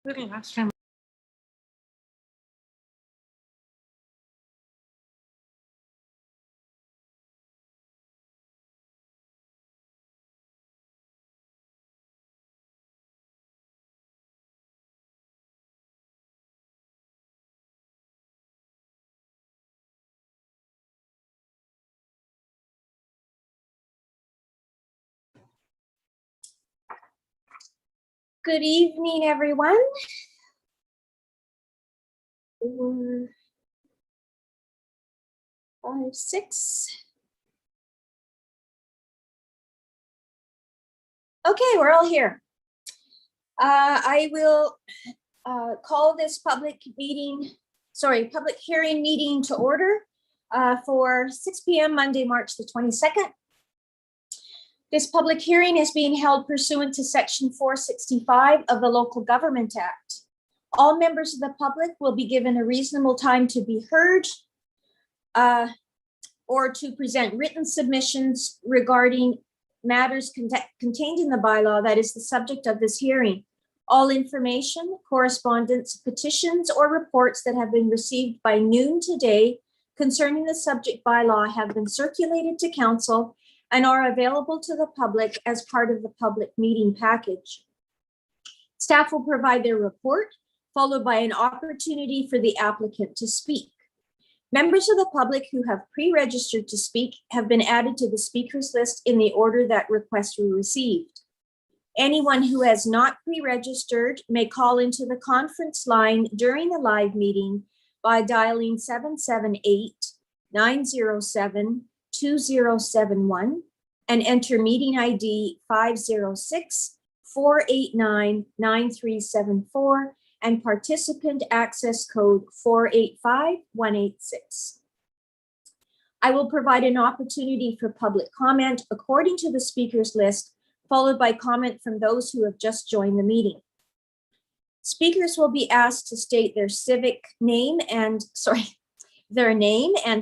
The last time. Good evening, everyone. 4, 5, 6. Okay, we're all here. I will call this public hearing meeting to order for 6 p.m. Monday, March the 22nd. This public hearing is being held pursuant to Section 465 of the Local Government Act. All members of the public will be given a reasonable time to be heard or to present written submissions regarding matters contained in the bylaw that is the subject of this hearing. All information, correspondence, petitions, or reports that have been received by noon today concerning the subject bylaw have been circulated to council and are available to the public as part of the public meeting package. Staff will provide their report, followed by an opportunity for the applicant to speak. Members of the public who have pre-registered to speak have been added to the speakers list in the order that requests were received. Anyone who has not pre-registered may call into the conference line during the live meeting by dialing 778-907-2071 and enter meeting ID 506-489-9374 and participant access code 485186. I will provide an opportunity for public comment according to the speakers list, followed by comment from those who have just joined the meeting. Speakers will be asked to state their name and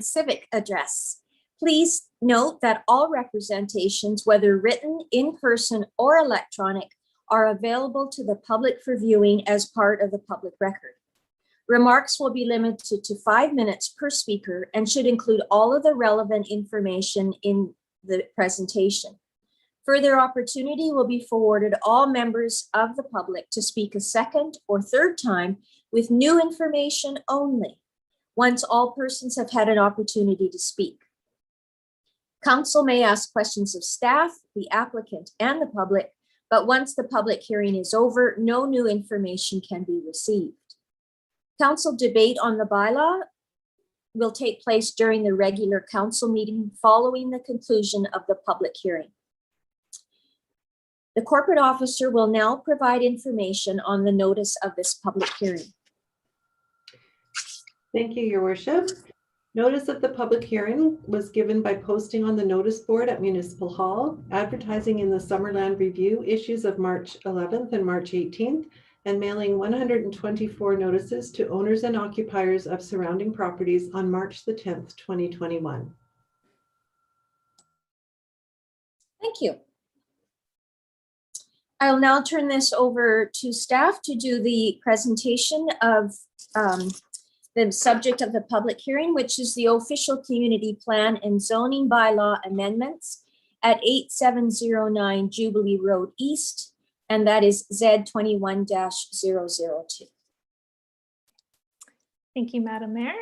civic address. Please note that all representations, whether written, in person, or electronic, are available to the public for viewing as part of the public record. Remarks will be limited to 5 minutes per speaker and should include all of the relevant information in the presentation. Further opportunity will be afforded all members of the public to speak a second or third time with new information only, once all persons have had an opportunity to speak. Council may ask questions of staff, the applicant, and the public, but once the public hearing is over, no new information can be received. Council debate on the bylaw will take place during the regular council meeting following the conclusion of the public hearing. The corporate officer will now provide information on the notice of this public hearing. Thank you, Your Worship. Notice of the public hearing was given by posting on the notice board at Municipal Hall, advertising in the Summerland Review issues of March 11th and March 18th, and mailing 124 notices to owners and occupiers of surrounding properties on March the 10th, 2021. Thank you. I'll now turn this over to staff to do the presentation of the subject of the public hearing, which is the official community plan and zoning bylaw amendments at 8709 Jubilee Road East, and that is Z21-002. Thank you, Madam Mayor.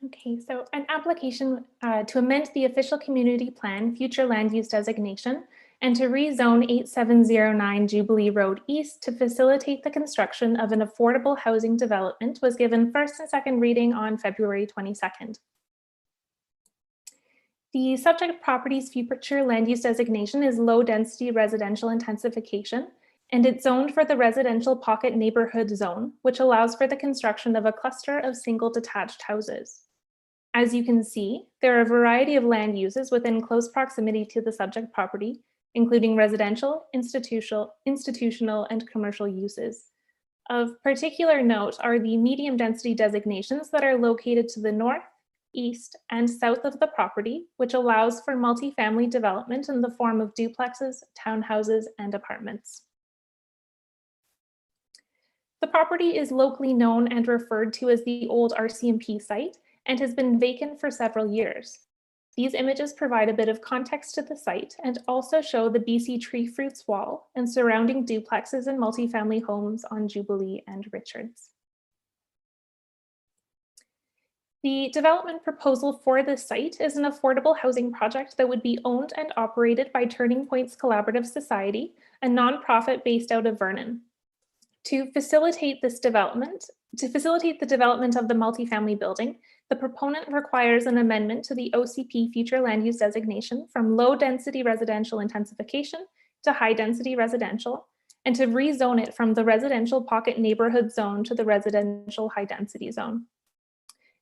Okay, so an application to amend the official community plan future land use designation and to rezone 8709 Jubilee Road East to facilitate the construction of an affordable housing development was given first and second reading on February 22nd. The subject property's future land use designation is low density residential intensification, and it's zoned for the residential pocket neighborhood zone, which allows for the construction of a cluster of single detached houses. As you can see, there are a variety of land uses within close proximity to the subject property, including residential, institutional, and commercial uses. Of particular note are the medium density designations that are located to the north, east, and south of the property, which allows for multifamily development in the form of duplexes, townhouses, and apartments. The property is locally known and referred to as the old RCMP site and has been vacant for several years. These images provide a bit of context to the site and also show the BC Tree Fruits Wall and surrounding duplexes and multifamily homes on Jubilee and Richards. The development proposal for this site is an affordable housing project that would be owned and operated by Turning Points Collaborative Society, a nonprofit based out of Vernon. To facilitate the development of the multifamily building, the proponent requires an amendment to the OCP future land use designation from low density residential intensification to high density residential, and to rezone it from the residential pocket neighborhood zone to the residential high density zone.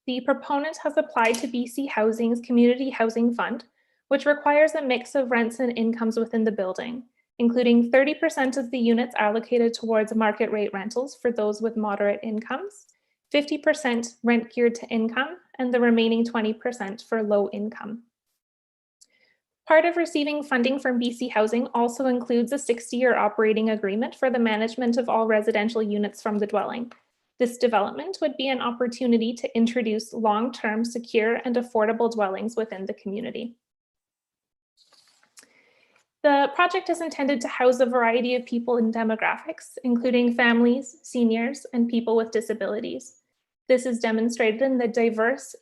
The proponent has applied to BC Housing's Community Housing Fund, which requires a mix of rents and incomes within the building, including 30% of the units allocated towards market rate rentals for those with moderate incomes, 50% rent geared to income, and the remaining 20% for low income. Part of receiving funding from BC Housing also includes a 60-year operating agreement for the management of all residential units from the dwelling. This development would be an opportunity to introduce long-term, secure, and affordable dwellings within the community. The project is intended to house a variety of people and demographics, including families, seniors, and people with disabilities. This is demonstrated in the diverse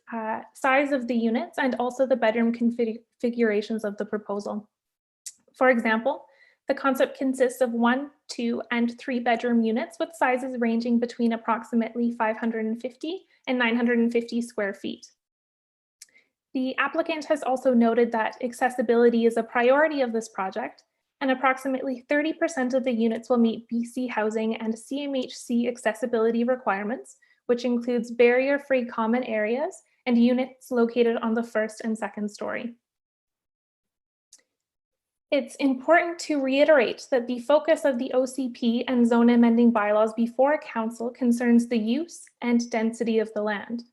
size of the units and also the bedroom configurations of the proposal. For example, the concept consists of 1, 2, and 3 bedroom units with sizes ranging between approximately 550 and 950 square feet. The applicant has also noted that accessibility is a priority of this project, and approximately 30% of the units will meet BC Housing and CMHC accessibility requirements, which includes barrier-free common areas and units located on the first and second story. It's important to reiterate that the focus of the OCP and zone amending bylaws before Council concerns the use and density of the land.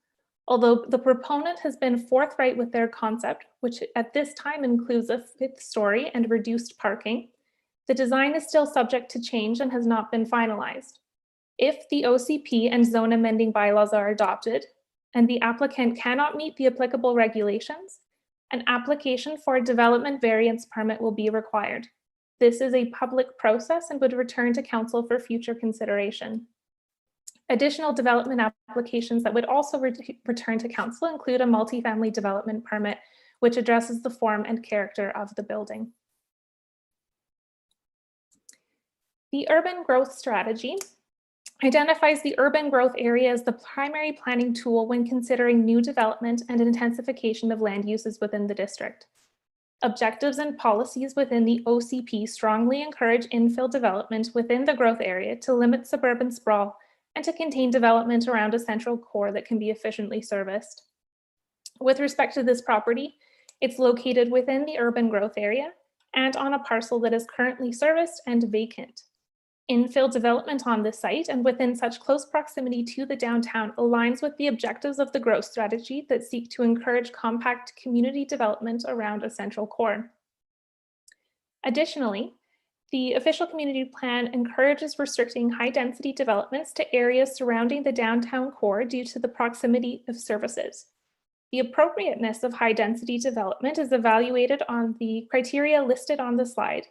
Although the proponent has been forthright with their concept, which at this time includes a 5th story and reduced parking, the design is still subject to change and has not been finalized. If the OCP and zone amending bylaws are adopted and the applicant cannot meet the applicable regulations, an application for a development variance permit will be required. This is a public process and would return to Council for future consideration. Additional development applications that would also return to Council include a multifamily development permit, which addresses the form and character of the building. The urban growth strategy identifies the urban growth area as the primary planning tool when considering new development and intensification of land uses within the district. Objectives and policies within the OCP strongly encourage infill development within the growth area to limit suburban sprawl and to contain development around a central core that can be efficiently serviced. With respect to this property, it's located within the urban growth area and on a parcel that is currently serviced and vacant. Infill development on this site and within such close proximity to the downtown aligns with the objectives of the growth strategy that seek to encourage compact community development around a central core. Additionally, the official community plan encourages restricting high-density developments to areas surrounding the downtown core due to the proximity of services. The appropriateness of high-density development is evaluated on the criteria listed on the slide,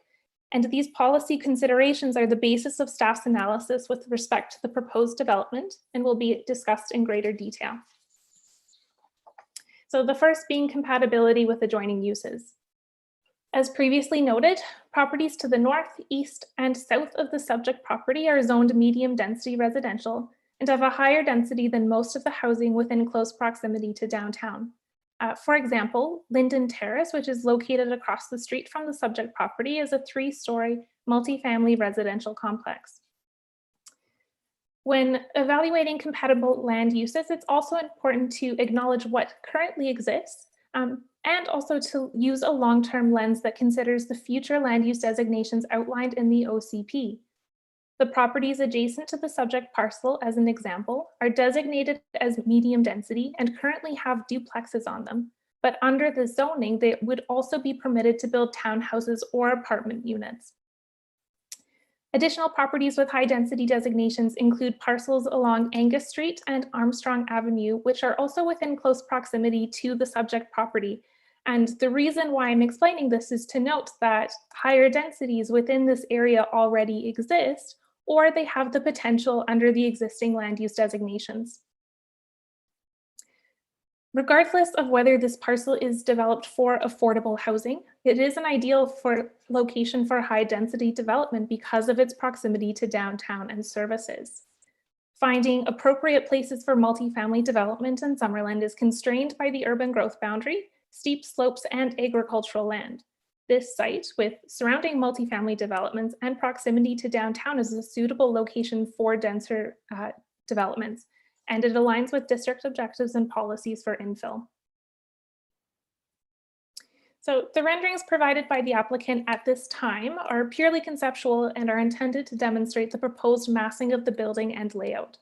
and these policy considerations are the basis of staff's analysis with respect to the proposed development and will be discussed in greater detail. So the first being compatibility with adjoining uses. As previously noted, properties to the north, east, and south of the subject property are zoned medium density residential and have a higher density than most of the housing within close proximity to downtown. For example, Linden Terrace, which is located across the street from the subject property, is a 3-story multifamily residential complex. When evaluating compatible land uses, it's also important to acknowledge what currently exists and also to use a long-term lens that considers the future land use designations outlined in the OCP. The properties adjacent to the subject parcel, as an example, are designated as medium density and currently have duplexes on them. But under the zoning, they would also be permitted to build townhouses or apartment units. Additional properties with high density designations include parcels along Angus Street and Armstrong Avenue, which are also within close proximity to the subject property. And the reason why I'm explaining this is to note that higher densities within this area already exist, or they have the potential under the existing land use designations. Regardless of whether this parcel is developed for affordable housing, it is an ideal location for high density development because of its proximity to downtown and services. Finding appropriate places for multifamily development in Summerland is constrained by the urban growth boundary, steep slopes, and agricultural land. This site, with surrounding multifamily developments and proximity to downtown, is a suitable location for denser developments, and it aligns with district objectives and policies for infill. So the renderings provided by the applicant at this time are purely conceptual and are intended to demonstrate the proposed massing of the building and layout.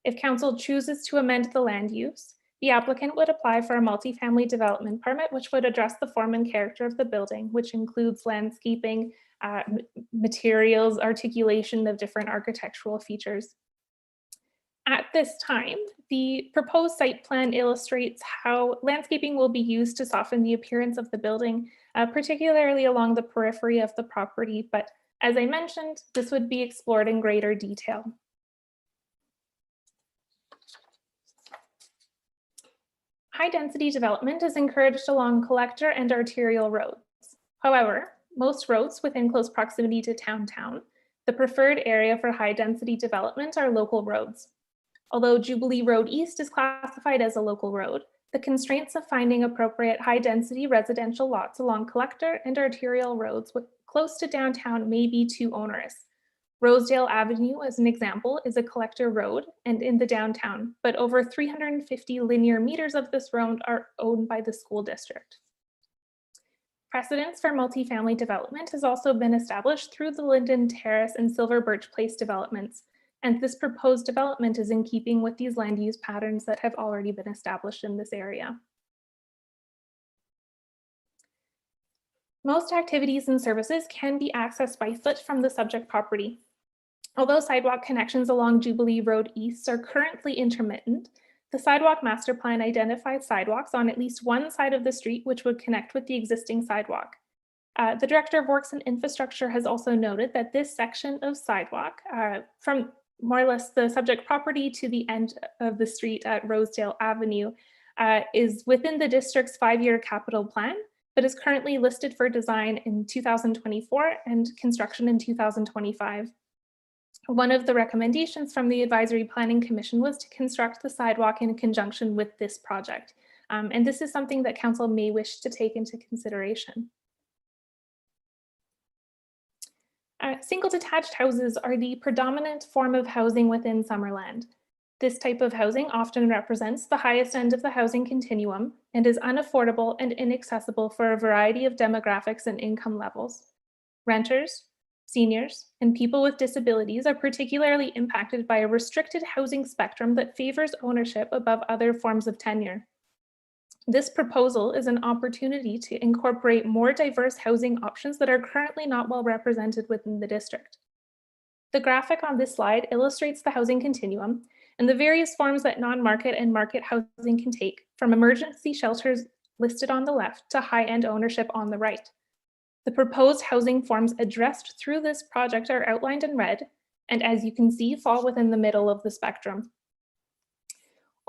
If council chooses to amend the land use, the applicant would apply for a multifamily development permit, which would address the form and character of the building, which includes landscaping, materials, articulation of different architectural features. At this time, the proposed site plan illustrates how landscaping will be used to soften the appearance of the building, particularly along the periphery of the property. But as I mentioned, this would be explored in greater detail. High density development is encouraged along collector and arterial roads. However, most roads within close proximity to downtown, the preferred area for high density development are local roads. Although Jubilee Road East is classified as a local road, the constraints of finding appropriate high density residential lots along collector and arterial roads close to downtown may be too onerous. Rosedale Avenue, as an example, is a collector road and in the downtown, but over 350 linear meters of this road are owned by the school district. Precedence for multifamily development has also been established through the Linden Terrace and Silver Birch Place developments, and this proposed development is in keeping with these land use patterns that have already been established in this area. Most activities and services can be accessed by foot from the subject property. Although sidewalk connections along Jubilee Road East are currently intermittent, the sidewalk master plan identifies sidewalks on at least one side of the street which would connect with the existing sidewalk. The Director of Works and Infrastructure has also noted that this section of sidewalk from more or less the subject property to the end of the street at Rosedale Avenue is within the district's 5-year capital plan, but is currently listed for design in 2024 and construction in 2025. One of the recommendations from the Advisory Planning Commission was to construct the sidewalk in conjunction with this project. And this is something that council may wish to take into consideration. Single detached houses are the predominant form of housing within Summerland. This type of housing often represents the highest end of the housing continuum and is unaffordable and inaccessible for a variety of demographics and income levels. Renters, seniors, and people with disabilities are particularly impacted by a restricted housing spectrum that favors ownership above other forms of tenure. This proposal is an opportunity to incorporate more diverse housing options that are currently not well represented within the district. The graphic on this slide illustrates the housing continuum and the various forms that non-market and market housing can take, from emergency shelters listed on the left to high-end ownership on the right. The proposed housing forms addressed through this project are outlined in red, and as you can see, fall within the middle of the spectrum.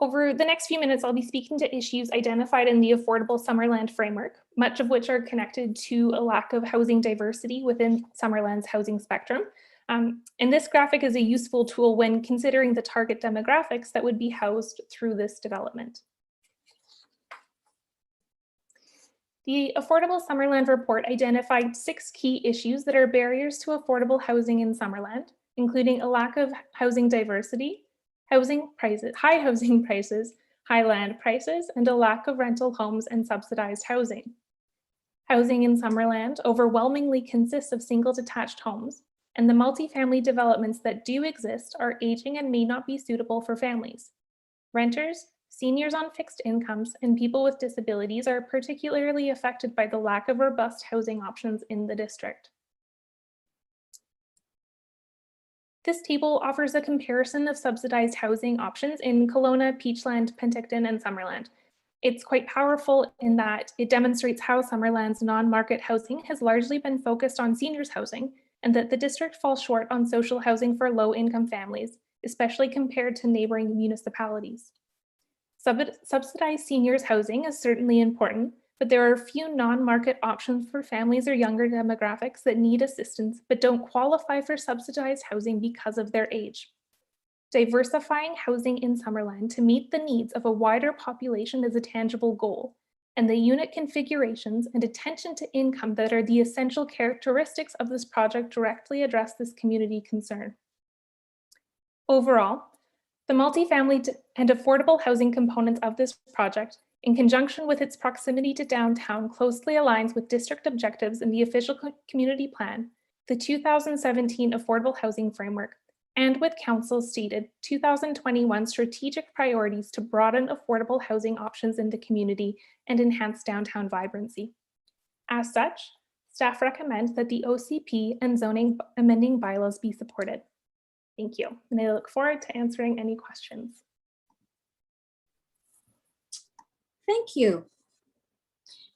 Over the next few minutes, I'll be speaking to issues identified in the Affordable Summerland framework, much of which are connected to a lack of housing diversity within Summerland's housing spectrum. And this graphic is a useful tool when considering the target demographics that would be housed through this development. The Affordable Summerland report identified 6 key issues that are barriers to affordable housing in Summerland, including a lack of housing diversity, housing prices, high housing prices, high land prices, and a lack of rental homes and subsidized housing. Housing in Summerland overwhelmingly consists of single detached homes, and the multifamily developments that do exist are aging and may not be suitable for families. Renters, seniors on fixed incomes, and people with disabilities are particularly affected by the lack of robust housing options in the district. This table offers a comparison of subsidized housing options in Kelowna, Peachland, Penticton, and Summerland. It's quite powerful in that it demonstrates how Summerland's non-market housing has largely been focused on seniors housing, and that the district falls short on social housing for low-income families, especially compared to neighboring municipalities. Subsidized seniors housing is certainly important, but there are few non-market options for families or younger demographics that need assistance but don't qualify for subsidized housing because of their age. Diversifying housing in Summerland to meet the needs of a wider population is a tangible goal, and the unit configurations and attention to income that are the essential characteristics of this project directly address this community concern. Overall, the multifamily and affordable housing components of this project, in conjunction with its proximity to downtown, closely aligns with district objectives in the official community plan, the 2017 Affordable Housing Framework, and with Council's stated 2021 strategic priorities to broaden affordable housing options in the community and enhance downtown vibrancy. As such, staff recommend that the OCP and zoning amending bylaws be supported. Thank you, and I look forward to answering any questions. Thank you.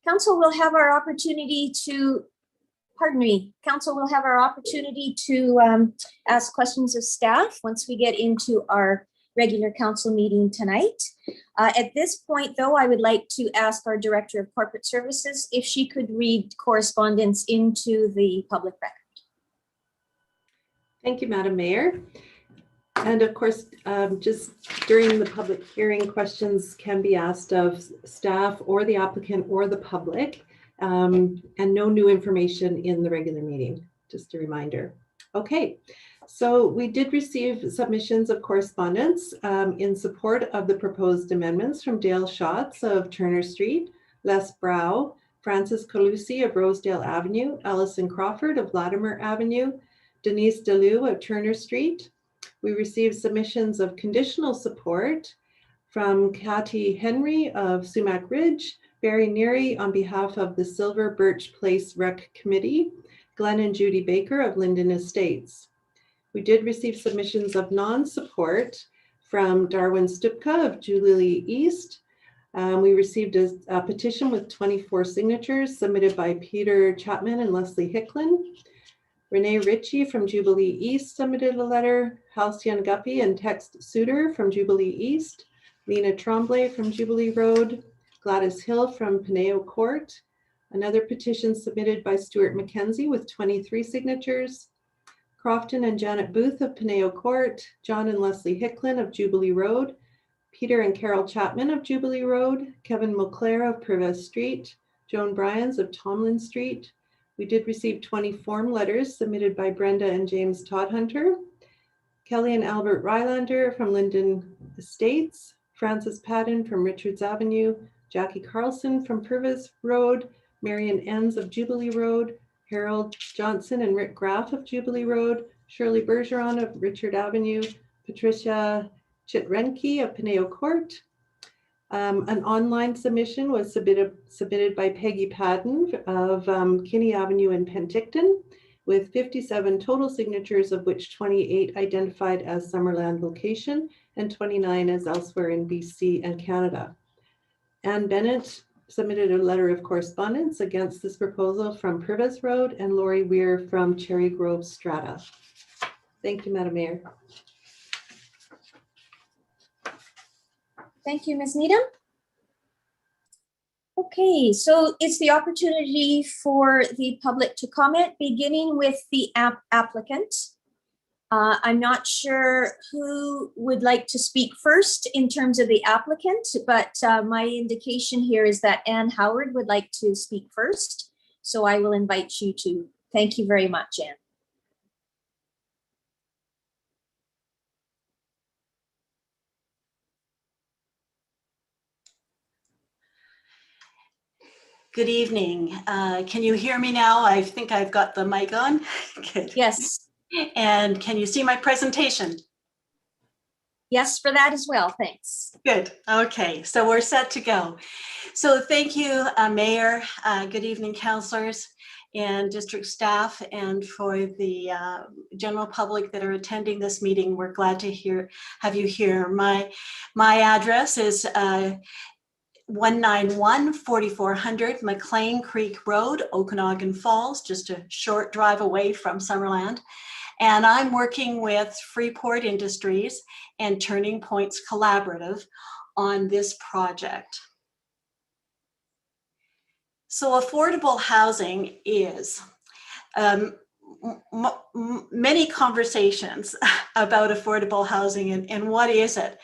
Council will have our opportunity to, Council will have our opportunity to ask questions of staff once we get into our regular council meeting tonight. At this point, though, I would like to ask our Director of Corporate Services if she could read correspondence into the public record. Thank you, Madam Mayor. And of course, just during the public hearing, questions can be asked of staff or the applicant or the public, and no new information in the regular meeting, just a reminder. Okay, so we did receive submissions of correspondence in support of the proposed amendments from Dale Schatz of Turner Street, Les Brow, Francis Calusi of Rosedale Avenue, Allison Crawford of Latimer Avenue, Denise DeLue of Turner Street. We received submissions of conditional support from Kathy Henry of Sumac Ridge, Barry Neary on behalf of the Silver Birch Place Rec Committee, Glenn and Judy Baker of Linden Estates. We did receive submissions of non-support from Darwin Stupka of Jubilee East. We received a petition with 24 signatures submitted by Peter Chapman and Leslie Hicklin. Renee Ritchie from Jubilee East submitted a letter. Halcyon Guppy and Tex Suter from Jubilee East. Lena Tremblay from Jubilee Road. Gladys Hill from Pineo Court. Another petition submitted by Stuart McKenzie with 23 signatures. Crofton and Janet Booth of Pineo Court. John and Leslie Hicklin of Jubilee Road. Peter and Carol Chapman of Jubilee Road. Kevin Mulclair of Pervez Street. Joan Bryans of Tomlin Street. We did receive 20 form letters submitted by Brenda and James Todhunter, Kelly and Albert Rylander from Linden Estates, Francis Padden from Richards Avenue, Jackie Carlson from Purvis Road, Marion Enns of Jubilee Road, Harold Johnson and Rick Graff of Jubilee Road, Shirley Bergeron of Richard Avenue, Patricia Chitrenke of Pineo Court. An online submission was submitted by Peggy Padden of Kinney Avenue in Penticton with 57 total signatures, of which 28 identified as Summerland location and 29 as elsewhere in BC and Canada. Ann Bennett submitted a letter of correspondence against this proposal from Purvis Road, and Lori Weir from Cherry Grove Strata. Thank you, Madam Mayor. Thank you, Ms. Needham. Okay, so it's the opportunity for the public to comment, beginning with the applicant. I'm not sure who would like to speak first in terms of the applicant, but my indication here is that Ann Howard would like to speak first. So I will invite you to. Thank you very much, Ann. Good evening. Can you hear me now? I think I've got the mic on. Good. Yes. And can you see my presentation? Yes, for that as well, thanks. Good. Okay, so we're set to go. So thank you, Mayor. Good evening, councillors and district staff, and for the general public that are attending this meeting. We're glad to have you here. My address is 191 4400 McLean Creek Road, Okanagan Falls, just a short drive away from Summerland. And I'm working with Freeport Industries and Turning Points Collaborative on this project. So affordable housing is many conversations about affordable housing and what is it?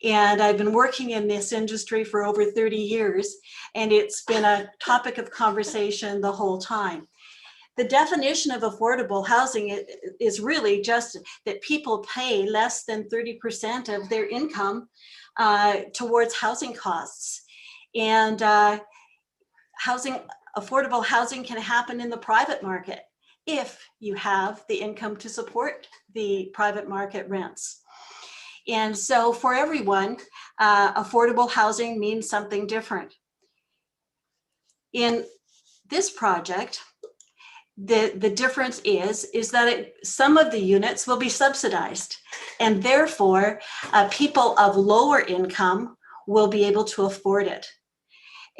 And I've been working in this industry for over 30 years, and it's been a topic of conversation the whole time. The definition of affordable housing is really just that people pay less than 30% of their income towards housing costs. And affordable housing can happen in the private market if you have the income to support the private market rents. And so for everyone, affordable housing means something different. In this project, the difference is that some of the units will be subsidized, and therefore people of lower income will be able to afford it.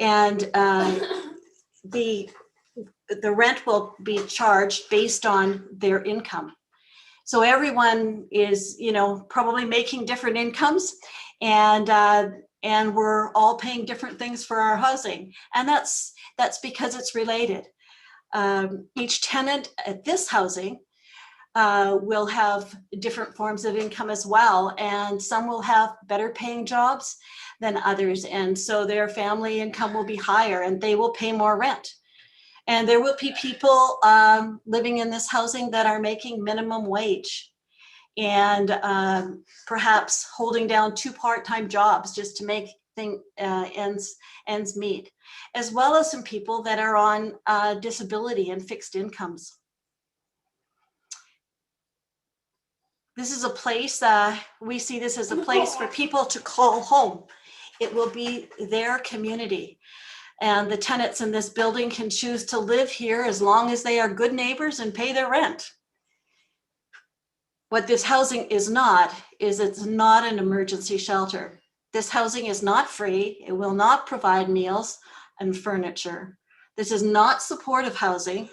And the rent will be charged based on their income. So everyone is, probably making different incomes, and we're all paying different things for our housing, and that's because it's related. Each tenant at this housing will have different forms of income as well, and some will have better paying jobs than others, and so their family income will be higher and they will pay more rent. And there will be people living in this housing that are making minimum wage and perhaps holding down 2 part-time jobs just to make ends meet, as well as some people that are on disability and fixed incomes. This is a place, we see this as a place for people to call home. It will be their community. And the tenants in this building can choose to live here as long as they are good neighbors and pay their rent. What this housing is not, it's not an emergency shelter. This housing is not free. It will not provide meals and furniture. This is not supportive housing.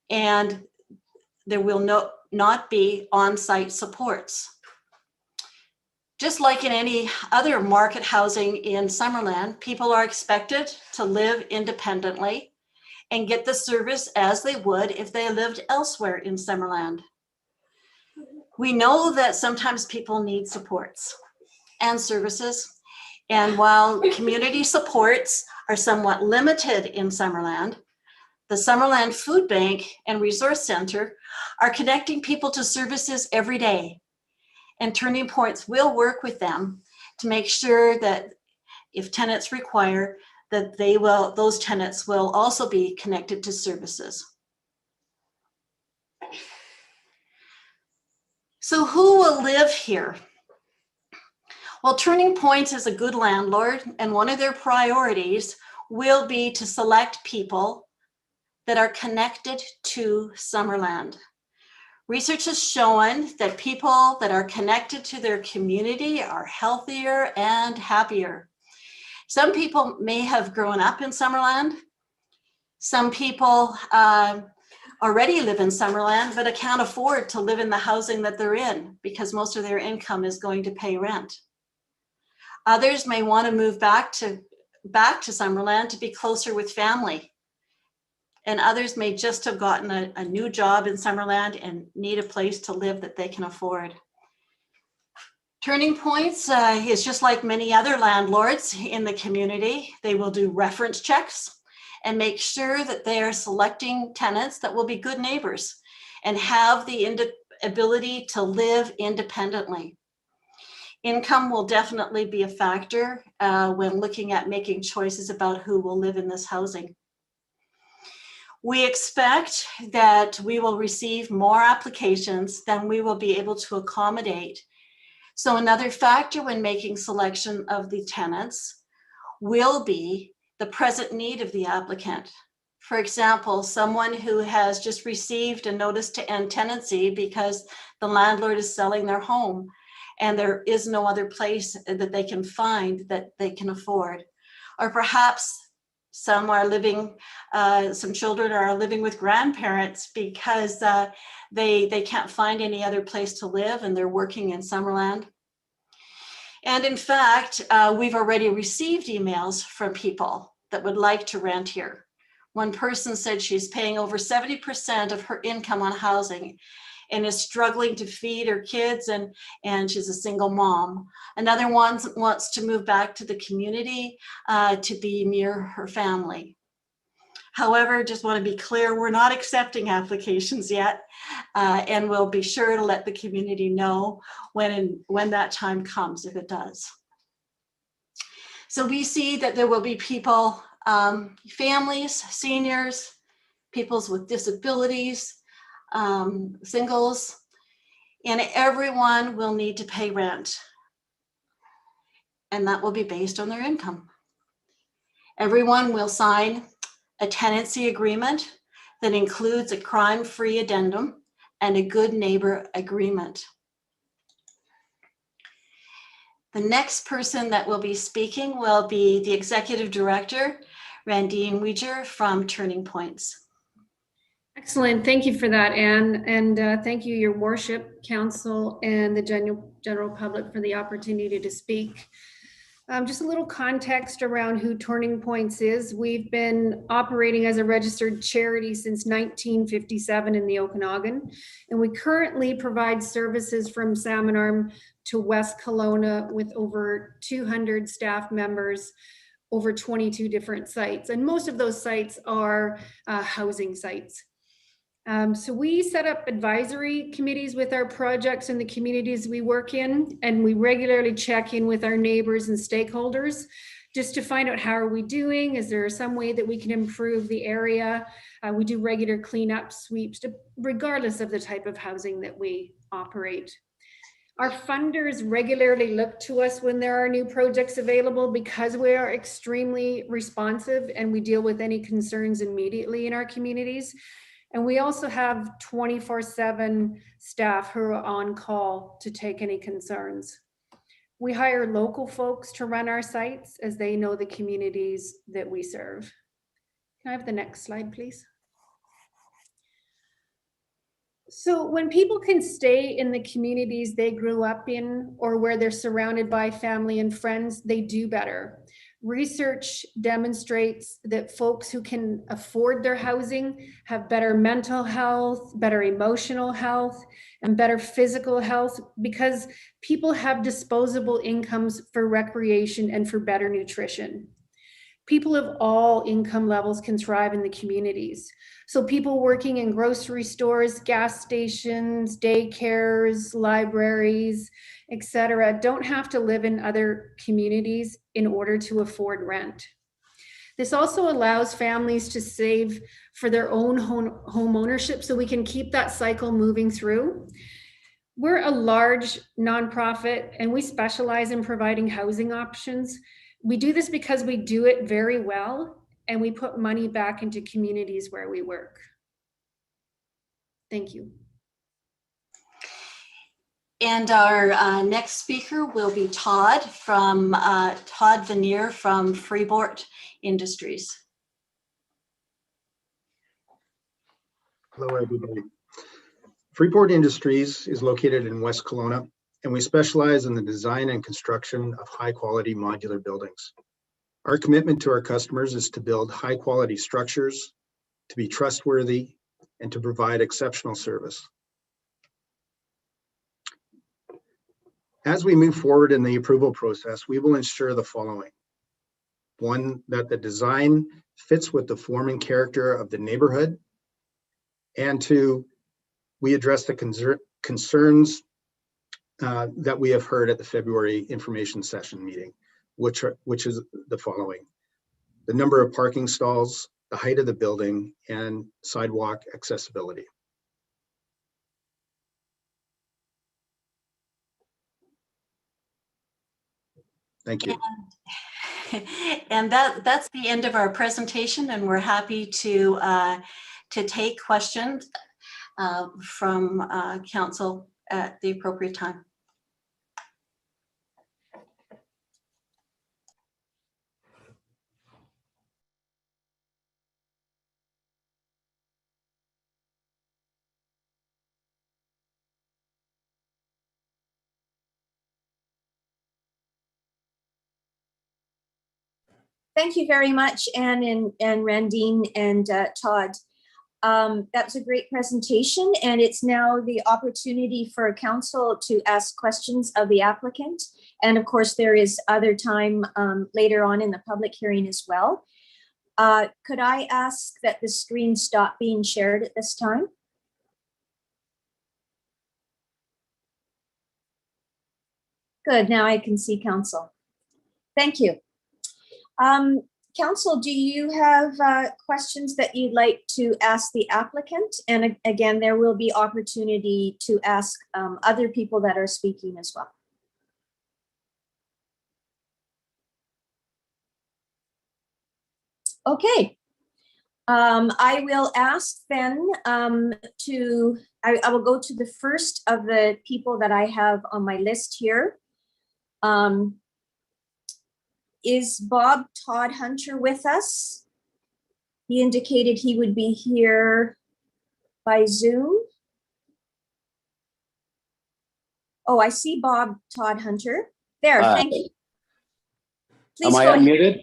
And there will not be on-site supports. Just like in any other market housing in Summerland, people are expected to live independently and get the service as they would if they lived elsewhere in Summerland. We know that sometimes people need supports and services, and while community supports are somewhat limited in Summerland, the Summerland Food Bank and Resource Center are connecting people to services every day. And Turning Points will work with them to make sure that if tenants require, that those tenants will also be connected to services. So who will live here? Well, Turning Points is a good landlord, and one of their priorities will be to select people that are connected to Summerland. Research has shown that people that are connected to their community are healthier and happier. Some people may have grown up in Summerland. Some people already live in Summerland, but can't afford to live in the housing that they're in because most of their income is going to pay rent. Others may want to move back to Summerland to be closer with family. And others may just have gotten a new job in Summerland and need a place to live that they can afford. Turning Points is just like many other landlords in the community. They will do reference checks and make sure that they are selecting tenants that will be good neighbors and have the ability to live independently. Income will definitely be a factor when looking at making choices about who will live in this housing. We expect that we will receive more applications than we will be able to accommodate. So another factor when making selection of the tenants will be the present need of the applicant. For example, someone who has just received a notice to end tenancy because the landlord is selling their home and there is no other place that they can find that they can afford. Or perhaps some are living, some children are living with grandparents because they can't find any other place to live and they're working in Summerland. And in fact, we've already received emails from people that would like to rent here. One person said she's paying over 70% of her income on housing and is struggling to feed her kids, and she's a single mom. Another one wants to move back to the community to be near her family. However, just want to be clear, we're not accepting applications yet, and we'll be sure to let the community know when that time comes, if it does. So we see that there will be people, families, seniors, peoples with disabilities, singles, and everyone will need to pay rent. And that will be based on their income. Everyone will sign a tenancy agreement that includes a crime-free addendum and a good neighbor agreement. The next person that will be speaking will be the Executive Director, Randine Weger from Turning Points. Excellent. Thank you for that, Anne. And thank you, Your Worship, Council, and the general public for the opportunity to speak. Just a little context around who Turning Points is. We've been operating as a registered charity since 1957 in the Okanagan, and we currently provide services from Salmon Arm to West Kelowna with over 200 staff members, over 22 different sites. And most of those sites are housing sites. So we set up advisory committees with our projects in the communities we work in, and we regularly check in with our neighbors and stakeholders just to find out how are we doing. Is there some way that we can improve the area? We do regular cleanup sweeps, regardless of the type of housing that we operate. Our funders regularly look to us when there are new projects available because we are extremely responsive and we deal with any concerns immediately in our communities. And we also have 24/7 staff who are on call to take any concerns. We hire local folks to run our sites as they know the communities that we serve. Can I have the next slide, please? So when people can stay in the communities they grew up in or where they're surrounded by family and friends, they do better. Research demonstrates that folks who can afford their housing have better mental health, better emotional health, and better physical health because people have disposable incomes for recreation and for better nutrition. People of all income levels can thrive in the communities. So people working in grocery stores, gas stations, daycares, libraries, etc., don't have to live in other communities in order to afford rent. This also allows families to save for their own home ownership so we can keep that cycle moving through. We're a large nonprofit and we specialize in providing housing options. We do this because we do it very well and we put money back into communities where we work. Thank you. And our next speaker will be Todd Veneer from Freeport Industries. Hello, everybody. Freeport Industries is located in West Kelowna, and we specialize in the design and construction of high-quality modular buildings. Our commitment to our customers is to build high-quality structures, to be trustworthy, and to provide exceptional service. As we move forward in the approval process, we will ensure the following. One, that the design fits with the form and character of the neighborhood. And two, we address the concerns that we have heard at the February information session meeting, which is the following. The number of parking stalls, the height of the building, and sidewalk accessibility. Thank you. And that's the end of our presentation, and we're happy to take questions from council at the appropriate time. Thank you very much, Anne and Randine and Todd. That was a great presentation, and it's now the opportunity for council to ask questions of the applicant. And of course, there is other time later on in the public hearing as well. Could I ask that the screen stop being shared at this time? Good, now I can see council. Thank you. Council, do you have questions that you'd like to ask the applicant? And again, there will be opportunity to ask other people that are speaking as well. Okay. I will ask then I will go to the first of the people that I have on my list here. Is Bob Todd Hunter with us? He indicated he would be here by Zoom. Oh, I see Bob Todd Hunter. There, thank you. Please Am I go ahead. unmuted?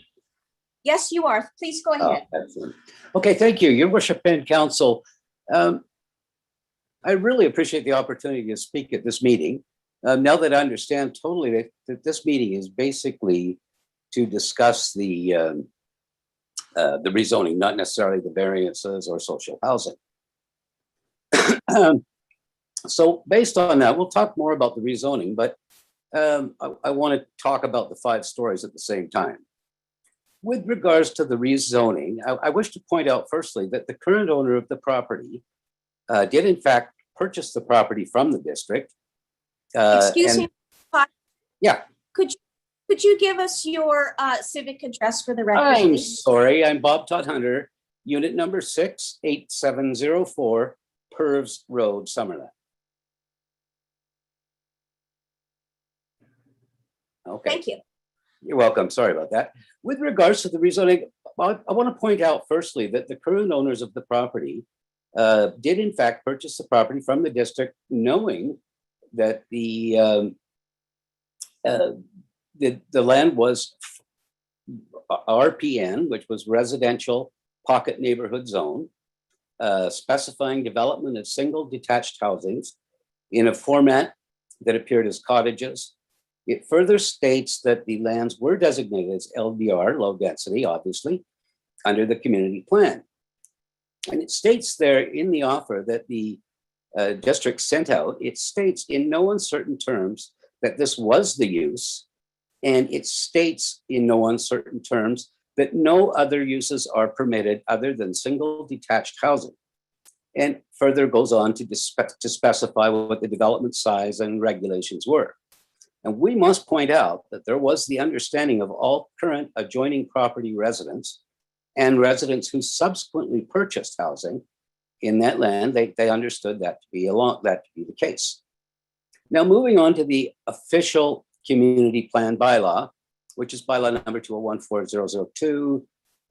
Yes, you are. Please go ahead. Oh, excellent. Okay, thank you, Your Worship and Council. I really appreciate the opportunity to speak at this meeting. Now that I understand totally that this meeting is basically to discuss the rezoning, not necessarily the variances or social housing. So based on that, we'll talk more about the rezoning, but I want to talk about the 5 stories at the same time. With regards to the rezoning, I wish to point out firstly that the current owner of the property did in fact purchase the property from the district. Excuse me. Yeah. Could you give us your civic address for the record? I'm please? sorry, I'm Bob Todd Hunter, unit number 68704, Purves Road, Summerland. Okay. Thank you. You're welcome. Sorry about that. With regards to the rezoning, I want to point out firstly that the current owners of the property did in fact purchase the property from the district, knowing that the land was RPN, which was residential pocket neighborhood zone, specifying development of single detached housings in a format that appeared as cottages. It further states that the lands were designated as LDR, low density, obviously, under the community plan. And it states there in the offer that the district sent out, it states in no uncertain terms that this was the use, and it states in no uncertain terms that no other uses are permitted other than single detached housing. And further goes on to specify what the development size and regulations were. And we must point out that there was the understanding of all current adjoining property residents and residents who subsequently purchased housing in that land. They understood that to be the case. Now, moving on to the official community plan bylaw, which is bylaw number 2014002,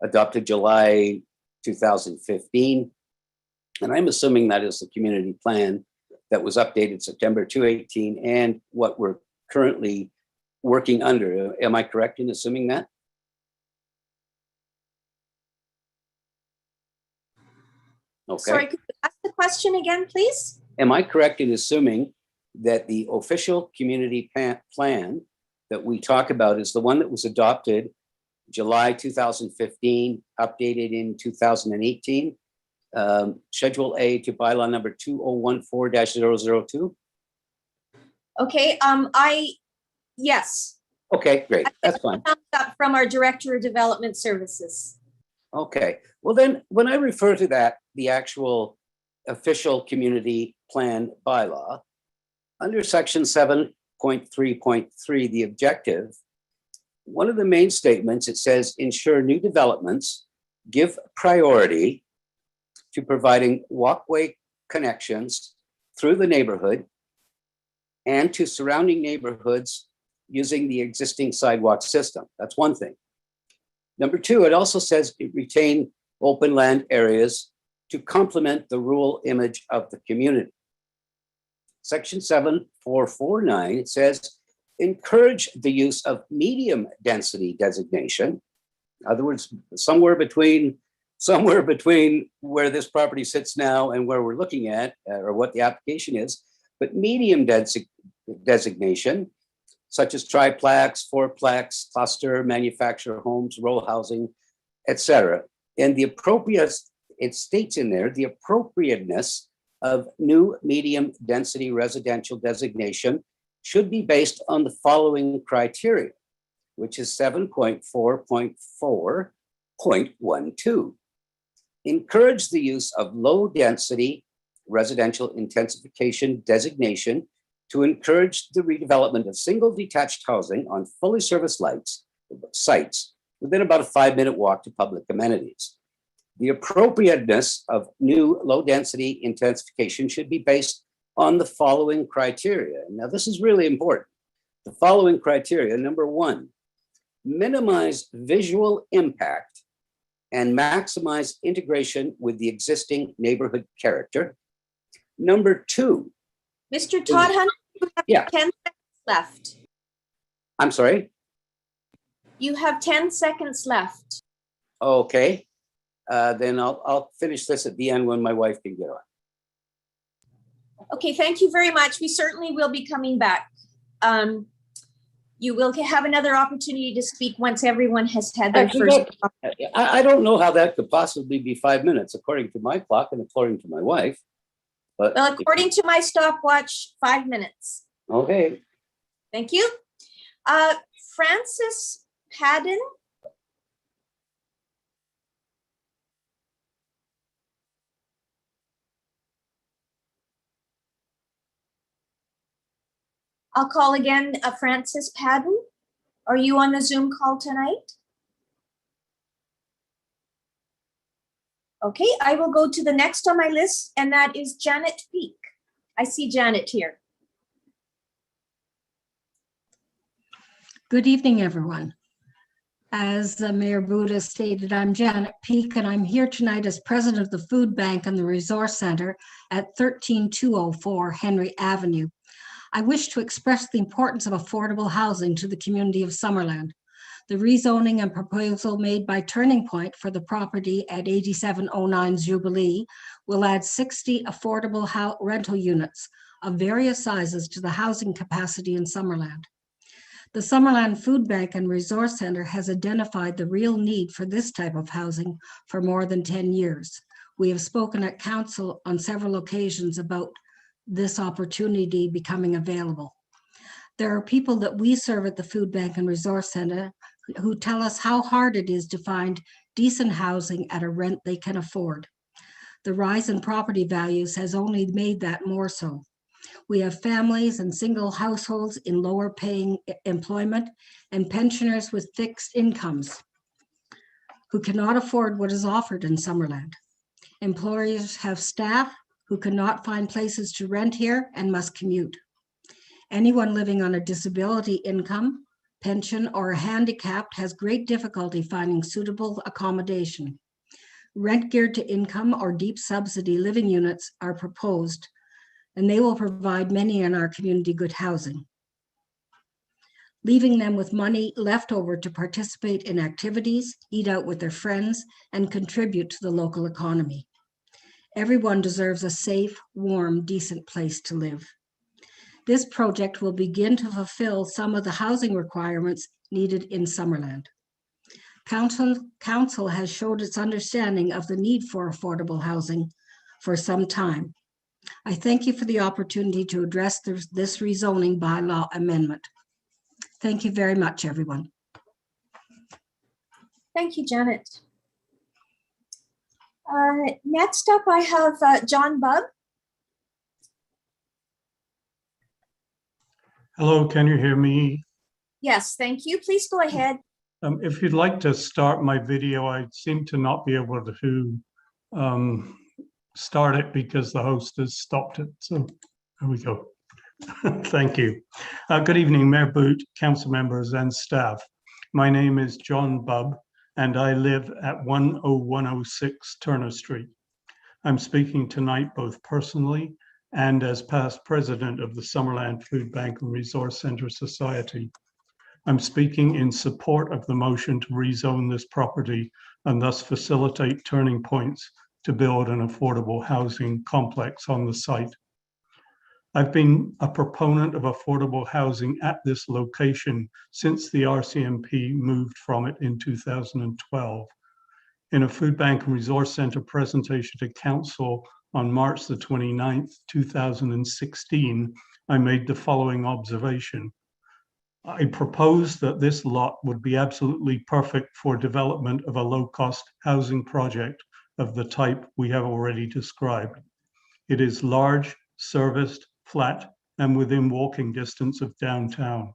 adopted July 2015. And I'm assuming that is the community plan that was updated September 2018 and what we're currently working under. Am I correct in assuming that? Okay. Sorry, could you ask the question again, please? Am I correct in assuming that the official community plan that we talk about is the one that was adopted July 2015, updated in 2018, Schedule A to bylaw number 2014-002? Okay, yes. Okay, great. That's fine. From our Director of Development Services. Okay, well then, when I refer to that, the actual official community plan bylaw, under section 7.3.3, the objective, one of the main statements, it says, ensure new developments give priority to providing walkway connections through the neighborhood and to surrounding neighborhoods using the existing sidewalk system. That's one thing. Number two, it also says it retain open land areas to complement the rural image of the community. Section 7.4.49, it says, encourage the use of medium density designation. In other words, somewhere between where this property sits now and where we're looking at, or what the application is, but medium designation, such as triplex, fourplex, cluster, manufactured homes, row housing, etc. And the appropriate, it states in there, the appropriateness of new medium density residential designation should be based on the following criteria, which is 7.4.4.12. Encourage the use of low density residential intensification designation to encourage the redevelopment of single detached housing on fully serviced sites within about a 5-minute walk to public amenities. The appropriateness of new low density intensification should be based on the following criteria. Now, this is really important. The following criteria: number one, minimize visual impact and maximize integration with the existing neighborhood character. Number two. Mr. Todd Hunter, you have Yeah. 10 seconds left. I'm sorry? You have 10 seconds left. Okay. Then I'll finish this at the end when my wife can get on. Okay, thank you very much. We certainly will be coming back. You will have another opportunity to speak once everyone has had their Actually, first. I don't know how that could possibly be 5 minutes, according to my clock and according to my wife. But Well, according to my stopwatch, 5 minutes. okay. Thank you. Francis Padden. I'll call again, Francis Padden. Are you on the Zoom call tonight? Okay, I will go to the next on my list, and that is Janet Peak. I see Janet here. Good evening, everyone. As Mayor Buddha stated, I'm Janet Peak, and I'm here tonight as president of the Food Bank and the Resource Center at 13204 Henry Avenue. I wish to express the importance of affordable housing to the community of Summerland. The rezoning and proposal made by Turning Point for the property at 8709 Jubilee will add 60 affordable rental units of various sizes to the housing capacity in Summerland. The Summerland Food Bank and Resource Center has identified the real need for this type of housing for more than 10 years. We have spoken at council on several occasions about this opportunity becoming available. There are people that we serve at the Food Bank and Resource Center who tell us how hard it is to find decent housing at a rent they can afford. The rise in property values has only made that more so. We have families and single households in lower paying employment and pensioners with fixed incomes who cannot afford what is offered in Summerland. Employers have staff who cannot find places to rent here and must commute. Anyone living on a disability income, pension, or handicapped has great difficulty finding suitable accommodation. Rent geared to income or deep subsidy living units are proposed, and they will provide many in our community good housing, leaving them with money left over to participate in activities, eat out with their friends, and contribute to the local economy. Everyone deserves a safe, warm, decent place to live. This project will begin to fulfill some of the housing requirements needed in Summerland. Council has showed its understanding of the need for affordable housing for some time. I thank you for the opportunity to address this rezoning bylaw amendment. Thank you very much, everyone. Thank you, Janet. Next up, I have John Bubb. Hello, can you hear me? Yes, thank you. Please go ahead. If you'd like to start my video, I seem to not be able to start it because the host has stopped it. So there we go. Thank you. Good evening, Mayor Boot, council members and staff. My name is John Bubb and I live at 10106 Turner Street. I'm speaking tonight both personally and as past president of the Summerland Food Bank and Resource Center Society. I'm speaking in support of the motion to rezone this property and thus facilitate turning points to build an affordable housing complex on the site. I've been a proponent of affordable housing at this location since the RCMP moved from it in 2012. In a Food Bank and Resource Center presentation to Council on March the 29th, 2016, I made the following observation. I proposed that this lot would be absolutely perfect for development of a low-cost housing project of the type we have already described. It is large, serviced, flat, and within walking distance of downtown.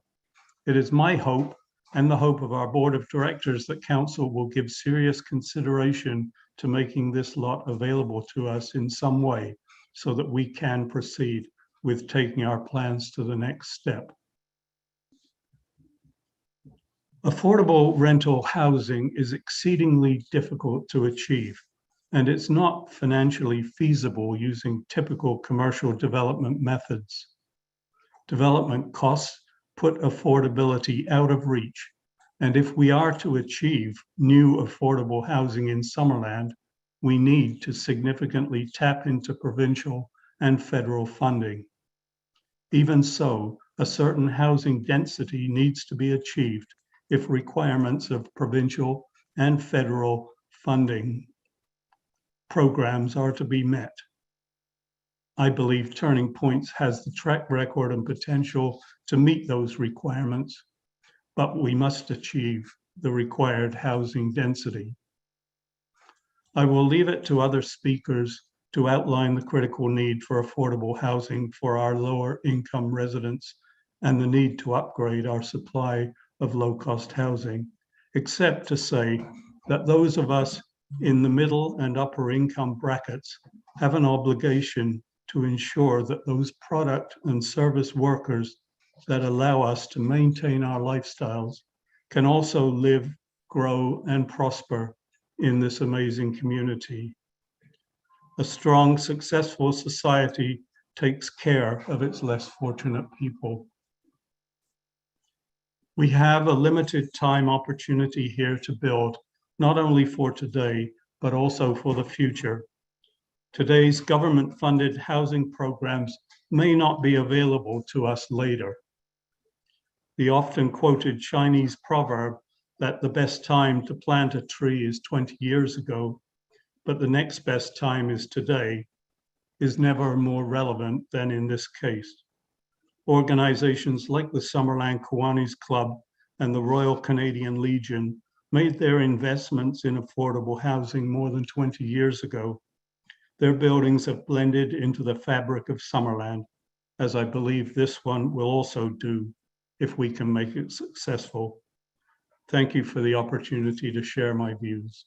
It is my hope and the hope of our board of directors that council will give serious consideration to making this lot available to us in some way so that we can proceed with taking our plans to the next step. Affordable rental housing is exceedingly difficult to achieve, and it's not financially feasible using typical commercial development methods. Development costs put affordability out of reach, and if we are to achieve new affordable housing in Summerland, we need to significantly tap into provincial and federal funding. Even so, a certain housing density needs to be achieved if requirements of provincial and federal funding programs are to be met. I believe Turning Points has the track record and potential to meet those requirements, but we must achieve the required housing density. I will leave it to other speakers to outline the critical need for affordable housing for our lower income residents and the need to upgrade our supply of low-cost housing, except to say that those of us in the middle and upper income brackets have an obligation to ensure that those product and service workers that allow us to maintain our lifestyles can also live, grow, and prosper in this amazing community. A strong, successful society takes care of its less fortunate people. We have a limited time opportunity here to build, not only for today, but also for the future. Today's government-funded housing programs may not be available to us later. The often quoted Chinese proverb that the best time to plant a tree is 20 years ago, but the next best time is today, is never more relevant than in this case. Organizations like the Summerland Kiwanis Club and the Royal Canadian Legion made their investments in affordable housing more than 20 years ago. Their buildings have blended into the fabric of Summerland, as I believe this one will also do if we can make it successful. Thank you for the opportunity to share my views.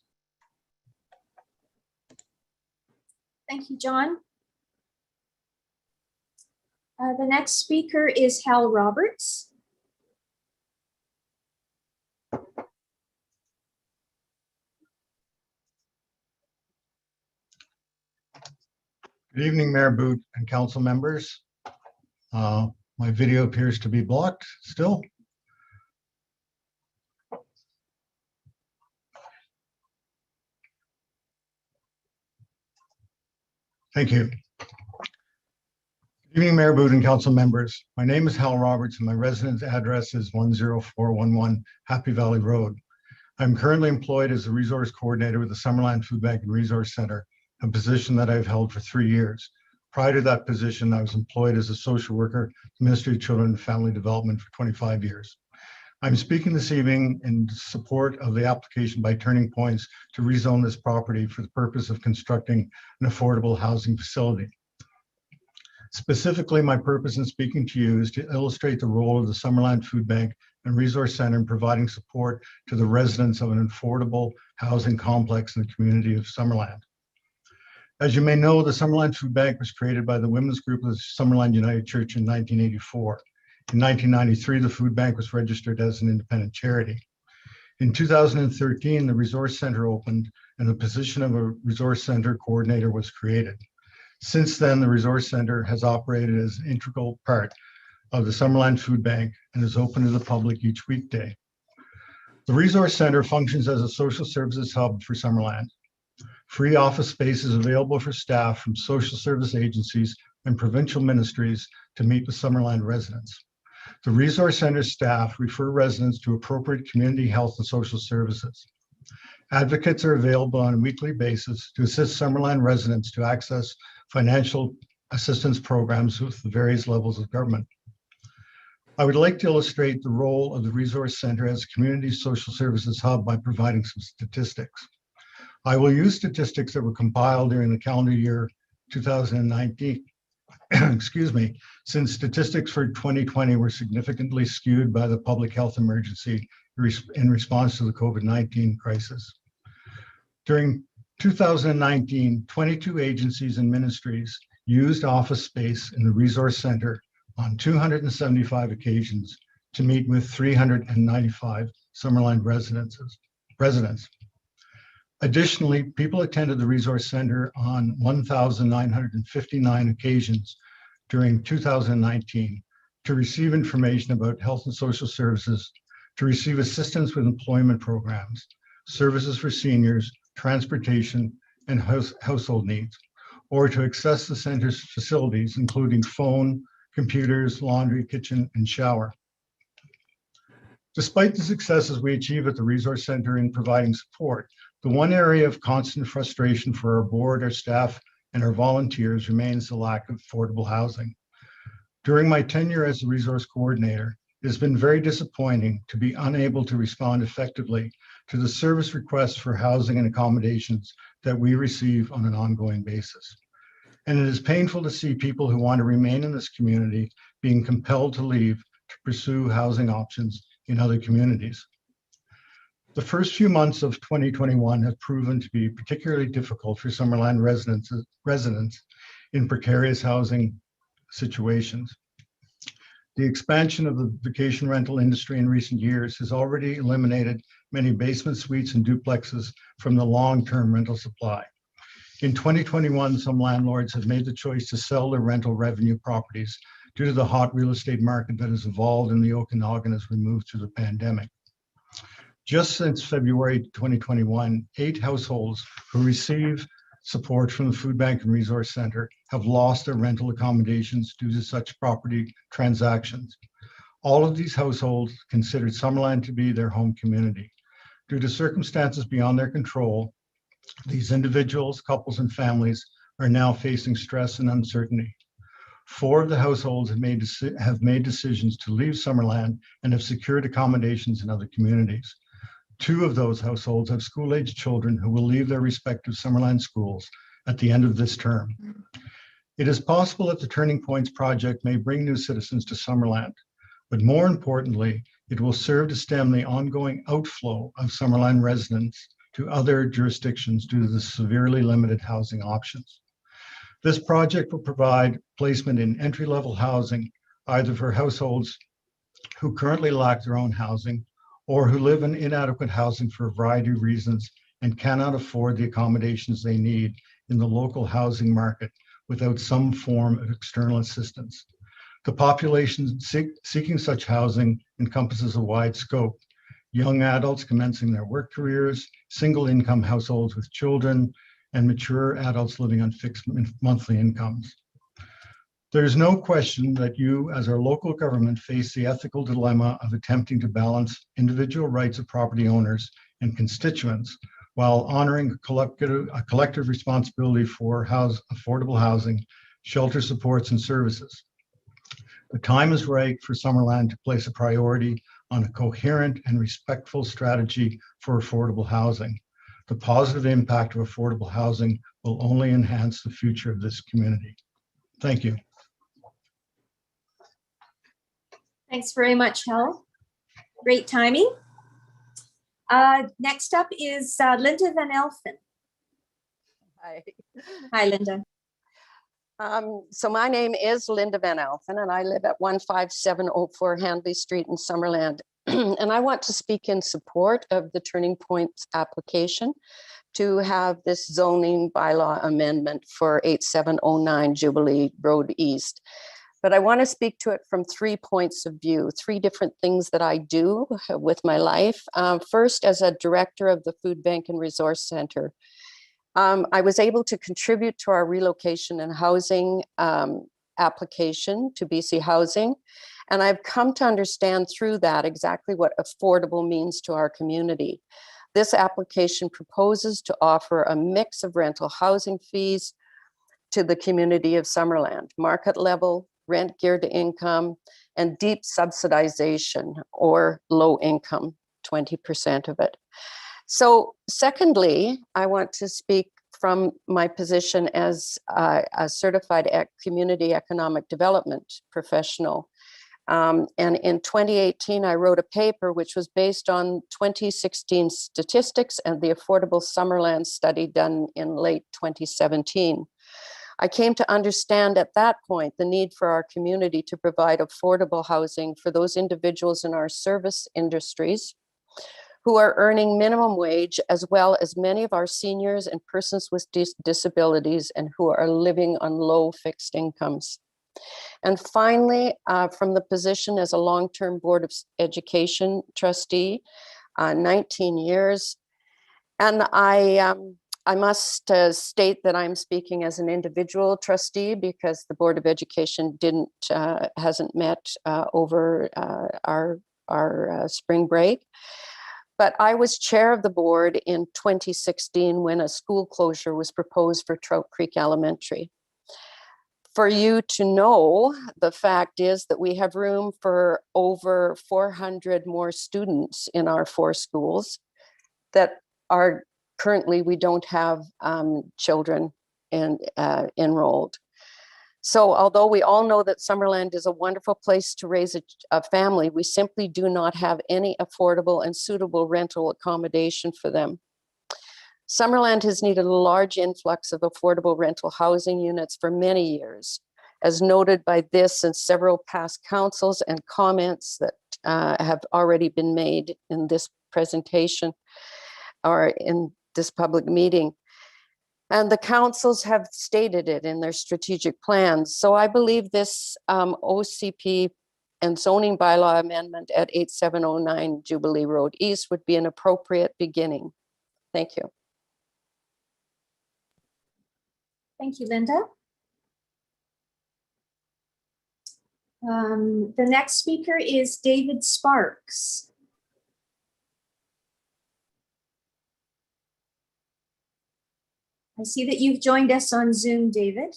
Thank you, John. The next speaker is Hal Roberts. Good evening, Mayor Boot and council members. My video appears to be blocked still. Thank you. Good evening, Mayor Boot and council members. My name is Hal Roberts and my residence address is 10411 Happy Valley Road. I'm currently employed as a resource coordinator with the Summerland Food Bank and Resource Center, a position that I've held for 3 years. Prior to that position, I was employed as a social worker, Ministry of Children and Family Development for 25 years. I'm speaking this evening in support of the application by Turning Points to rezone this property for the purpose of constructing an affordable housing facility. Specifically, my purpose in speaking to you is to illustrate the role of the Summerland Food Bank and Resource Center in providing support to the residents of an affordable housing complex in the community of Summerland. As you may know, the Summerland Food Bank was created by the women's group of the Summerland United Church in 1984. In 1993, the food bank was registered as an independent charity. In 2013, the Resource Center opened and the position of a Resource Center coordinator was created. Since then, the Resource Center has operated as an integral part of the Summerland Food Bank and is open to the public each weekday. The Resource Center functions as a social services hub for Summerland. Free office space is available for staff from social service agencies and provincial ministries to meet with Summerland residents. The Resource Center staff refer residents to appropriate community health and social services. Advocates are available on a weekly basis to assist Summerland residents to access financial assistance programs with the various levels of government. I would like to illustrate the role of the Resource Center as a community social services hub by providing some statistics. I will use statistics that were compiled during the calendar year 2019, excuse me, since statistics for 2020 were significantly skewed by the public health emergency in response to the COVID-19 crisis. During 2019, 22 agencies and ministries used office space in the Resource Center on 275 occasions to meet with 395 Summerland residents. Additionally, people attended the Resource Center on 1,959 occasions during 2019 to receive information about health and social services, to receive assistance with employment programs, services for seniors, transportation, and household needs, or to access the center's facilities, including phone, computers, laundry, kitchen, and shower. Despite the successes we achieve at the Resource Center in providing support, the one area of constant frustration for our board, our staff, and our volunteers remains the lack of affordable housing. During my tenure as the resource coordinator, it has been very disappointing to be unable to respond effectively to the service requests for housing and accommodations that we receive on an ongoing basis. And it is painful to see people who want to remain in this community being compelled to leave to pursue housing options in other communities. The first few months of 2021 have proven to be particularly difficult for Summerland residents in precarious housing situations. The expansion of the vacation rental industry in recent years has already eliminated many basement suites and duplexes from the long-term rental supply. In 2021, some landlords have made the choice to sell their rental revenue properties due to the hot real estate market that has evolved in the Okanagan as we move through the pandemic. Just since February 2021, 8 households who receive support from the Food Bank and Resource Center have lost their rental accommodations due to such property transactions. All of these households considered Summerland to be their home community. Due to circumstances beyond their control, these individuals, couples, and families are now facing stress and uncertainty. 4 of the households have made decisions to leave Summerland and have secured accommodations in other communities. 2 of those households have school-aged children who will leave their respective Summerland schools at the end of this term. It is possible that the Turning Points project may bring new citizens to Summerland, but more importantly, it will serve to stem the ongoing outflow of Summerland residents to other jurisdictions due to the severely limited housing options. This project will provide placement in entry-level housing, either for households who currently lack their own housing or who live in inadequate housing for a variety of reasons and cannot afford the accommodations they need in the local housing market without some form of external assistance. The population seeking such housing encompasses a wide scope: young adults commencing their work careers, single income households with children, and mature adults living on fixed monthly incomes. There is no question that you, as our local government, face the ethical dilemma of attempting to balance individual rights of property owners and constituents while honoring a collective responsibility for affordable housing, shelter supports, and services. The time is right for Summerland to place a priority on a coherent and respectful strategy for affordable housing. The positive impact of affordable housing will only enhance the future of this community. Thank you. Thanks very much, Hal. Great timing. Next up is Linda Van Elfen. Hi. Hi, Linda. So my name is Linda Van Elfen, and I live at 15704 Handley Street in Summerland. And I want to speak in support of the Turning Points application to have this zoning bylaw amendment for 8709 Jubilee Road East. But I want to speak to it from 3 points of view, 3 different things that I do with my life. First, as a director of the Food Bank and Resource Center, I was able to contribute to our relocation and housing application to BC Housing. And I've come to understand through that exactly what affordable means to our community. This application proposes to offer a mix of rental housing fees to the community of Summerland, market level, rent geared to income, and deep subsidization or low income, 20% of it. So secondly, I want to speak from my position as a certified community economic development professional. And in 2018, I wrote a paper which was based on 2016 statistics and the Affordable Summerland study done in late 2017. I came to understand at that point the need for our community to provide affordable housing for those individuals in our service industries who are earning minimum wage, as well as many of our seniors and persons with disabilities and who are living on low fixed incomes. And finally, from the position as a long-term Board of Education trustee, 19 years, and I must state that I'm speaking as an individual trustee because the Board of Education hasn't met over our spring break. But I was chair of the board in 2016 when a school closure was proposed for Trout Creek Elementary. For you to know, the fact is that we have room for over 400 more students in our 4 schools that are currently, we don't have children enrolled. So although we all know that Summerland is a wonderful place to raise a family, we simply do not have any affordable and suitable rental accommodation for them. Summerland has needed a large influx of affordable rental housing units for many years, as noted by this and several past councils and comments that have already been made in this presentation or in this public meeting. And the councils have stated it in their strategic plans. So I believe this OCP and zoning bylaw amendment at 8709 Jubilee Road East would be an appropriate beginning. Thank you. Thank you, Linda. The next speaker is David Sparks. I see that you've joined us on Zoom, David.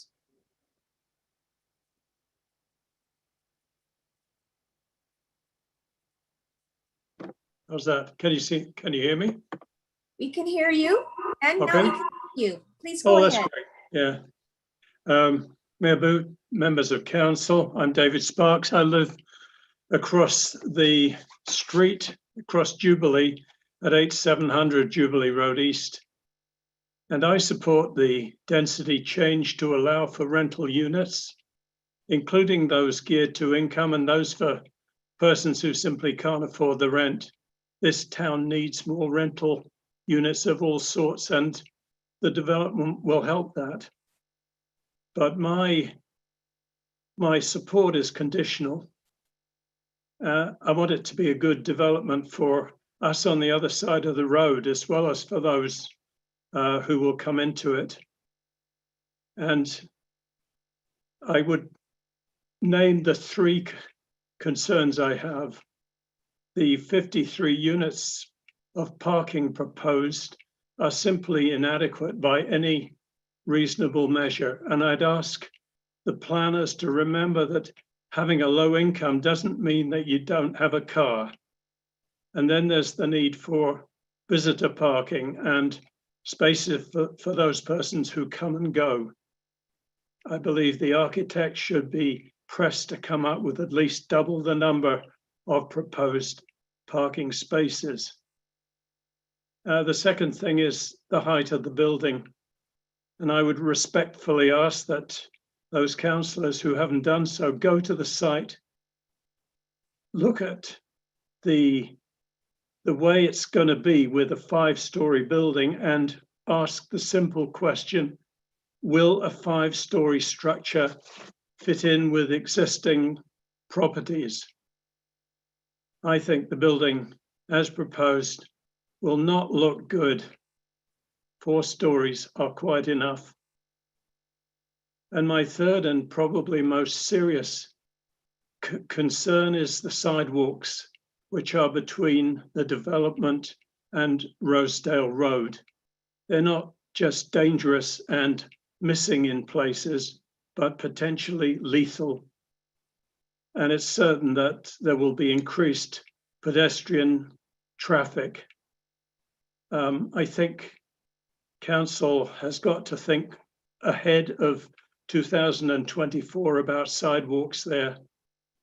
How's that? Can you hear me? We can hear you, and Okay. now we can hear you. Please go That's ahead. great. Yeah. Mayor Boot, members of council, I'm David Sparks. I live across the street, across Jubilee at 8700 Jubilee Road East. And I support the density change to allow for rental units, including those geared to income and those for persons who simply can't afford the rent. This town needs more rental units of all sorts, and the development will help that. But my support is conditional. I want it to be a good development for us on the other side of the road, as well as for those who will come into it. And I would name the 3 concerns I have. The 53 units of parking proposed are simply inadequate by any reasonable measure. And I'd ask the planners to remember that having a low income doesn't mean that you don't have a car. And then there's the need for visitor parking and spaces for those persons who come and go. I believe the architect should be pressed to come up with at least double the number of proposed parking spaces. The second thing is the height of the building. And I would respectfully ask that those councillors who haven't done so go to the site, look at the way it's going to be with a 5-story building, and ask the simple question, will a 5-story structure fit in with existing properties? I think the building, as proposed, will not look good. 4 stories are quite enough. And my third and probably most serious concern is the sidewalks, which are between the development and Rosedale Road. They're not just dangerous and missing in places, but potentially lethal. And it's certain that there will be increased pedestrian traffic. I think Council has got to think ahead of 2024 about sidewalks there,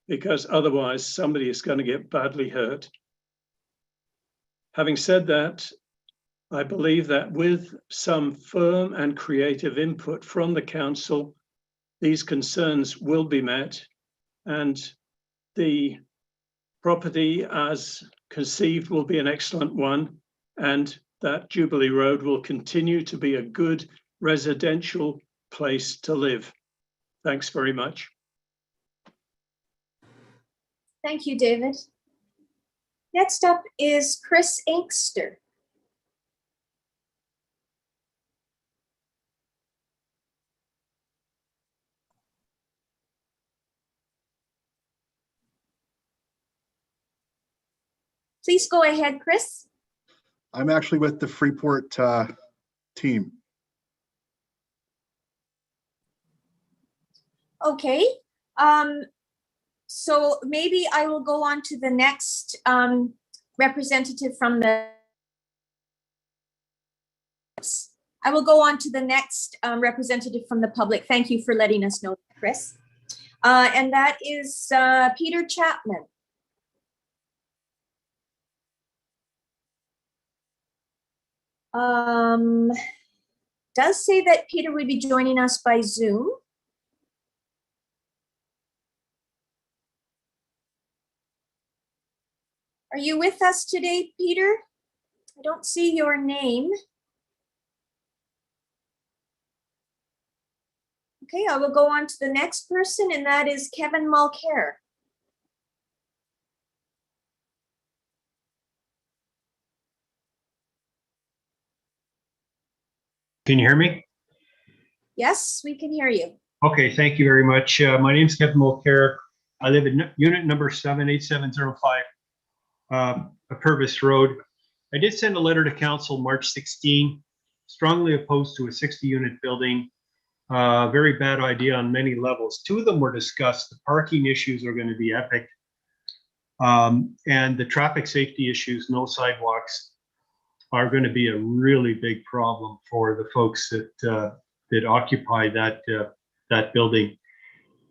because otherwise somebody is going to get badly hurt. Having said that, I believe that with some firm and creative input from the Council, these concerns will be met, and the property as conceived will be an excellent one, and that Jubilee Road will continue to be a good residential place to live. Thanks very much. Thank you, David. Next up is Chris Inkster. Please go ahead, Chris. I'm actually with the Freeport team. Okay. So maybe I will go on to the next representative from the. I will go on to the next representative from the public. Thank you for letting us know, Chris. And that is Peter Chapman. Does say that Peter would be joining us by Zoom. Are you with us today, Peter? I don't see your name. Okay, I will go on to the next person, and that is Kevin Mulcair. Can you hear me? Yes, we can hear you. Okay, thank you very much. My name is Kevin Mulcair. I live in unit number 78705, Purvis Road. I did send a letter to council March 16, strongly opposed to a 60-unit building. Very bad idea on many levels. 2 of them were discussed. The parking issues are going to be epic. And the traffic safety issues, no sidewalks, are going to be a really big problem for the folks that occupy that building.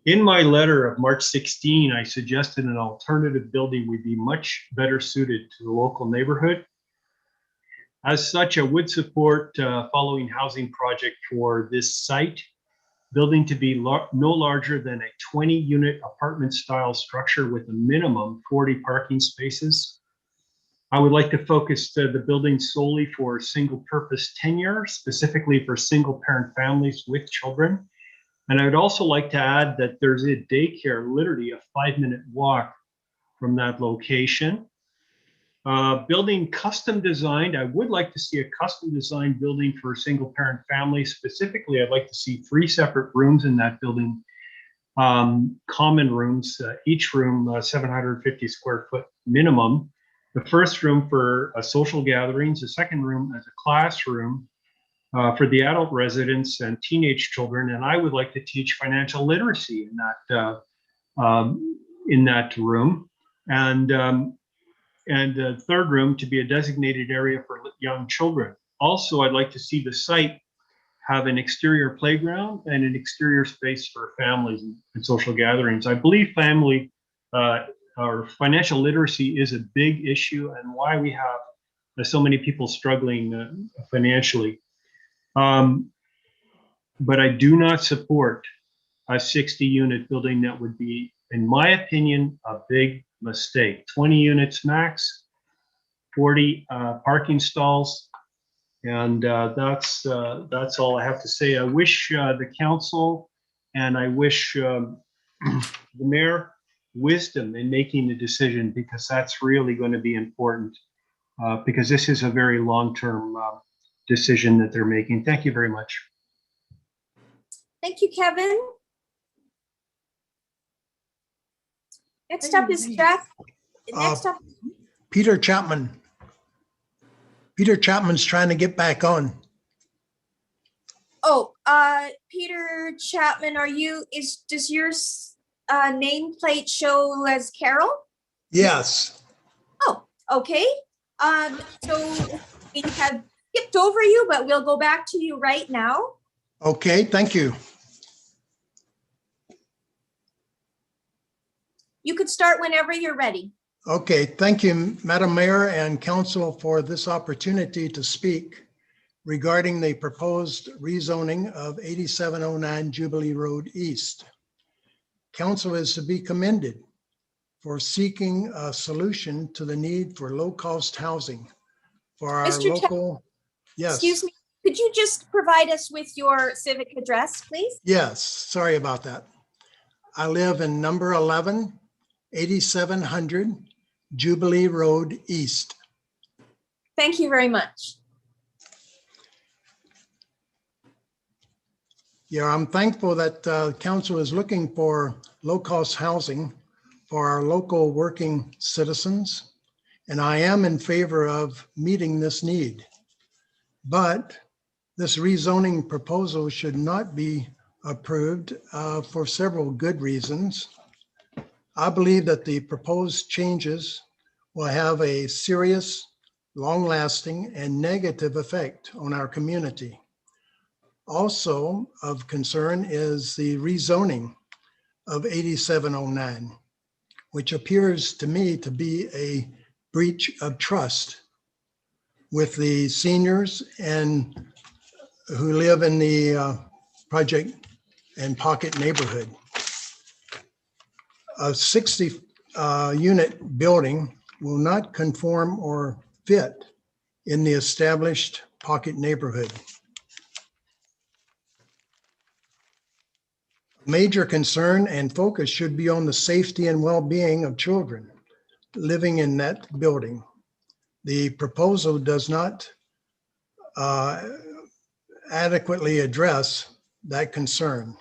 In my letter of March 16, I suggested an alternative building would be much better suited to the local neighborhood. As such, I would support following housing project for this site. Building to be no larger than a 20-unit apartment style structure with a minimum 40 parking spaces. I would like to focus the building solely for single purpose tenure, specifically for single parent families with children. And I would also like to add that there's a daycare, literally a 5-minute walk from that location. Building custom designed, I would like to see a custom designed building for single parent families. Specifically, I'd like to see 3 separate rooms in that building, common rooms, each room 750 square foot minimum. The first room for social gatherings, the second room as a classroom for the adult residents and teenage children. And I would like to teach financial literacy in that room. And and third room to be a designated area for young children. Also, I'd like to see the site have an exterior playground and an exterior space for families and social gatherings. I believe family or financial literacy is a big issue and why we have so many people struggling financially. But I do not support a 60-unit building. That would be, in my opinion, a big mistake. 20 units max, 40 parking stalls. And that's all I have to say. I wish the council and I wish the mayor wisdom in making the decision, because that's really going to be important, because this is a very long-term decision that they're making. Thank you very much. Thank you, Kevin. Next up is Jack. Next up. Peter Chapman. Peter Chapman's trying to get back on. Oh, Peter Chapman, does your nameplate show as Carol? Yes. Oh, okay. So we have skipped over you, but we'll go back to you right now. Okay, thank you. You could start whenever you're ready. Okay, thank you, Madam Mayor and Council, for this opportunity to speak regarding the proposed rezoning of 8709 Jubilee Road East. Council is to be commended for seeking a solution to the need for low-cost housing for our Mr. local. Yes. Excuse me, could you just provide us with your civic address, please? Yes, sorry about that. I live in number 11, 8700 Jubilee Road East. Thank you very much. Yeah, I'm thankful that council is looking for low-cost housing for our local working citizens, and I am in favor of meeting this need. But this rezoning proposal should not be approved for several good reasons. I believe that the proposed changes will have a serious, long-lasting, and negative effect on our community. Also of concern is the rezoning of 8709, which appears to me to be a breach of trust with the seniors and who live in the project and pocket neighborhood. A 60 unit building will not conform or fit in the established pocket neighborhood. Major concern and focus should be on the safety and well-being of children living in that building. The proposal does not adequately address that concern.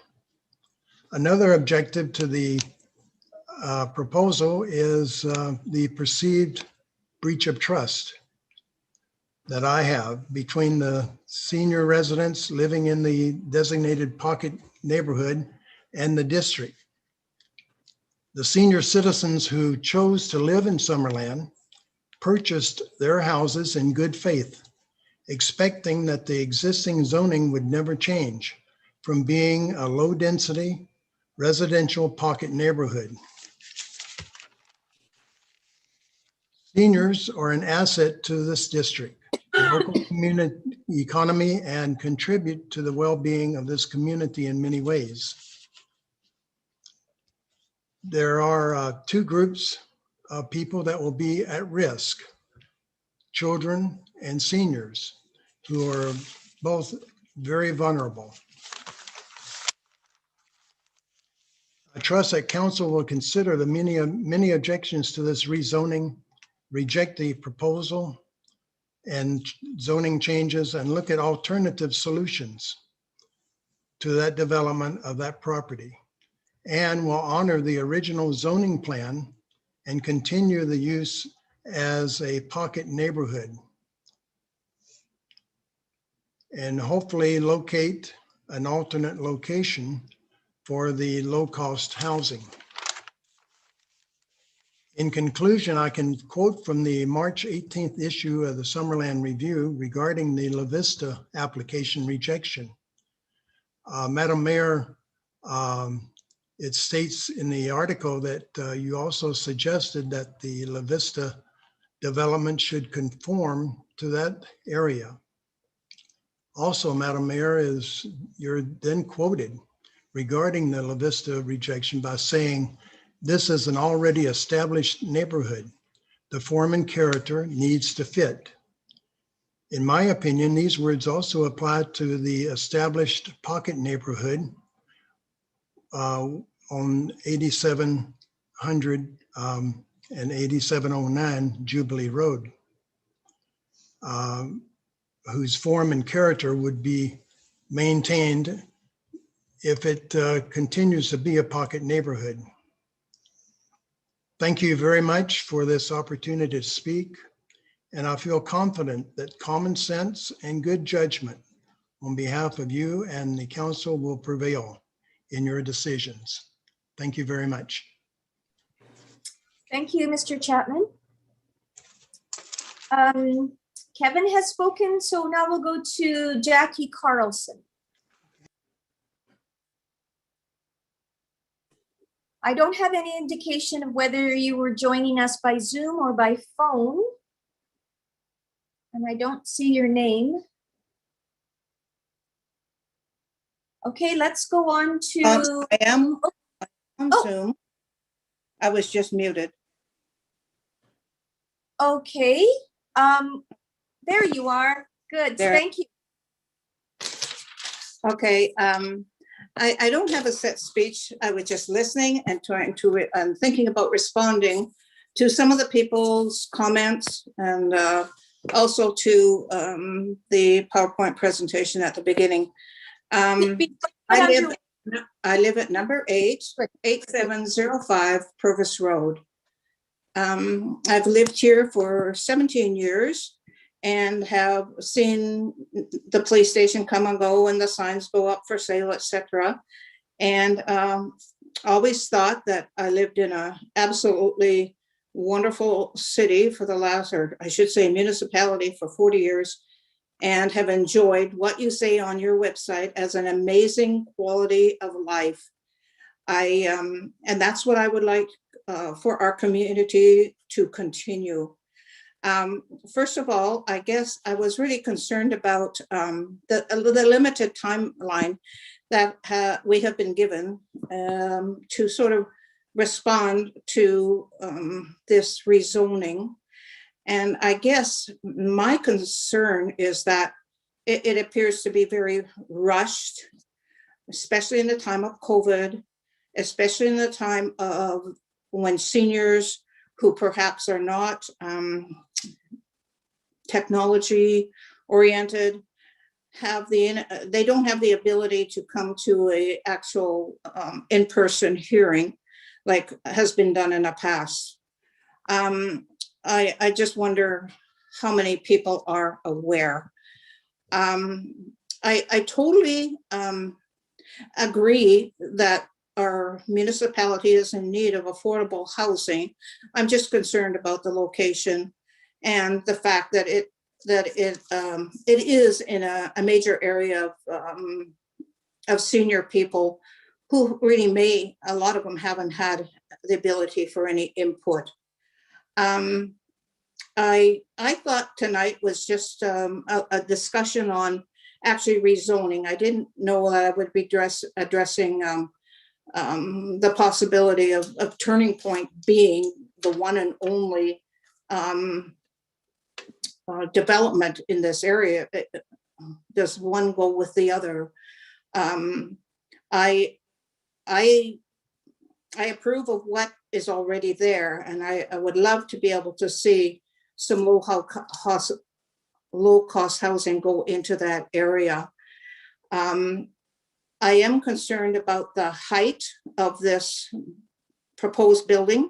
Another objective to the proposal is the perceived breach of trust that I have between the senior residents living in the designated pocket neighborhood and the district. The senior citizens who chose to live in Summerland purchased their houses in good faith, expecting that the existing zoning would never change from being a low-density residential pocket neighborhood. Seniors are an asset to this district, the local community economy, and contribute to the well-being of this community in many ways. There are two groups of people that will be at risk: children and seniors, who are both very vulnerable. I trust that council will consider the many objections to this rezoning, reject the proposal and zoning changes, and look at alternative solutions to that development of that property, and will honor the original zoning plan and continue the use as a pocket neighborhood, and hopefully locate an alternate location for the low-cost housing. In conclusion, I can quote from the March 18th issue of the Summerland Review regarding the La Vista application rejection. Madam Mayor, it states in the article that you also suggested that the La Vista development should conform to that area. Also, Madam Mayor, you're then quoted regarding the La Vista rejection by saying, "This is an already established neighborhood. The form and character needs to fit." In my opinion, these words also apply to the established pocket neighborhood on 8700 and 8709 Jubilee Road, whose form and character would be maintained if it continues to be a pocket neighborhood. Thank you very much for this opportunity to speak, and I feel confident that common sense and good judgment on behalf of you and the council will prevail in your decisions. Thank you very much. Thank you, Mr. Chapman. Kevin has spoken, so now we'll go to Jackie Carlson. I don't have any indication of whether you were joining us by Zoom or by phone. And I don't see your name. Okay, let's go on to. I am on Zoom. I was just muted. Okay, there you are. Good, There. thank you. Okay, I don't have a set speech. I was just listening and trying to, thinking about responding to some of the people's comments and also to the PowerPoint presentation at the beginning. I live at number 8, 8705 Purvis Road. I've lived here for 17 years and have seen the police station come and go and the signs go up for sale, etc. And always thought that I lived in a absolutely wonderful city for the last, or I should say municipality, for 40 years, and have enjoyed what you say on your website as an amazing quality of life. And that's what I would like for our community to continue. First of all, I guess I was really concerned about the limited timeline that we have been given to sort of respond to this rezoning. And I guess my concern is that it appears to be very rushed, especially in the time of COVID, especially in the time of when seniors who perhaps are not technology oriented they don't have the ability to come to a actual in-person hearing like has been done in the past. I just wonder how many people are aware. I totally agree that our municipality is in need of affordable housing. I'm just concerned about the location and the fact that it is in a major area of senior people who really a lot of them haven't had the ability for any input. I thought tonight was just a discussion on actually rezoning. I didn't know that I would be addressing the possibility of Turning Point being the one and only development in this area. Does one go with the other? I approve of what is already there, and I would love to be able to see some low cost housing go into that area. I am concerned about the height of this proposed building,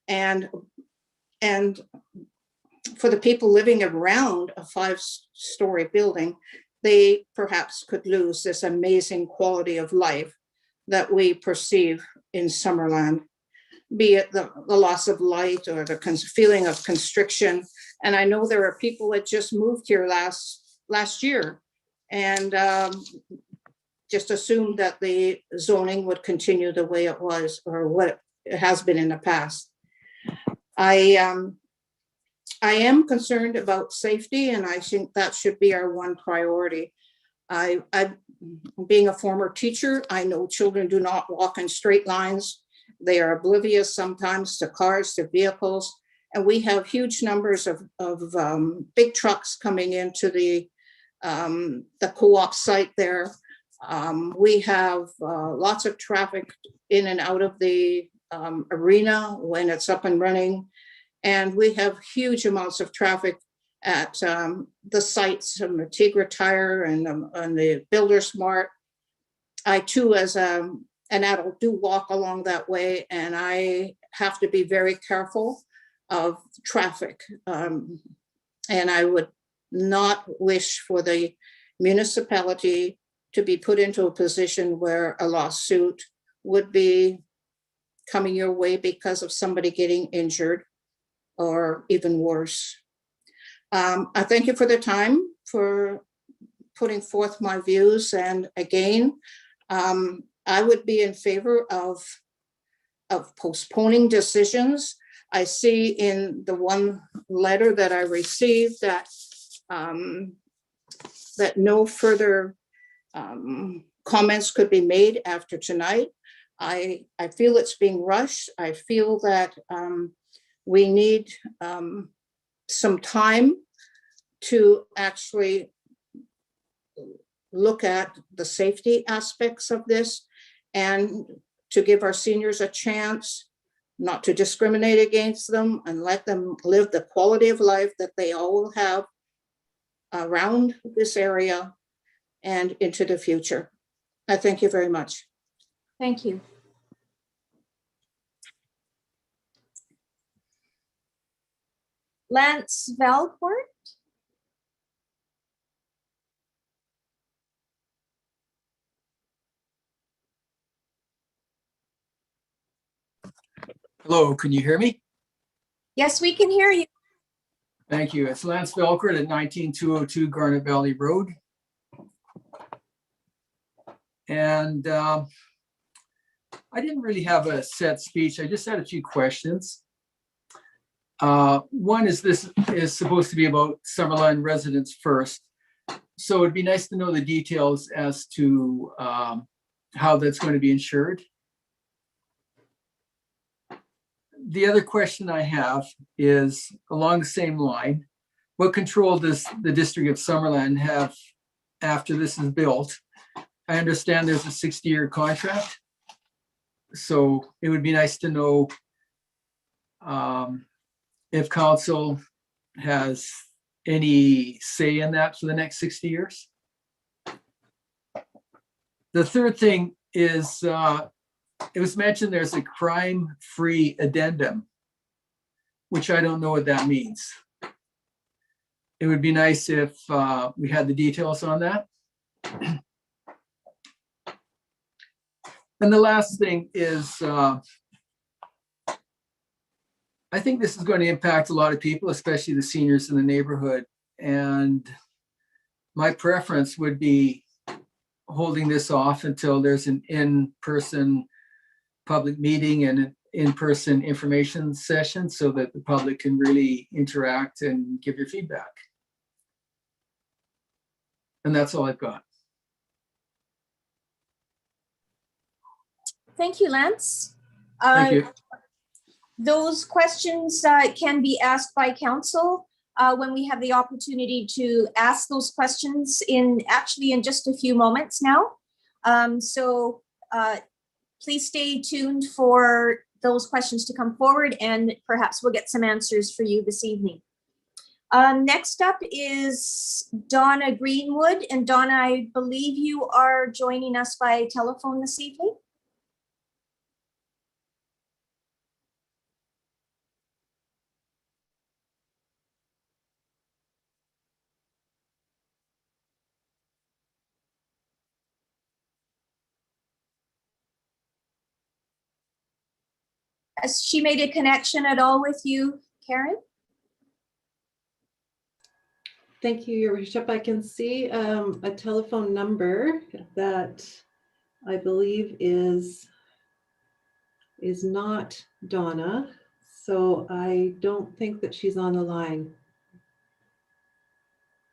and for the people living around a 5-story building, they perhaps could lose this amazing quality of life that we perceive in Summerland. be it the loss of light or the feeling of constriction. And I know there are people that just moved here last year and just assumed that the zoning would continue the way it was or what it has been in the past. I am concerned about safety, and I think that should be our one priority. Being a former teacher, I know children do not walk in straight lines. They are oblivious sometimes to cars, to vehicles, and we have huge numbers of big trucks coming into the co-op site there. We have lots of traffic in and out of the arena when it's up and running. And we have huge amounts of traffic at the sites of Tigra Tire and the Builder's Mart. I too, as an adult, do walk along that way, and I have to be very careful of traffic. And I would not wish for the municipality to be put into a position where a lawsuit would be coming your way because of somebody getting injured or even worse. I thank you for the time, for putting forth my views. And again, I would be in favor of postponing decisions. I see in the one letter that I received that that no further comments could be made after tonight. I feel it's being rushed. I feel that we need some time to actually look at the safety aspects of this and to give our seniors a chance not to discriminate against them and let them live the quality of life that they all have around this area and into the future. I thank you very much. Thank you. Lance Valcourt. Hello, can you hear me? Yes, we can hear you. Thank you. It's Lance Velkert at 19202 Garnet Valley Road. And I didn't really have a set speech. I just had a few questions. One is, this is supposed to be about Summerland residents first. So it'd be nice to know the details as to how that's going to be insured. The other question I have is along the same line. What control does the District of Summerland have after this is built? I understand there's a 60-year contract. So it would be nice to know if council has any say in that for the next 60 years. The third thing is, it was mentioned there's a crime-free addendum, which I don't know what that means. It would be nice if we had the details on that. And the last thing is, I think this is going to impact a lot of people, especially the seniors in the neighborhood. And my preference would be holding this off until there's an in-person public meeting and an in-person information session so that the public can really interact and give your feedback. And that's all I've got. Thank you, Lance. Thank you. Those questions can be asked by council when we have the opportunity to ask those questions in just a few moments now. So please stay tuned for those questions to come forward, and perhaps we'll get some answers for you this evening. Next up is Donna Greenwood. And Donna, I believe you are joining us by telephone this evening. Has she made a connection at all with you, Karen? Thank you, Your Worship. I can see a telephone number that I believe is not Donna. So I don't think that she's on the line.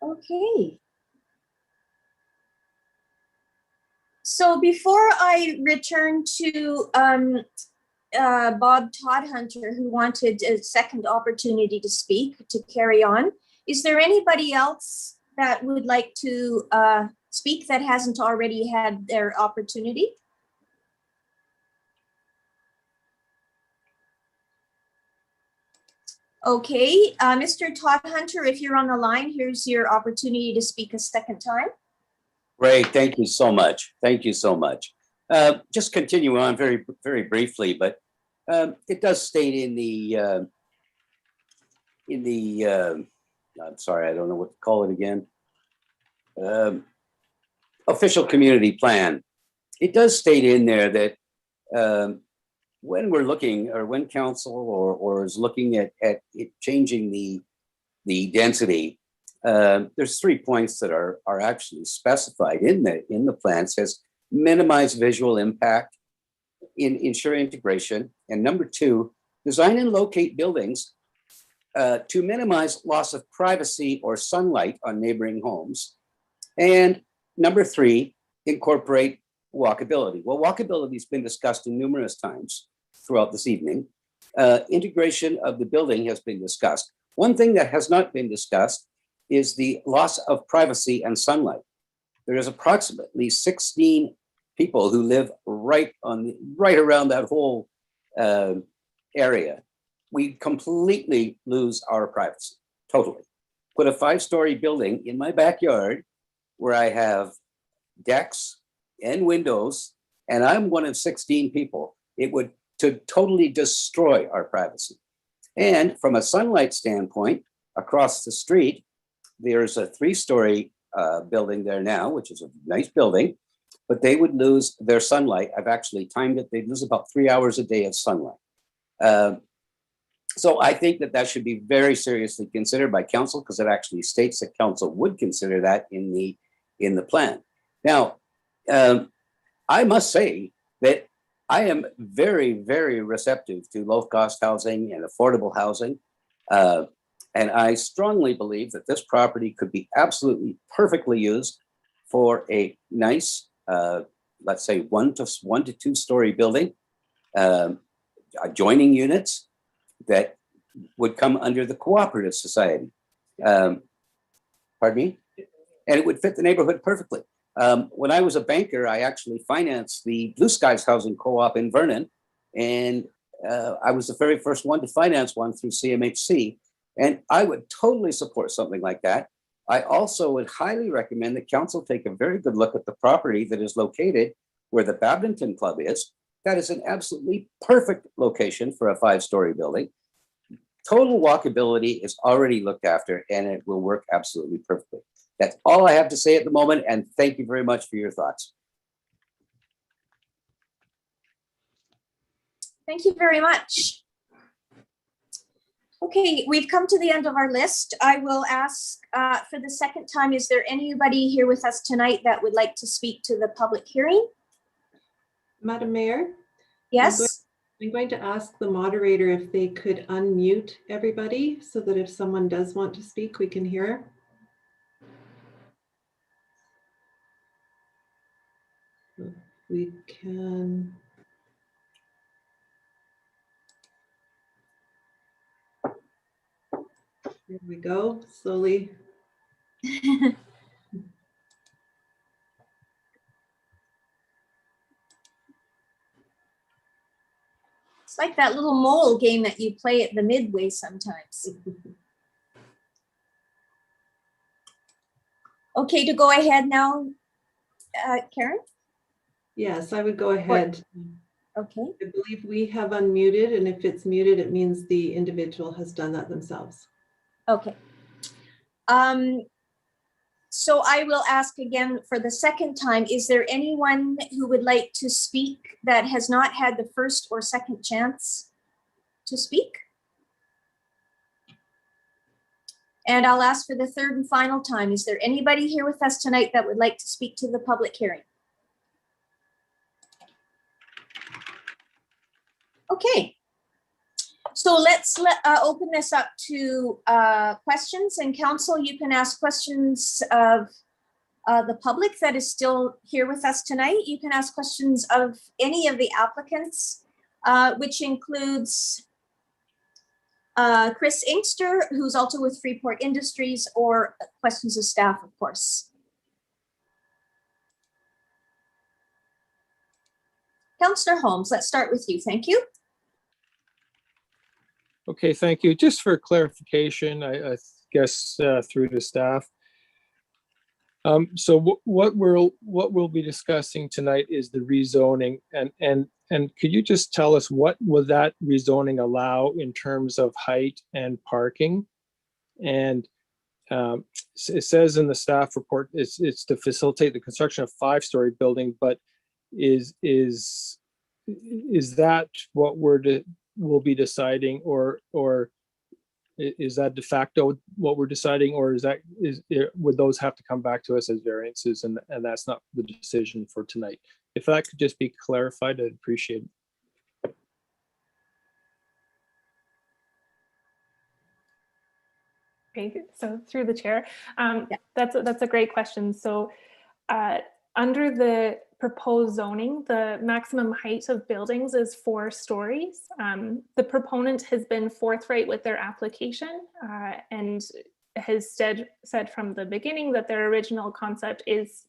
Okay. So before I return to Bob Todhunter, who wanted a second opportunity to speak, to carry on, is there anybody else that would like to speak that hasn't already had their opportunity? Okay, Mr. Todhunter, if you're on the line, here's your opportunity to speak a second time. Great, thank you so much. Thank you so much. Just continue on very, very briefly, but it does state in the, I'm sorry, I don't know what to call it again. Official community plan. It does state in there that when we're looking, or when council or is looking at it changing the density, there's 3 points that are actually specified in the plan. It says minimize visual impact, ensure integration, and number 2, design and locate buildings to minimize loss of privacy or sunlight on neighboring homes, and number 3, incorporate walkability. Well, walkability has been discussed in numerous times throughout this evening. Integration of the building has been discussed. One thing that has not been discussed is the loss of privacy and sunlight. There is approximately 16 people who live right around that whole area. We completely lose our privacy, totally. Put a 5-story building in my backyard where I have decks and windows, and I'm one of 16 people. It would totally destroy our privacy. And from a sunlight standpoint, across the street, there's a 3-story building there now, which is a nice building, but they would lose their sunlight. I've actually timed it. They'd lose about 3 hours a day of sunlight. So I think that should be very seriously considered by council, because it actually states that council would consider that in the plan. Now, I must say that I am very, very receptive to low-cost housing and affordable housing. And I strongly believe that this property could be absolutely perfectly used for a nice, let's say 1 to 2-story building, adjoining units that would come under the cooperative society. Pardon me? And it would fit the neighborhood perfectly. When I was a banker, I actually financed the Blue Skies Housing Co-op in Vernon. And I was the very first one to finance one through CMHC. And I would totally support something like that. I also would highly recommend that council take a very good look at the property that is located where the Badminton Club is. That is an absolutely perfect location for a 5-story building. Total walkability is already looked after, and it will work absolutely perfectly. That's all I have to say at the moment, and thank you very much for your thoughts. Thank you very much. Okay, we've come to the end of our list. I will ask for the second time, is there anybody here with us tonight that would like to speak to the public hearing? Madam Mayor? Yes. I'm going to ask the moderator if they could unmute everybody so that if someone does want to speak, we can hear. We can. Here we go, slowly. It's like that little mole game that you play at the Midway sometimes. Okay, to go ahead now, Karen? Yes, I would go ahead. Okay. I believe we have unmuted, and if it's muted, it means the individual has done that themselves. Okay. So I will ask again for the second time, is there anyone who would like to speak that has not had the first or second chance to speak? And I'll ask for the third and final time. Is there anybody here with us tonight that would like to speak to the public hearing? Okay. So let's open this up to questions, and council, you can ask questions of the public that is still here with us tonight. You can ask questions of any of the applicants, which includes Chris Inkster, who's also with Freeport Industries, or questions of staff, of course. Councillor Holmes, let's start with you. Thank you. Okay, thank you. Just for clarification, I guess through the staff. So what we'll be discussing tonight is the rezoning, and could you just tell us what will that rezoning allow in terms of height and parking? And it says in the staff report it's to facilitate the construction of 5-story building, but is that what we'll be deciding, or is that de facto what we're deciding, or would those have to come back to us as variances, and that's not the decision for tonight? If that could just be clarified, I'd appreciate it. Okay, so through the chair, that's a great question. So under the proposed zoning, the maximum height of buildings is 4 stories. The proponent has been forthright with their application and has said from the beginning that their original concept is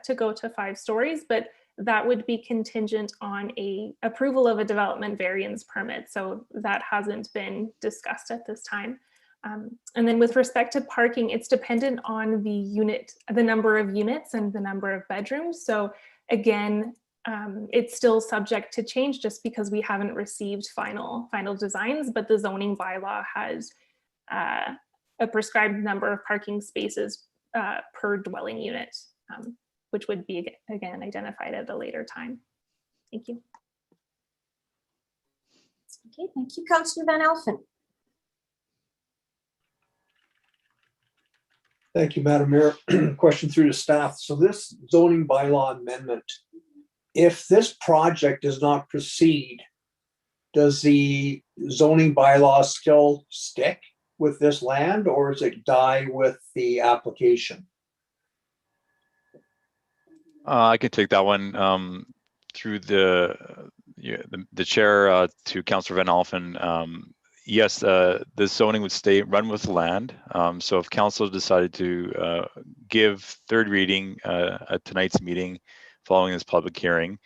to go to 5 stories, but that would be contingent on a approval of a development variance permit. So that hasn't been discussed at this time. And then with respect to parking, it's dependent on the number of units and the number of bedrooms. So again, it's still subject to change just because we haven't received final designs, but the zoning bylaw has a prescribed number of parking spaces per dwelling unit, which would be again identified at a later time. Thank you. Okay, thank you. Councillor Van Elfen. Thank you, Madam Mayor. Question through to staff. So this zoning bylaw amendment, if this project does not proceed, does the zoning bylaw still stick with this land, or does it die with the application? I can take that one through the chair to Councillor Van Alphen. Yes, the zoning would run with the land. So if council decided to give third reading at tonight's meeting following this public hearing,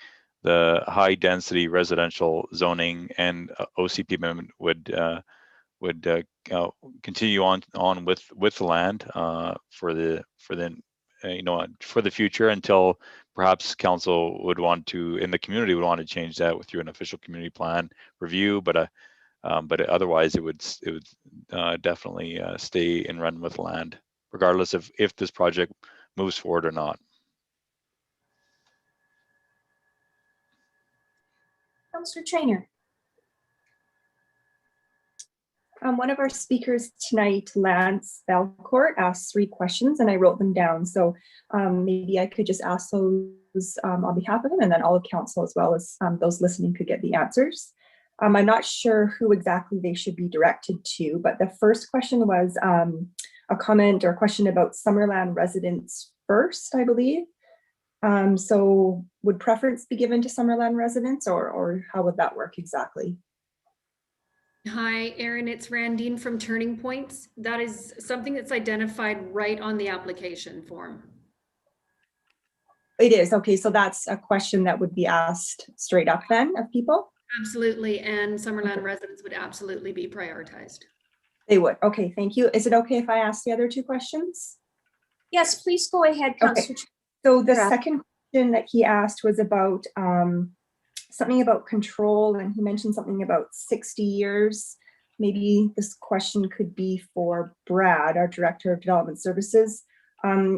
the high density residential zoning and OCP amendment would continue on with the land for the future, until perhaps council would want to, in the community would want to change that through an official community plan review, but otherwise it would definitely stay and run with land, regardless of if this project moves forward or not. Councillor Traynor. One of our speakers tonight, Lance Belcourt, asked 3 questions and I wrote them down. So maybe I could just ask those on behalf of him, and then all of council as well as those listening could get the answers. I'm not sure who exactly they should be directed to, but the first question was a comment or a question about Summerland residents first, I believe. So would preference be given to Summerland residents, or how would that work exactly? Hi, Erin, it's Randine from Turning Points. That is something that's identified right on the application form. It is, okay, so that's a question that would be asked straight up then of people? Absolutely, and Summerland residents would absolutely be prioritized. They would, okay, thank you. Is it okay if I ask the other 2 questions? Yes, please go ahead, Councillor. Okay. So the second question that he asked was about something about control, and he mentioned something about 60 years. Maybe this question could be for Brad, our Director of Development Services.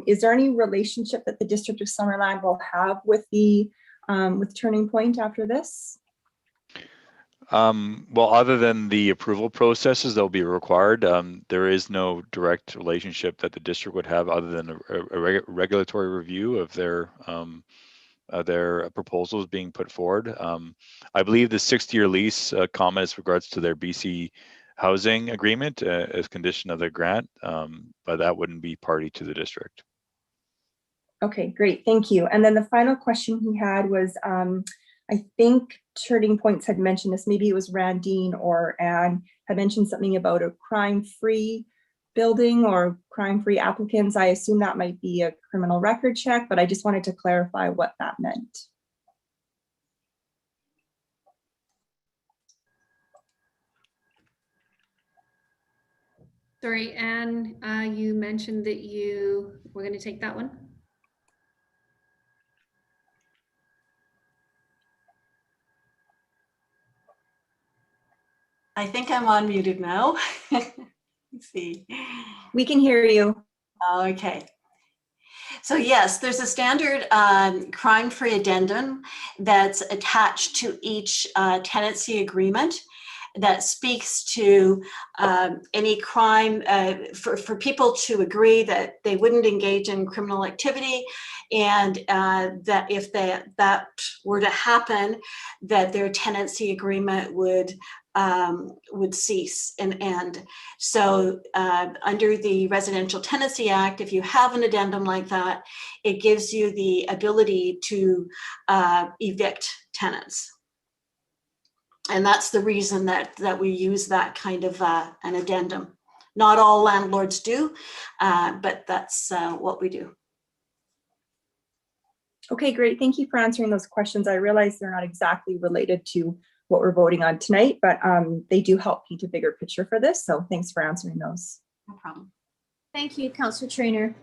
Is there any relationship that the District of Summerland will have with the with Turning Point after this? Well, other than the approval processes that will be required, there is no direct relationship that the district would have other than a regulatory review of their proposals being put forward. I believe the 60-year lease comment as regards to their BC housing agreement as condition of the grant, but that wouldn't be party to the district. Okay, great, thank you. And then the final question he had was, I think Turning Points had mentioned this, maybe it was Randine or Anne had mentioned something about a crime-free building or crime-free applicants. I assume that might be a criminal record check, but I just wanted to clarify what that meant. Sorry, Anne, you mentioned that you were going to take that one. I think I'm unmuted now. Let's see. We can hear you. Okay. So yes, there's a standard crime-free addendum that's attached to each tenancy agreement that speaks to any crime for people to agree that they wouldn't engage in criminal activity, and that if that were to happen, that their tenancy agreement would cease and end. So under the Residential Tenancy Act, if you have an addendum like that, it gives you the ability to evict tenants. And that's the reason that we use that kind of an addendum. Not all landlords do, but that's what we do. Okay, great. Thank you for answering those questions. I realize they're not exactly related to what we're voting on tonight, but they do help paint a bigger picture for this. So thanks for answering those. No problem. Thank you, Councillor Traynor.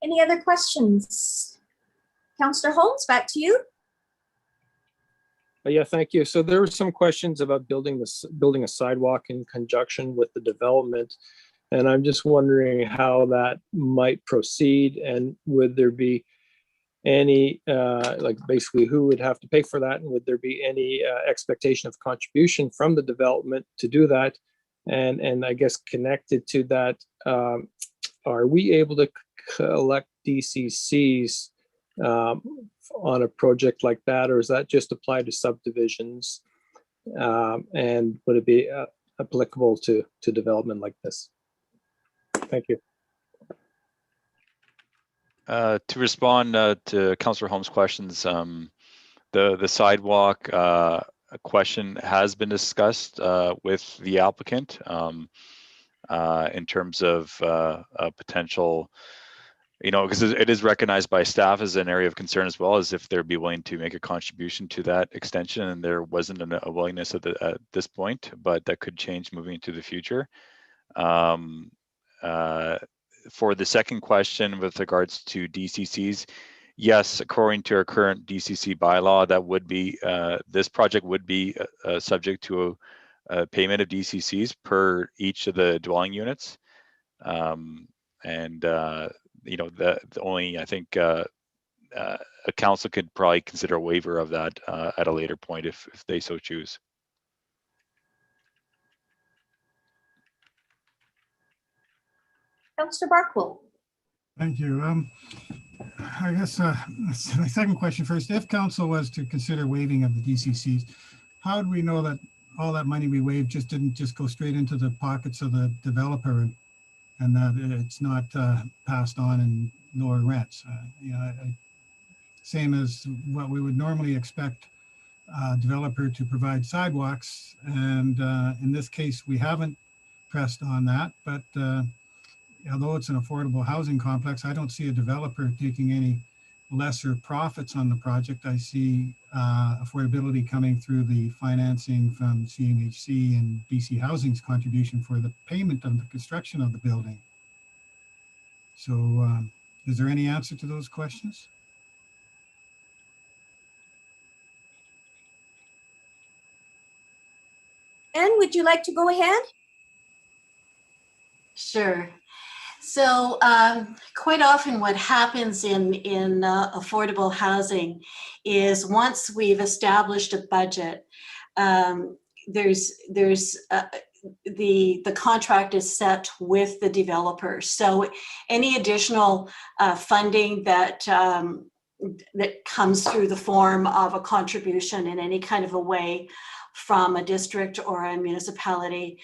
Any other questions? Councillor Holmes, back to you. Yeah, thank you. So there were some questions about building a sidewalk in conjunction with the development. And I'm just wondering how that might proceed, and would there be any, like basically who would have to pay for that, and would there be any expectation of contribution from the development to do that? And I guess connected to that, are we able to collect DCCs on a project like that, or is that just applied to subdivisions? And would it be applicable to development like this? Thank you. To respond to Councillor Holmes' questions, the sidewalk question has been discussed with the applicant in terms of a potential, because it is recognized by staff as an area of concern, as well as if they'd be willing to make a contribution to that extension. And there wasn't a willingness at this point, but that could change moving into the future. For the second question with regards to DCCs, yes, according to our current DCC bylaw, that would be, this project would be subject to a payment of DCCs per each of the dwelling units. The only, I think, a council could probably consider a waiver of that at a later point if they so choose. Councillor Barkwill. Thank you. I guess the second question first. If council was to consider waiving of the DCCs, how do we know that all that money we waived didn't go straight into the pockets of the developer, and that it's not passed on in lower rents? Same as what we would normally expect a developer to provide sidewalks, and in this case we haven't pressed on that, but although it's an affordable housing complex, I don't see a developer taking any lesser profits on the project. I see affordability coming through the financing from CMHC and BC Housing's contribution for the payment of the construction of the building. So is there any answer to those questions? Anne, would you like to go ahead? Sure. So quite often what happens in affordable housing is once we've established a budget, there's the contract is set with the developer. So any additional funding that that comes through the form of a contribution in any kind of a way from a district or a municipality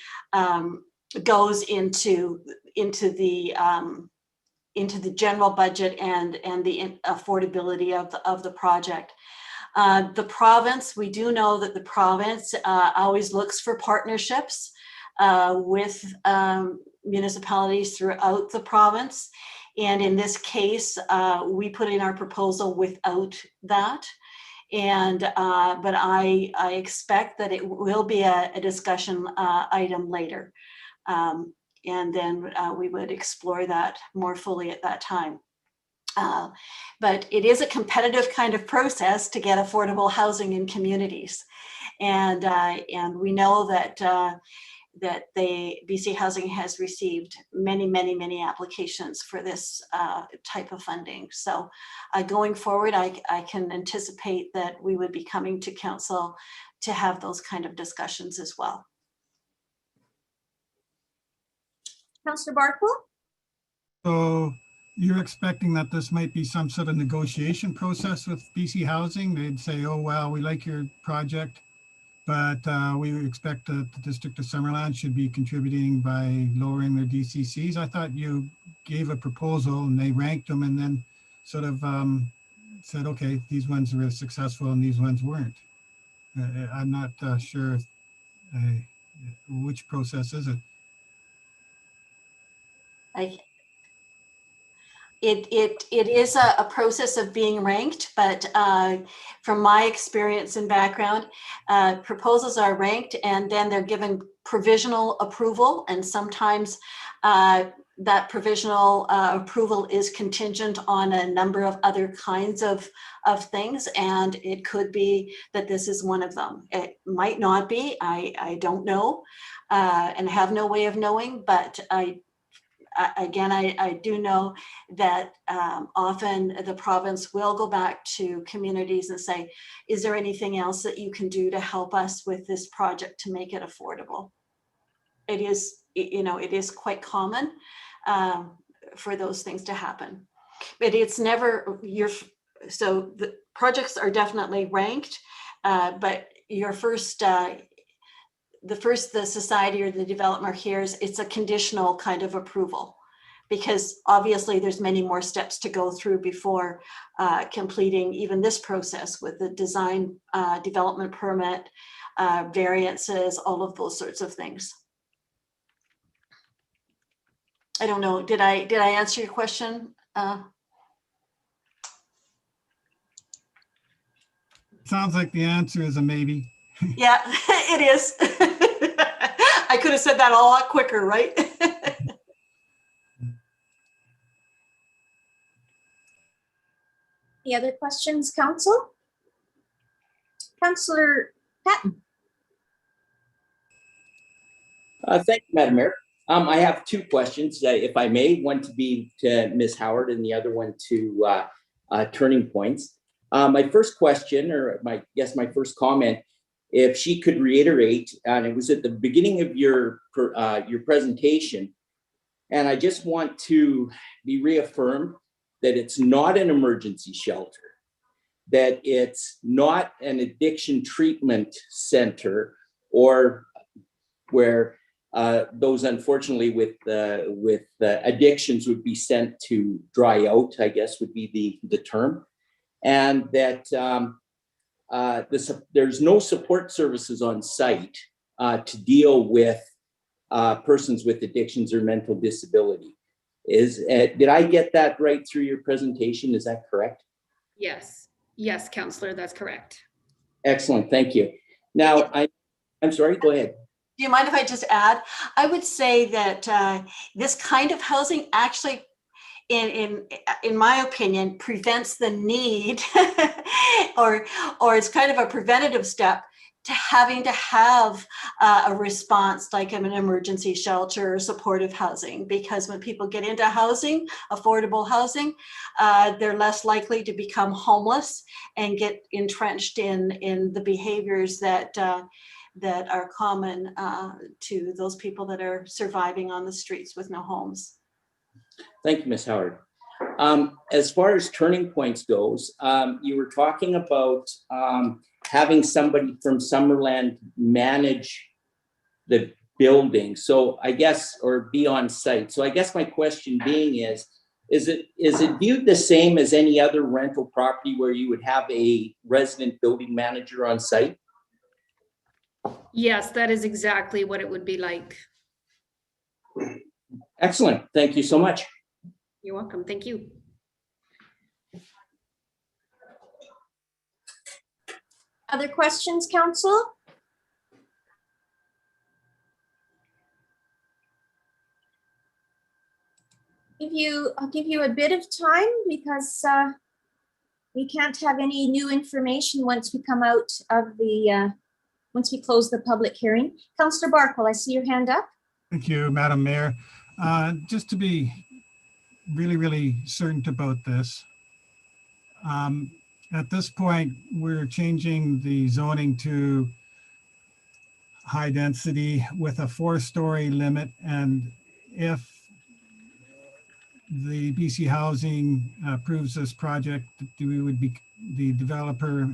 goes into the general budget and the affordability of the project. The province, we do know that the province always looks for partnerships with municipalities throughout the province. And in this case, we put in our proposal without that. And but I expect that it will be a discussion item later. And then we would explore that more fully at that time. But it is a competitive kind of process to get affordable housing in communities. And we know that that the BC Housing has received many applications for this type of funding. So going forward, I can anticipate that we would be coming to council to have those kind of discussions as well. Councillor Barkle? So you're expecting that this might be some sort of negotiation process with BC Housing? They'd say, oh, well, we like your project, but we expect that the District of Summerland should be contributing by lowering their DCCs. I thought you gave a proposal and they ranked them and then sort of said, okay, these ones were successful and these ones weren't. I'm not sure which process is it? It is a process of being ranked, but from my experience and background, proposals are ranked and then they're given provisional approval, and sometimes that provisional approval is contingent on a number of other kinds of things, and it could be that this is one of them. It might not be, I don't know, and have no way of knowing, but I do know that often the province will go back to communities and say, is there anything else that you can do to help us with this project to make it affordable? It is, it is quite common for those things to happen. But it's never, so the projects are definitely ranked, but your first, the society or the developer hears it's a conditional kind of approval, because obviously there's many more steps to go through before completing even this process with the design, development permit, variances, all of those sorts of things. I don't know, did I answer your question? Sounds like the answer is a maybe. Yeah, it is. I could have said that a lot quicker, right? Any other questions, Council? Councillor Patton. Thank you, Madam Mayor. I have two questions, if I may. One to be to Ms. Howard and the other one to Turning Points. My first question, or my first comment, if she could reiterate, and it was at the beginning of your presentation, and I just want to be reaffirmed that it's not an emergency shelter, that it's not an addiction treatment center, or where those unfortunately with addictions would be sent to dry out, I guess would be the term, and that there's no support services on site to deal with persons with addictions or mental disability. Did I get that right through your presentation? Is that correct? Yes, Councillor, that's correct. Excellent, thank you. Now, I'm sorry, go ahead. Do you mind if I just add? I would say that this kind of housing actually, in my opinion, prevents the need, or it's kind of a preventative step to having to have a response like an emergency shelter or supportive housing, because when people get into housing, affordable housing, they're less likely to become homeless and get entrenched in the behaviors that that are common to those people that are surviving on the streets with no homes. Thank you, Ms. Howard. As far as turning points goes, you were talking about having somebody from Summerland manage the building. So I guess, or be on site. So I guess my question being is it viewed the same as any other rental property where you would have a resident building manager on site? Yes, that is exactly what it would be like. Excellent. Thank you so much. You're welcome. Thank you. Other questions, council? I'll give you a bit of time because we can't have any new information once we come out of the, once we close the public hearing. Councillor Barkwell, I see your hand up. Thank you, Madam Mayor. Just to be really certain about this, at this point, we're changing the zoning to high density with a 4-story limit. And if the BC Housing approves this project, the developer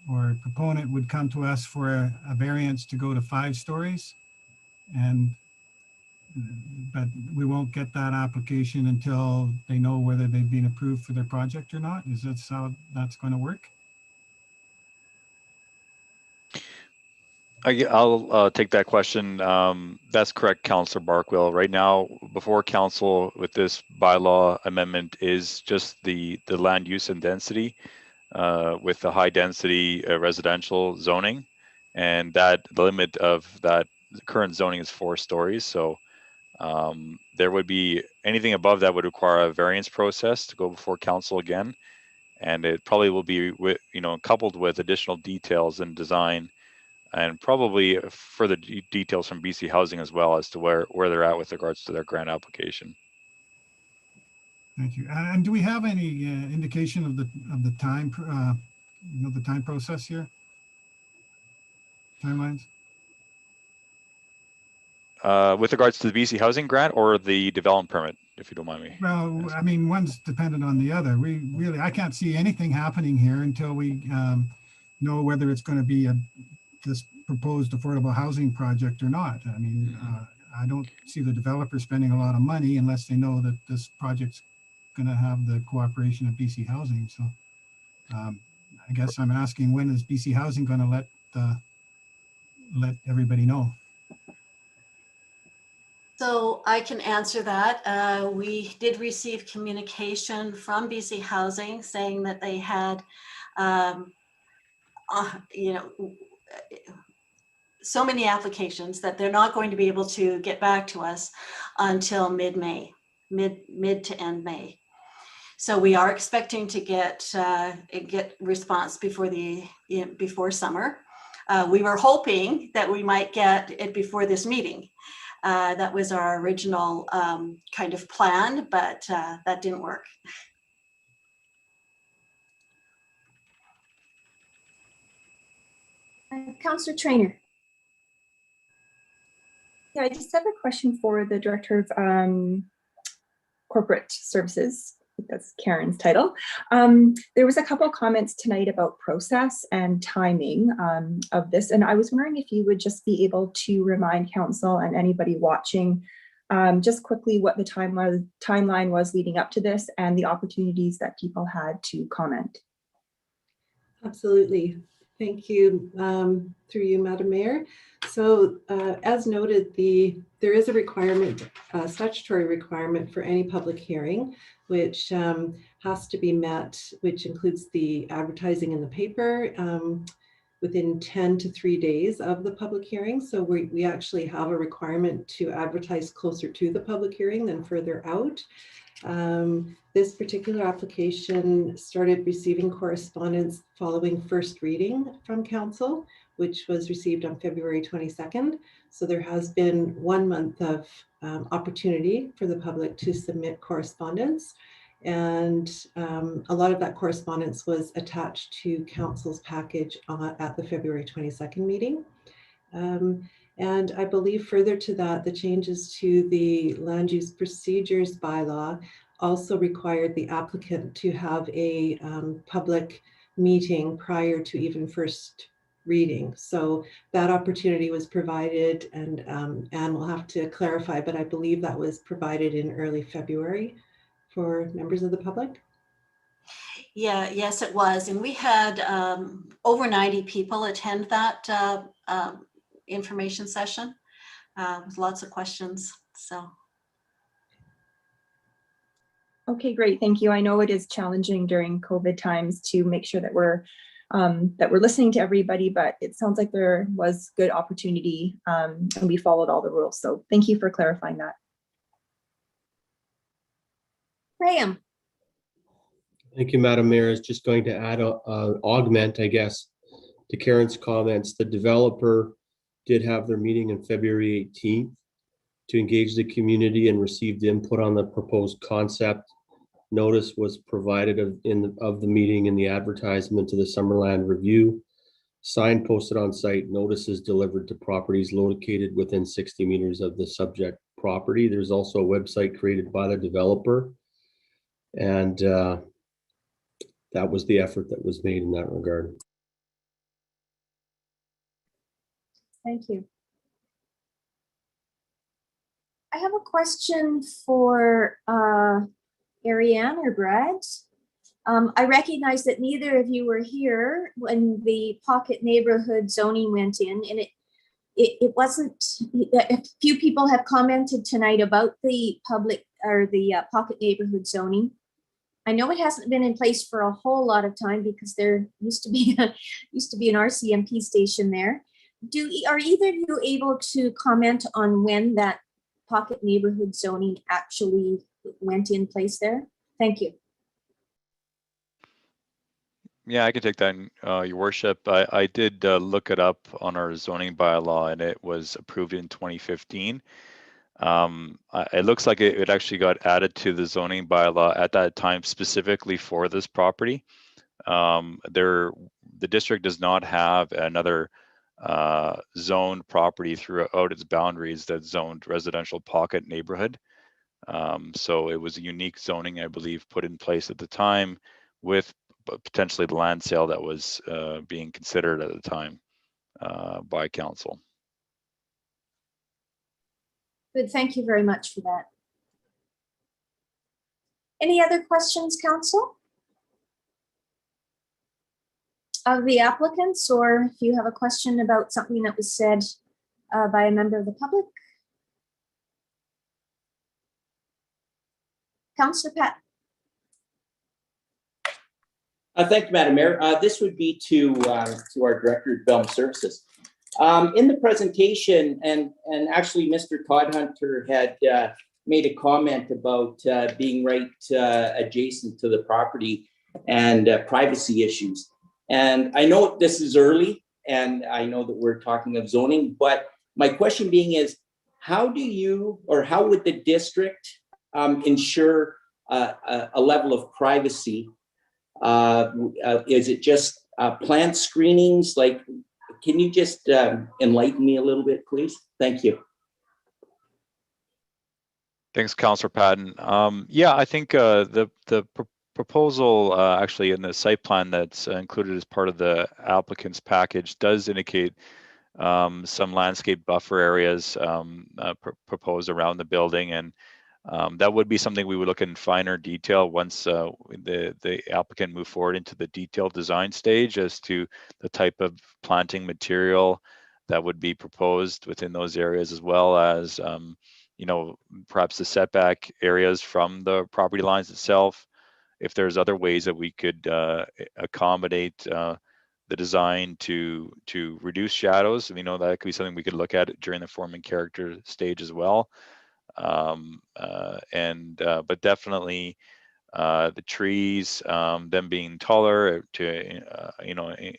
or proponent would come to us for a variance to go to 5 stories. But we won't get that application until they know whether they've been approved for their project or not. Is that how that's going to work? I'll take that question. That's correct, Councillor Barkwell. Right now, before council with this bylaw amendment is just the land use and density with the high density residential zoning, and that the limit of that current zoning is 4 stories. So there would be anything above that would require a variance process to go before council again, and it probably will be coupled with additional details and design, and probably further details from BC Housing as well as to where they're at with regards to their grant application. Thank you. And do we have any indication of the time, the time process here? Timelines? With regards to the BC Housing grant or the development permit, if you don't mind me. Well, I mean, one's dependent on the other. I can't see anything happening here until we know whether it's going to be this proposed affordable housing project or not. I mean, I don't see the developer spending a lot of money unless they know that this project's going to have the cooperation of BC Housing. So I guess I'm asking, when is BC Housing going to let everybody know? So I can answer that. We did receive communication from BC Housing saying that they had, so many applications that they're not going to be able to get back to us until mid-May, mid to end May. So we are expecting to get response before summer. We were hoping that we might get it before this meeting. That was our original kind of plan, but that didn't work. Councillor Traynor. Yeah, I just have a question for the Director of Corporate Services. I think that's Karen's title. There was a couple of comments tonight about process and timing of this, and I was wondering if you would just be able to remind council and anybody watching just quickly what the timeline was leading up to this and the opportunities that people had to comment. Absolutely. Thank you, through you, Madam Mayor. So as noted, there is a requirement, a statutory requirement for any public hearing, which has to be met, which includes the advertising in the paper within 10 to 3 days of the public hearing. So we actually have a requirement to advertise closer to the public hearing than further out. This particular application started receiving correspondence following first reading from council, which was received on February 22nd. So there has been 1 month of opportunity for the public to submit correspondence. And a lot of that correspondence was attached to council's package at the February 22nd meeting. And I believe further to that, the changes to the land use procedures bylaw also required the applicant to have a public meeting prior to even first reading. So that opportunity was provided, and Anne will have to clarify, but I believe that was provided in early February for members of the public. Yeah, yes, it was. And we had over 90 people attend that information session with lots of questions. So. Okay, great. Thank you. I know it is challenging during COVID times to make sure that we're listening to everybody, but it sounds like there was good opportunity and we followed all the rules. So thank you for clarifying that. Graham. Thank you, Madam Mayor. I was just going to add, augment, I guess, to Karen's comments. The developer did have their meeting on February 18th to engage the community and received input on the proposed concept. Notice was provided of the meeting in the advertisement to the Summerland Review. Sign posted on site, notices delivered to properties located within 60 meters of the subject property. There's also a website created by the developer. And that was the effort that was made in that regard. Thank you. I have a question for Ariane or Brad. I recognize that neither of you were here when the pocket neighborhood zoning went in, and it wasn't, a few people have commented tonight about the public or the pocket neighborhood zoning. I know it hasn't been in place for a whole lot of time because there used to be an RCMP station there. Are either of you able to comment on when that pocket neighborhood zoning actually went in place there? Thank you. Yeah, I can take that, Your Worship. I did look it up on our zoning bylaw, and it was approved in 2015. It looks like it actually got added to the zoning bylaw at that time specifically for this property. The district does not have another zoned property throughout its boundaries that's zoned residential pocket neighborhood. So it was a unique zoning, I believe, put in place at the time with potentially the land sale that was being considered at the time by council. Good, thank you very much for that. Any other questions, council? Of the applicants, or if you have a question about something that was said by a member of the public? Councillor Pat. Thank you, Madam Mayor. This would be to our Director of Development Services. In the presentation, and actually Mr. Todhunter had made a comment about being right adjacent to the property and privacy issues. And I know this is early, and I know that we're talking of zoning, but my question being is, how do you, or how would the district ensure a level of privacy? Is it just plant screenings? Like, can you just enlighten me a little bit, please? Thank you. Thanks, Councillor Patton. Yeah, I think the proposal actually in the site plan that's included as part of the applicant's package does indicate some landscape buffer areas proposed around the building, and that would be something we would look in finer detail once the applicant move forward into the detailed design stage as to the type of planting material that would be proposed within those areas, as well as you know, perhaps the setback areas from the property lines itself. If there's other ways that we could accommodate the design to reduce shadows, you know, that could be something we could look at during the form and character stage as well. But definitely the trees, them being taller to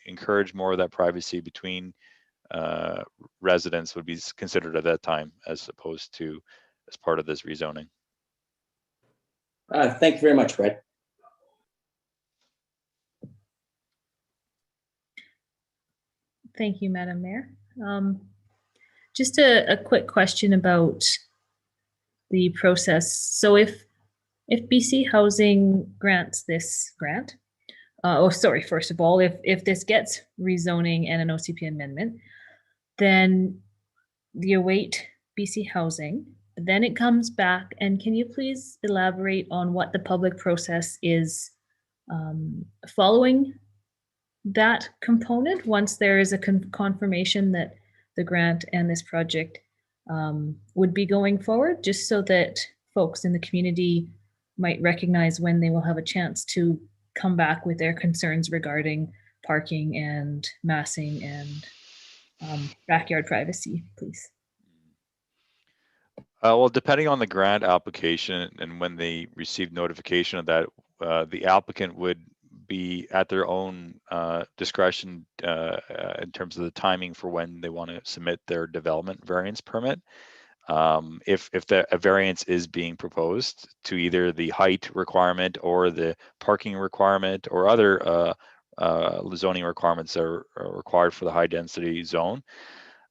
encourage more of that privacy between residents would be considered at that time, as opposed to as part of this rezoning. Thank you very much, Brett. Thank you, Madam Mayor. Just a quick question about the process. So if BC Housing grants this grant, first of all, if this gets rezoning and an OCP amendment, then you await BC Housing, then it comes back. And can you please elaborate on what the public process is following that component once there is a confirmation that the grant and this project would be going forward, just so that folks in the community might recognize when they will have a chance to come back with their concerns regarding parking and massing and backyard privacy, please? Well, depending on the grant application and when they receive notification of that, the applicant would be at their own discretion in terms of the timing for when they want to submit their development variance permit. If a variance is being proposed to either the height requirement or the parking requirement or other zoning requirements that are required for the high density zone.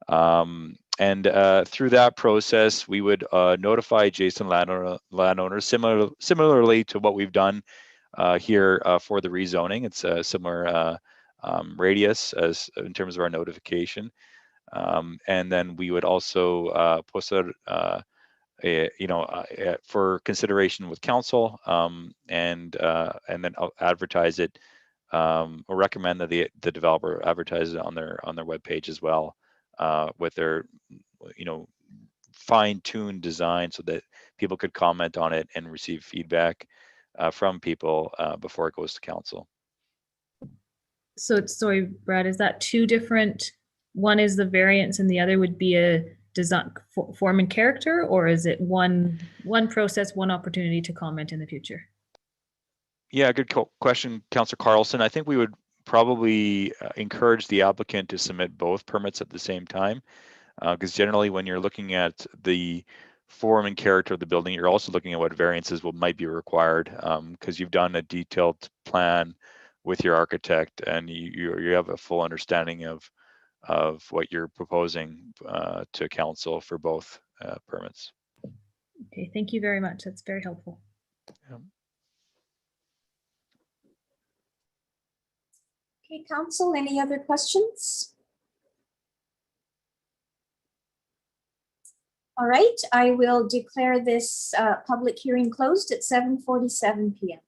Through that process, we would notify adjacent landowners similarly to what we've done here for the rezoning. It's a similar radius as in terms of our notification. And then we would also post out, for consideration with council, and then advertise it, or recommend that the developer advertise it on their webpage as well, with their fine-tuned design so that people could comment on it and receive feedback from people before it goes to council. So sorry, Brad, is that two different? One is the variance and the other would be a design form and character, or is it one process, one opportunity to comment in the future? Yeah, good question, Councillor Carlson. I think we would probably encourage the applicant to submit both permits at the same time, because generally when you're looking at the form and character of the building, you're also looking at what variances might be required, because you've done a detailed plan with your architect and you have a full understanding of what you're proposing to council for both permits. Okay, thank you very much. That's very helpful. Yeah. Okay, council, any other questions? All right, I will declare this public hearing closed at 7:47 p.m.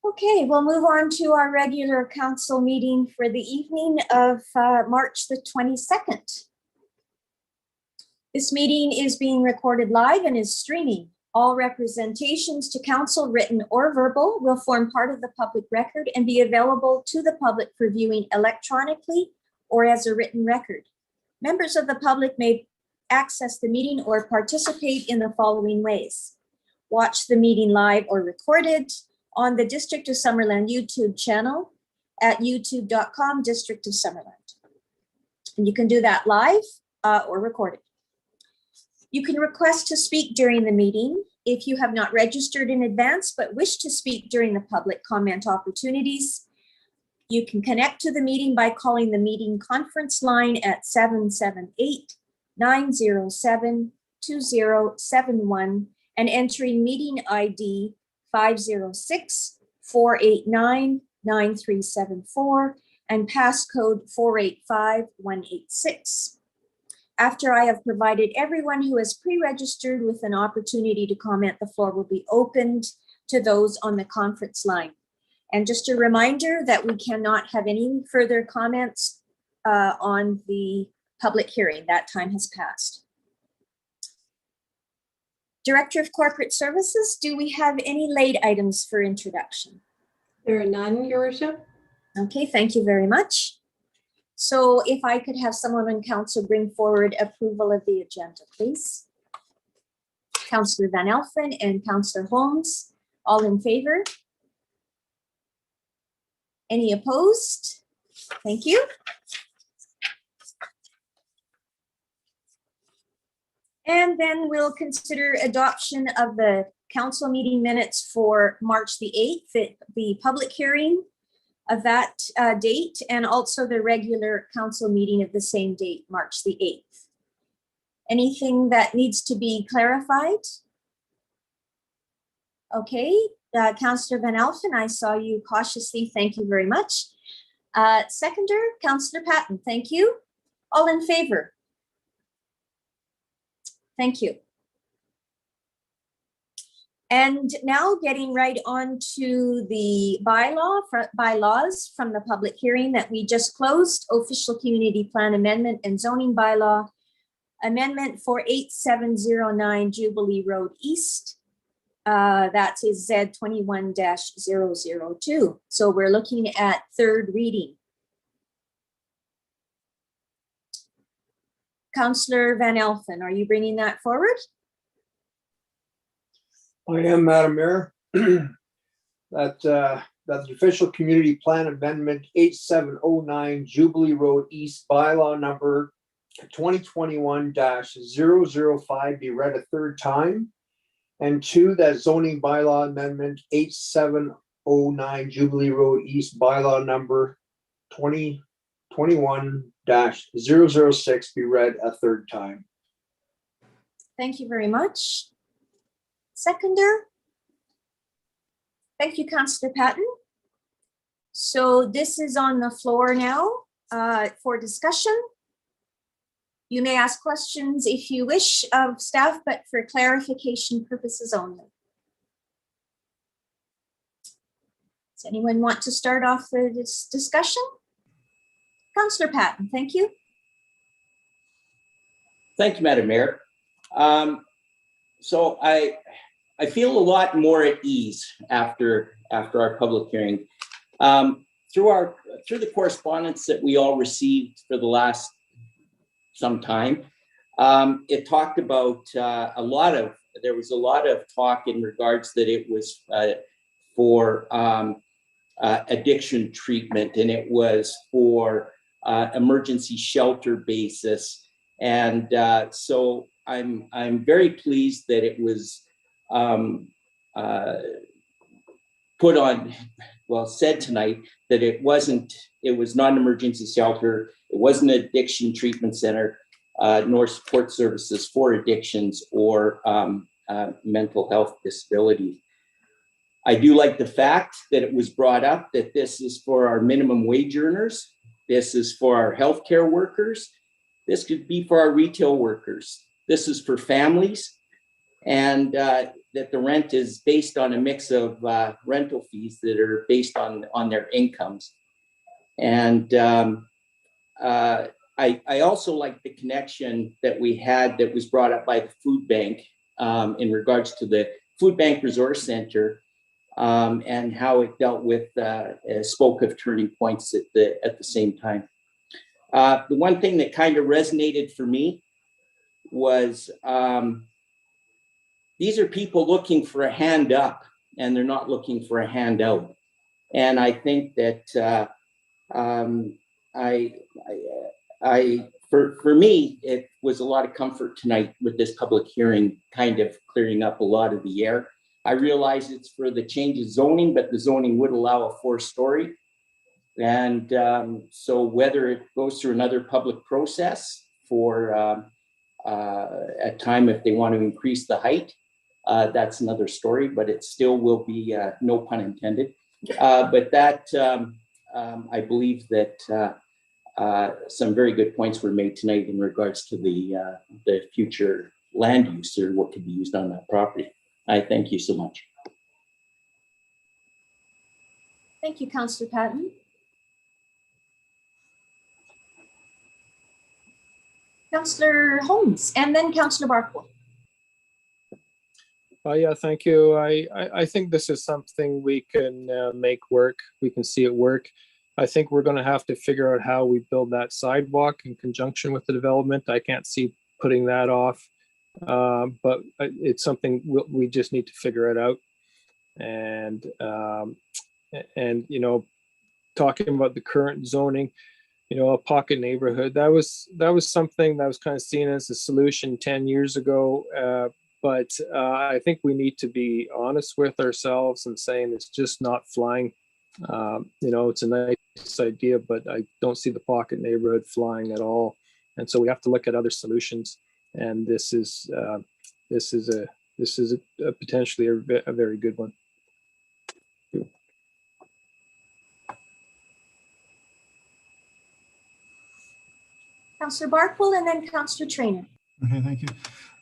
Okay, we'll move on to our regular council meeting for the evening of March the 22nd. This meeting is being recorded live and is streaming. All representations to council, written or verbal, will form part of the public record and be available to the public for viewing electronically or as a written record. Members of the public may access the meeting or participate in the following ways. Watch the meeting live or recorded on the District of Summerland YouTube channel at youtube.com District of Summerland. And you can do that live or recorded. You can request to speak during the meeting. If you have not registered in advance but wish to speak during the public comment opportunities, you can connect to the meeting by calling the meeting conference line at 778-907-2071 and entering meeting ID 506-489-9374 and passcode 485186. After I have provided everyone who has pre-registered with an opportunity to comment, the floor will be opened to those on the conference line. And just a reminder that we cannot have any further comments on the public hearing. That time has passed. Director of Corporate Services, do we have any late items for introduction? There are none, Your Worship. Okay, thank you very much. So if I could have someone on council bring forward approval of the agenda, please. Councillor Van Elfen and Councillor Holmes, all in favor? Any opposed? Thank you. And then we'll consider adoption of the council meeting minutes for March the 8th, the public hearing of that date, and also the regular council meeting of the same date, March the 8th. Anything that needs to be clarified? Okay, Councillor Van Elfen, I saw you cautiously. Thank you very much. Seconder, Councillor Patton, thank you. All in favor? Thank you. And now getting right on to the bylaws from the public hearing that we just closed, official community plan amendment and zoning bylaw amendment for 8709 Jubilee Road East. That is Z 21-002. So we're looking at third reading. Councillor Van Elfen, are you bringing that forward? I am, Madam Mayor. That the official community plan amendment 8709 Jubilee Road East bylaw number 2021-005 be read a third time. And two, that zoning bylaw amendment 8709 Jubilee Road East bylaw number 2021-006 be read a third time. Thank you very much. Seconder? Thank you, Councillor Patton. So this is on the floor now for discussion. You may ask questions if you wish of staff, but for clarification purposes only. Does anyone want to start off this discussion? Councillor Patton, thank you. Thank you, Madam Mayor. So I feel a lot more at ease after our public hearing. Through the correspondence that we all received for the last some time, it talked about there was a lot of talk in regards that it was for addiction treatment, and it was for emergency shelter basis. And so I'm very pleased that it was put on, well, said tonight that it was not an emergency shelter, it wasn't an addiction treatment center, nor support services for addictions or mental health disability. I do like the fact that it was brought up that this is for our minimum wage earners, this is for our healthcare workers, this could be for our retail workers, this is for families, and that the rent is based on a mix of rental fees that are based on their incomes. And I also like the connection that we had that was brought up by the food bank in regards to the food bank resource center and how it dealt with spoke of turning points at the same time. The one thing that kind of resonated for me was these are people looking for a hand up, and they're not looking for a handout. And I think that for me, it was a lot of comfort tonight with this public hearing, kind of clearing up a lot of the air. I realize it's for the change of zoning, but the zoning would allow a 4-story. And so whether it goes through another public process for a time if they want to increase the height, that's another story, but it still will be, no pun intended. But that, I believe that some very good points were made tonight in regards to the future land use or what could be used on that property. I thank you so much. Thank you, Councillor Patton. Councillor Holmes, and then Councillor Barkwood. Yeah, thank you. I think this is something we can make work. We can see it work. I think we're going to have to figure out how we build that sidewalk in conjunction with the development. I can't see putting that off, but it's something we just need to figure it out. And you know, talking about the current zoning, you know, a pocket neighborhood, that was something that was kind of seen as a solution 10 years ago. But I think we need to be honest with ourselves and saying it's just not flying. You know, it's a nice idea, but I don't see the pocket neighborhood flying at all. And so we have to look at other solutions. And this is a potentially a very good one. Councillor Barkwood and then Councillor Trainer. Okay, thank you.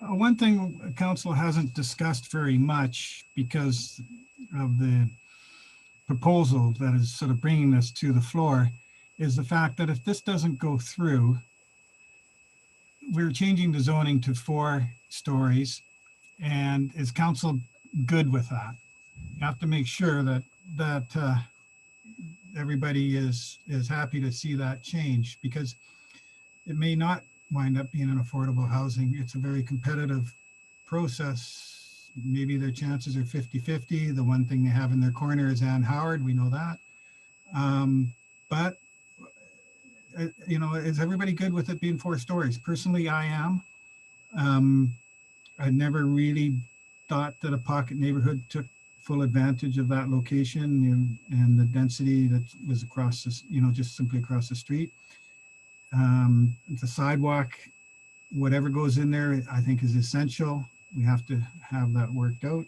One thing council hasn't discussed very much because of the proposal that is sort of bringing this to the floor is the fact that if this doesn't go through, we're changing the zoning to 4 stories. And is council good with that? You have to make sure that everybody is happy to see that change, because it may not wind up being an affordable housing. It's a very competitive process. Maybe their chances are 50-50. The one thing they have in their corner is Ann Howard. We know that. But, you know, is everybody good with it being 4 stories? Personally, I am. I never really thought that a pocket neighborhood took full advantage of that location and the density that was across this, you know, just simply across the street. The sidewalk, whatever goes in there, I think is essential. We have to have that worked out.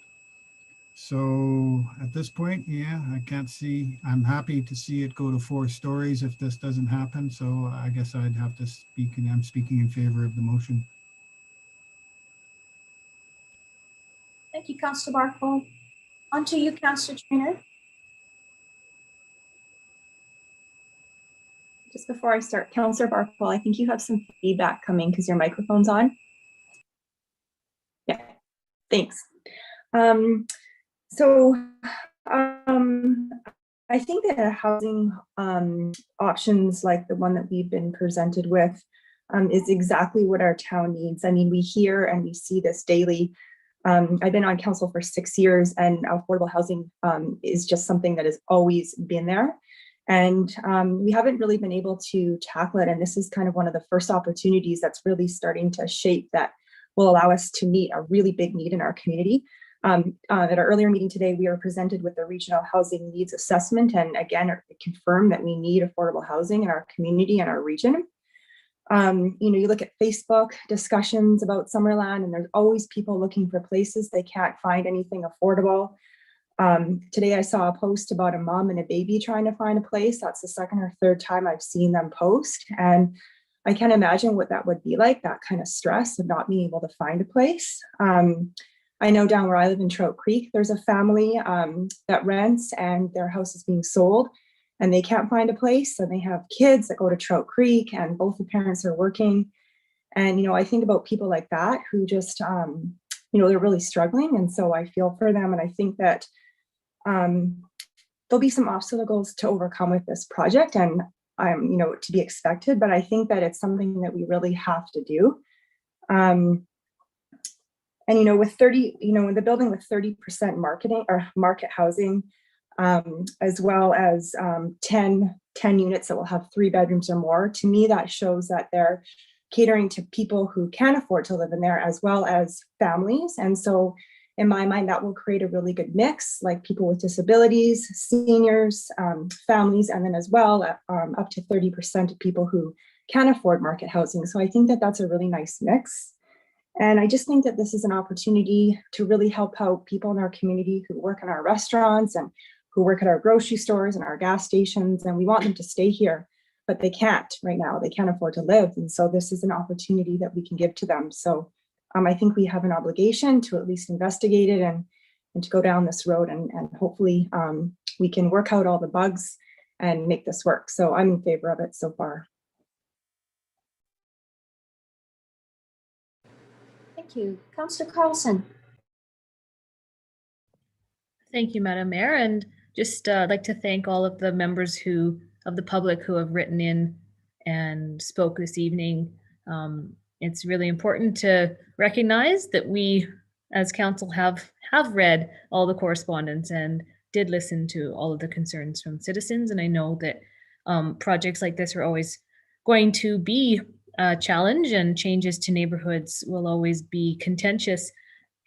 So at this point, yeah, I can't see, I'm happy to see it go to 4 stories if this doesn't happen. So I guess I'd have to speak, and I'm speaking in favor of the motion. Thank you, Councillor Barkwood. On to you, Councillor Trainer. Just before I start, Councillor Barkwood, I think you have some feedback coming because your microphone's on. Yeah, thanks. I think that housing options like the one that we've been presented with is exactly what our town needs. I mean, we hear and we see this daily. I've been on council for 6 years, and affordable housing is just something that has always been there. And we haven't really been able to tackle it. And this is kind of one of the first opportunities that's really starting to shape that will allow us to meet a really big need in our community. At our earlier meeting today, we were presented with the regional housing needs assessment, and again, confirmed that we need affordable housing in our community and our region. You know, you look at Facebook discussions about Summerland, and there's always people looking for places. They can't find anything affordable. Today I saw a post about a mom and a baby trying to find a place. That's the 2nd or 3rd time I've seen them post. And I can't imagine what that would be like, that kind of stress of not being able to find a place. I know down where I live in Trout Creek, there's a family that rents and their house is being sold and they can't find a place. And they have kids that go to Trout Creek and both the parents are working. And, you know, I think about people like that who just, you know, they're really struggling. And so I feel for them. And I think that there'll be some obstacles to overcome with this project, and you know, to be expected, but I think that it's something that we really have to do. And, you know, with 30, you know, in the building with 30% marketing or market housing, as well as 10 units that will have 3 bedrooms or more, to me, that shows that they're catering to people who can afford to live in there as well as families. And so in my mind, that will create a really good mix, like people with disabilities, seniors, families, and then as well, up to 30% of people who can afford market housing. So I think that that's a really nice mix. And I just think that this is an opportunity to really help out people in our community who work in our restaurants and who work at our grocery stores and our gas stations. And we want them to stay here, but they can't right now. They can't afford to live. And so this is an opportunity that we can give to them. So I think we have an obligation to at least investigate it and to go down this road and hopefully we can work out all the bugs and make this work. So I'm in favor of it so far. Thank you. Councillor Carlson. Thank you, Madam Mayor, and just like to thank all of the members of the public who have written in and spoke this evening. It's really important to recognize that we, as council, have read all the correspondence and did listen to all of the concerns from citizens. And I know that projects like this are always going to be a challenge, and changes to neighborhoods will always be contentious.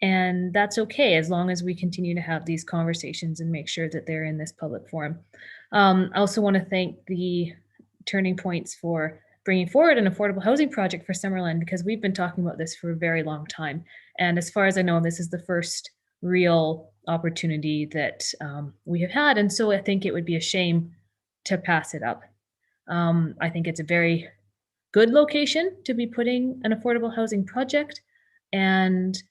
And that's okay, as long as we continue to have these conversations and make sure that they're in this public forum. I also want to thank the Turning Points for bringing forward an affordable housing project for Summerland, because we've been talking about this for a very long time. And as far as I know, this is the first real opportunity that we have had. And so I think it would be a shame to pass it up. I think it's a very good location to be putting an affordable housing project, and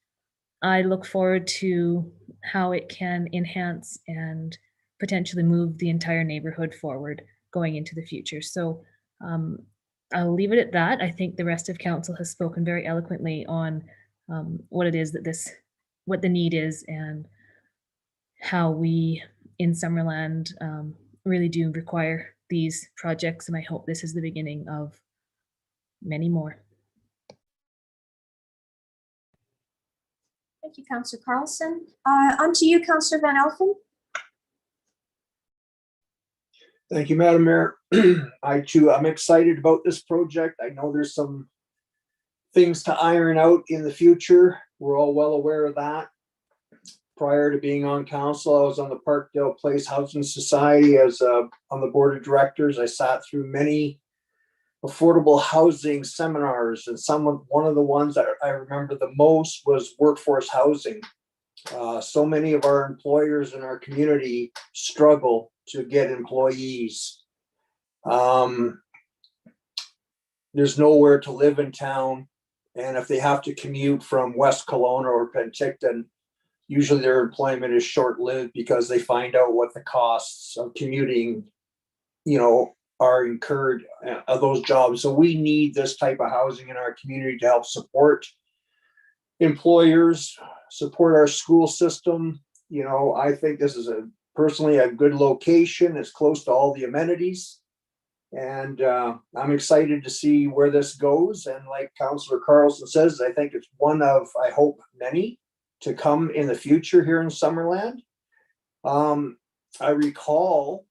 I look forward to how it can enhance and potentially move the entire neighborhood forward going into the future. So I'll leave it at that. I think the rest of council has spoken very eloquently on what it is that what the need is, and how we in Summerland really do require these projects. And I hope this is the beginning of many more. Thank you, Councillor Carlson. On to you, Councillor Van Elfen. Thank you, Madam Mayor. I'm excited about this project. I know there's some things to iron out in the future. We're all well aware of that. Prior to being on council, I was on the Parkdale Place Housing Society as on the board of directors. I sat through many affordable housing seminars, and one of the ones that I remember the most was workforce housing. So many of our employers in our community struggle to get employees. There's nowhere to live in town, and if they have to commute from West Kelowna or Penticton, usually their employment is short-lived because they find out what the costs of commuting, are incurred of those jobs. So we need this type of housing in our community to help support employers, support our school system. I think this is personally a good location. It's close to all the amenities. And I'm excited to see where this goes. And like Councillor Carlson says, I think it's one of, I hope, many to come in the future here in Summerland. I recall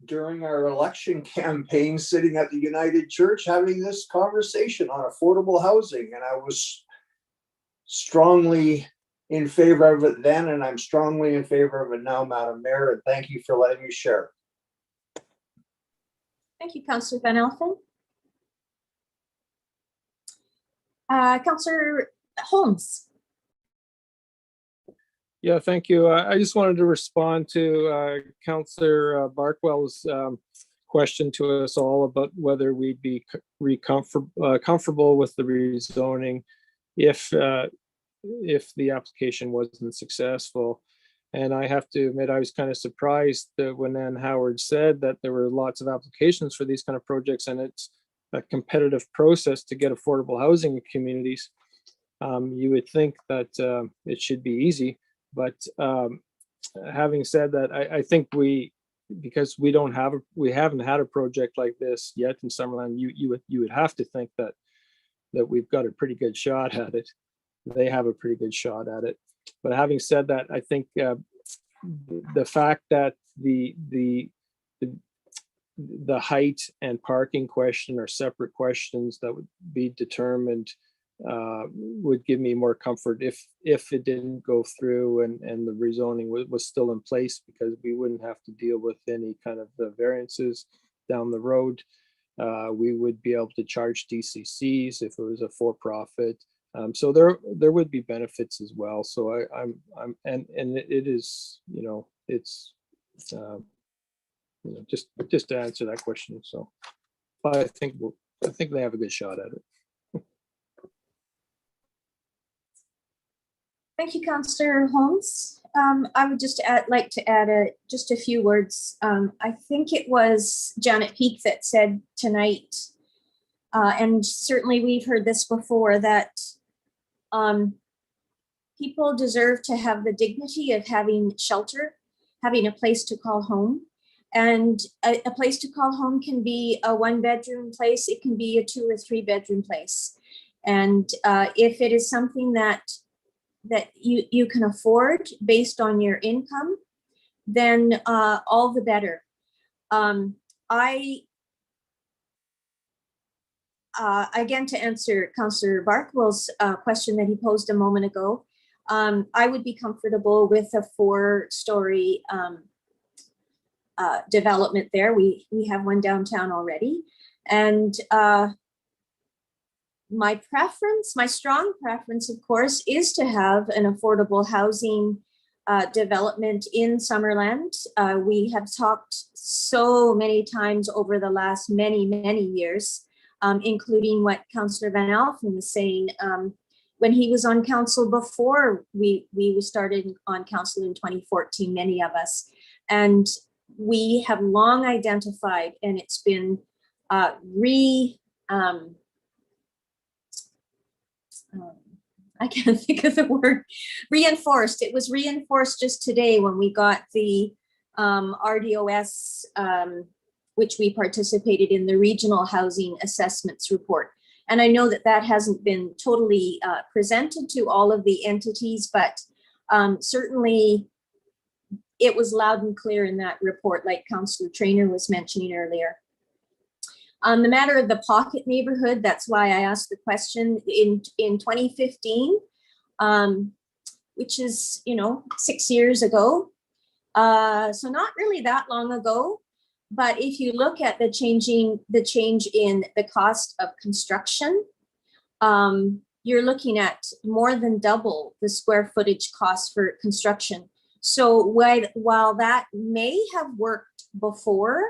during our election campaign sitting at the United Church having this conversation on affordable housing, and I was strongly in favor of it then, and I'm strongly in favor of it now, Madam Mayor, and thank you for letting me share. Thank you, Councillor Van Elfen. Councillor Holmes. Yeah, thank you. I just wanted to respond to Councillor Barkwell's question to us all about whether we'd be comfortable with the rezoning if the application wasn't successful. And I have to admit, I was kind of surprised that when Ann Howard said that there were lots of applications for these kind of projects, and it's a competitive process to get affordable housing in communities. You would think that it should be easy. But having said that, I think because we haven't had a project like this yet in Summerland, you would have to think that we've got a pretty good shot at it. They have a pretty good shot at it. But having said that, I think the fact that the height and parking question are separate questions that would be determined would give me more comfort if it didn't go through and the rezoning was still in place, because we wouldn't have to deal with any kind of variances down the road. We would be able to charge DCCs if it was a for-profit. So there would be benefits as well. So and it is, it's just to answer that question. So I think they have a good shot at it. Thank you, Councillor Holmes. I would just like to add just a few words. I think it was Janet Peake that said tonight, and certainly we've heard this before, that people deserve to have the dignity of having shelter, having a place to call home. And a place to call home can be a 1-bedroom place. It can be a 2 or 3-bedroom place. And if it is something that you can afford based on your income, then all the better. Again, to answer Councillor Barkwell's question that he posed a moment ago, I would be comfortable with a 4-story development there. We have one downtown already. And my strong preference, of course, is to have an affordable housing development in Summerland. We have talked so many times over the last many years, including what Councillor Van Alphen was saying when he was on council before we started on council in 2014, many of us. And we have long identified, and it's been I can't think of the word, reinforced. It was reinforced just today when we got the RDOS, which we participated in, the Regional Housing Assessments Report. And I know that hasn't been totally presented to all of the entities, but certainly it was loud and clear in that report, like Councillor Traynor was mentioning earlier. On the matter of the pocket neighborhood, that's why I asked the question in 2015, which is, 6 years ago. So not really that long ago, but if you look at the change in the cost of construction, you're looking at more than double the square footage cost for construction. So while that may have worked before,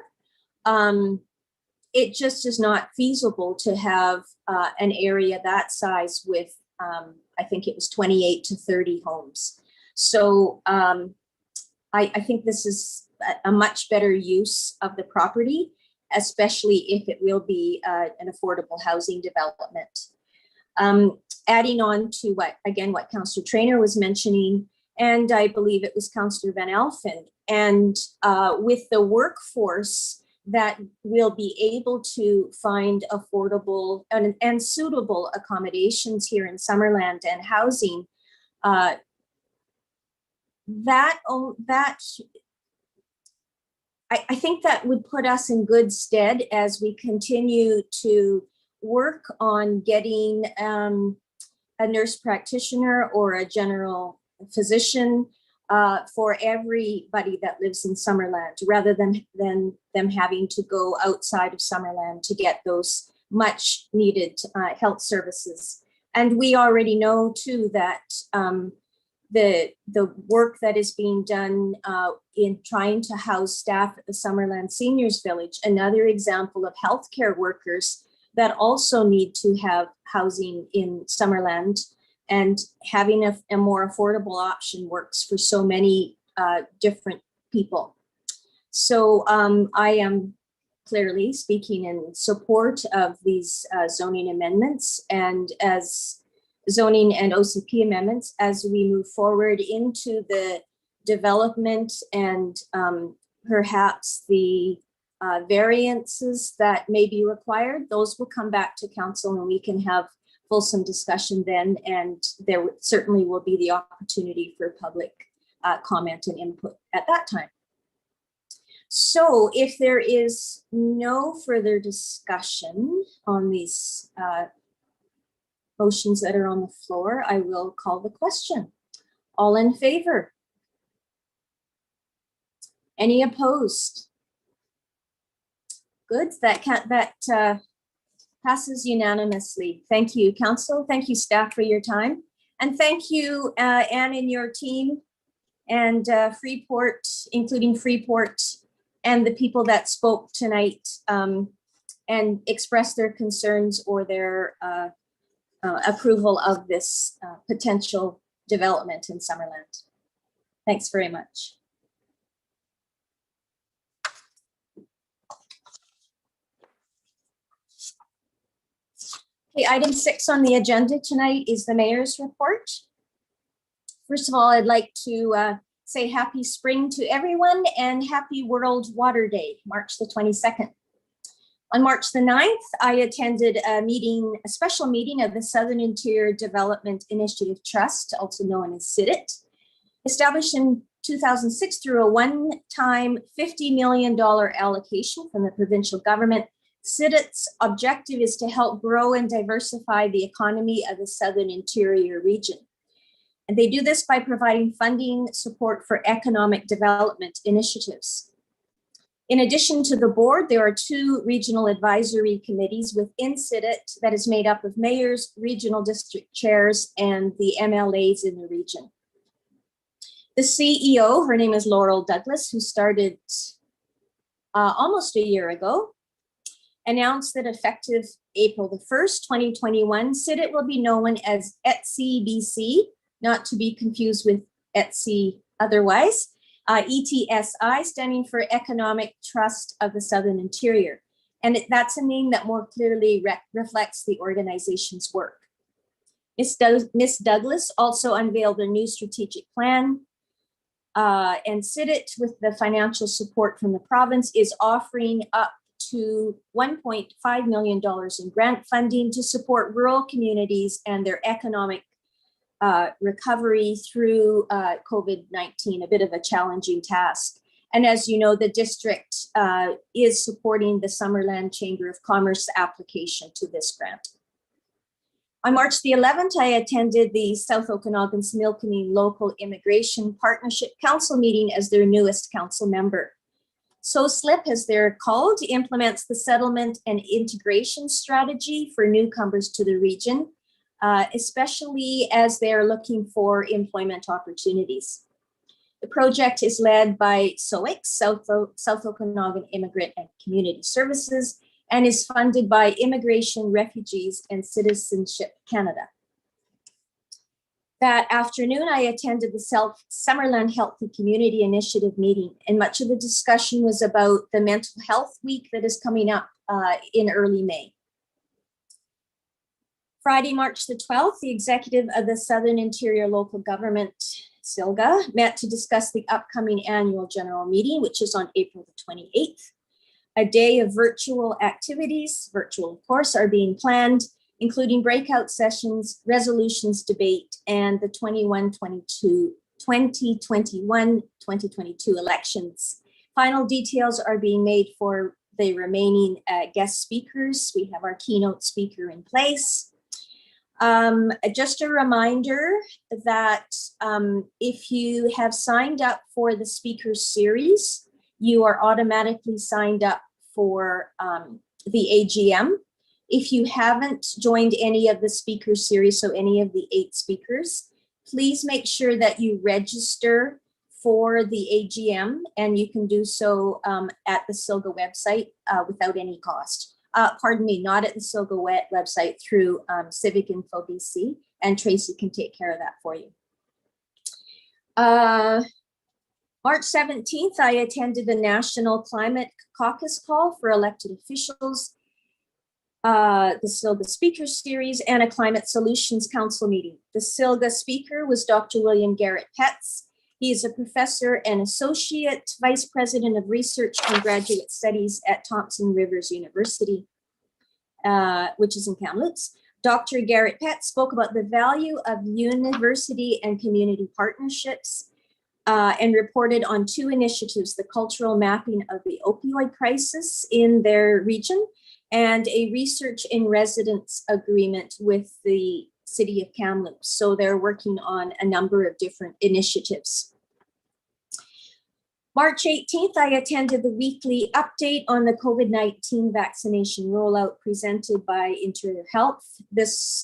it just is not feasible to have an area that size with, I think it was 28 to 30 homes. So I think this is a much better use of the property, especially if it will be an affordable housing development. Adding on to what Councillor Traynor was mentioning, and I believe it was Councillor Van Alphen, and with the workforce that will be able to find affordable and suitable accommodations here in Summerland and housing, I think that would put us in good stead as we continue to work on getting a nurse practitioner or a general physician for everybody that lives in Summerland, rather than them having to go outside of Summerland to get those much needed health services. And we already know too that the work that is being done in trying to house staff at the Summerland Seniors Village, another example of healthcare workers that also need to have housing in Summerland, and having a more affordable option works for so many different people. So I am clearly speaking in support of these zoning amendments, and as zoning and OCP amendments as we move forward into the development and perhaps the variances that may be required. Those will come back to council and we can have fulsome discussion then, and there certainly will be the opportunity for public comment and input at that time. So if there is no further discussion on these motions that are on the floor, I will call the question. All in favor? Any opposed? Good, that passes unanimously. Thank you, council. Thank you, staff, for your time. And thank you, Anne and your team, and Freeport, including Freeport, and the people that spoke tonight and expressed their concerns or their approval of this potential development in Summerland. Thanks very much. Okay, item 6 on the agenda tonight is the mayor's report. First of all, I'd like to say happy spring to everyone and happy World Water Day, March the 22nd. On March the 9th, I attended a special meeting of the Southern Interior Development Initiative Trust, also known as SIDIT. Established in 2006 through a one-time $50 million allocation from the provincial government, SIDIT's objective is to help grow and diversify the economy of the Southern Interior region. And they do this by providing funding support for economic development initiatives. In addition to the board, there are 2 regional advisory committees within SIDIT that is made up of mayors, regional district chairs, and the MLAs in the region. The CEO, her name is Laurel Douglas, who started almost a year ago, announced that effective April the 1st, 2021, SIDIT will be known as ETSI-BC, not to be confused with ETSI otherwise, ETSI standing for Economic Trust of the Southern Interior. And that's a name that more clearly reflects the organization's work. Ms. Douglas also unveiled a new strategic plan, and SIDIT, with the financial support from the province, is offering up to $1.5 million in grant funding to support rural communities and their economic recovery through COVID-19, a bit of a challenging task. And as you know, the district is supporting the Summerland Chamber of Commerce application to this grant. On March the 11th, I attended the South Okanagan-Similkameen Local Immigration Partnership Council meeting as their newest council member. SOSLIP, as they're called, implements the settlement and integration strategy for newcomers to the region, especially as they're looking for employment opportunities. The project is led by SOIC, South Okanagan Immigrant and Community Services, and is funded by Immigration, Refugees, and Citizenship Canada. That afternoon, I attended the Summerland Healthy Community Initiative meeting, and much of the discussion was about the Mental Health Week that is coming up in early May. Friday, March the 12th, the executive of the Southern Interior Local Government, SILGA, met to discuss the upcoming annual general meeting, which is on April the 28th. A day of virtual activities, virtual of course, are being planned, including breakout sessions, resolutions debate, and the 2021-2022 elections. Final details are being made for the remaining guest speakers. We have our keynote speaker in place. Just a reminder that if you have signed up for the speaker series, you are automatically signed up for the AGM. If you haven't joined any of the speaker series, so any of the 8 speakers, please make sure that you register for the AGM, and you can do so at the SILGA website without any cost. Pardon me, not at the SILGA website, through Civic Info BC, and Tracy can take care of that for you. March 17th, I attended the National Climate Caucus call for elected officials, the SILGA Speaker Series, and a Climate Solutions Council meeting. The SILGA speaker was Dr. William Garrett Petts. He is a professor and associate vice president of research and graduate studies at Thompson Rivers University, which is in Kamloops. Dr. Garrett Petts spoke about the value of university and community partnerships, and reported on 2 initiatives: the cultural mapping of the opioid crisis in their region and a research in residence agreement with the city of Kamloops. So they're working on a number of different initiatives. March 18th, I attended the weekly update on the COVID-19 vaccination rollout presented by Interior Health. This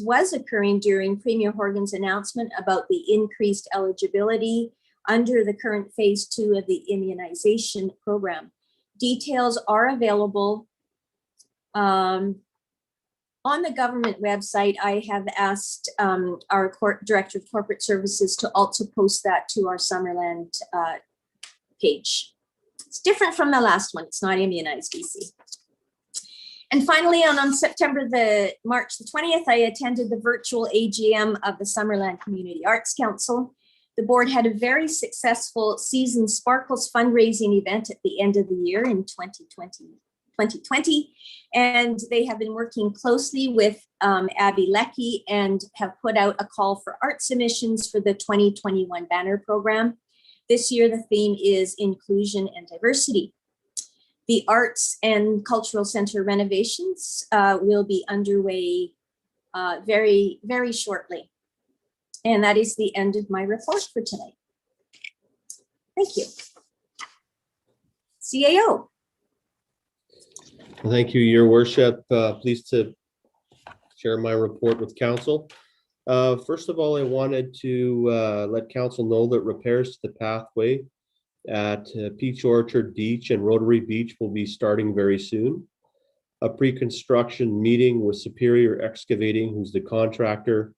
was occurring during Premier Horgan's announcement about the increased eligibility under the current phase 2 of the immunization program. Details are available on On the government website, I have asked our Director of Corporate Services to also post that to our Summerland page. It's different from the last one. It's not immunized BC. And finally, on March the 20th, I attended the virtual AGM of the Summerland Community Arts Council. The board had a very successful Season Sparkles fundraising event at the end of the year in 2020. And they have been working closely with Abby Leckie and have put out a call for art submissions for the 2021 banner program. This year, the theme is inclusion and diversity. The Arts and Cultural Center renovations will be underway very, very shortly. And that is the end of my report for tonight. Thank you. CAO. Well, thank you, Your Worship. Pleased to share my report with Council. First of all, I wanted to let Council know that repairs to the pathway at Peach Orchard Beach and Rotary Beach will be starting very soon. A pre-construction meeting with Superior Excavating, who's the contractor,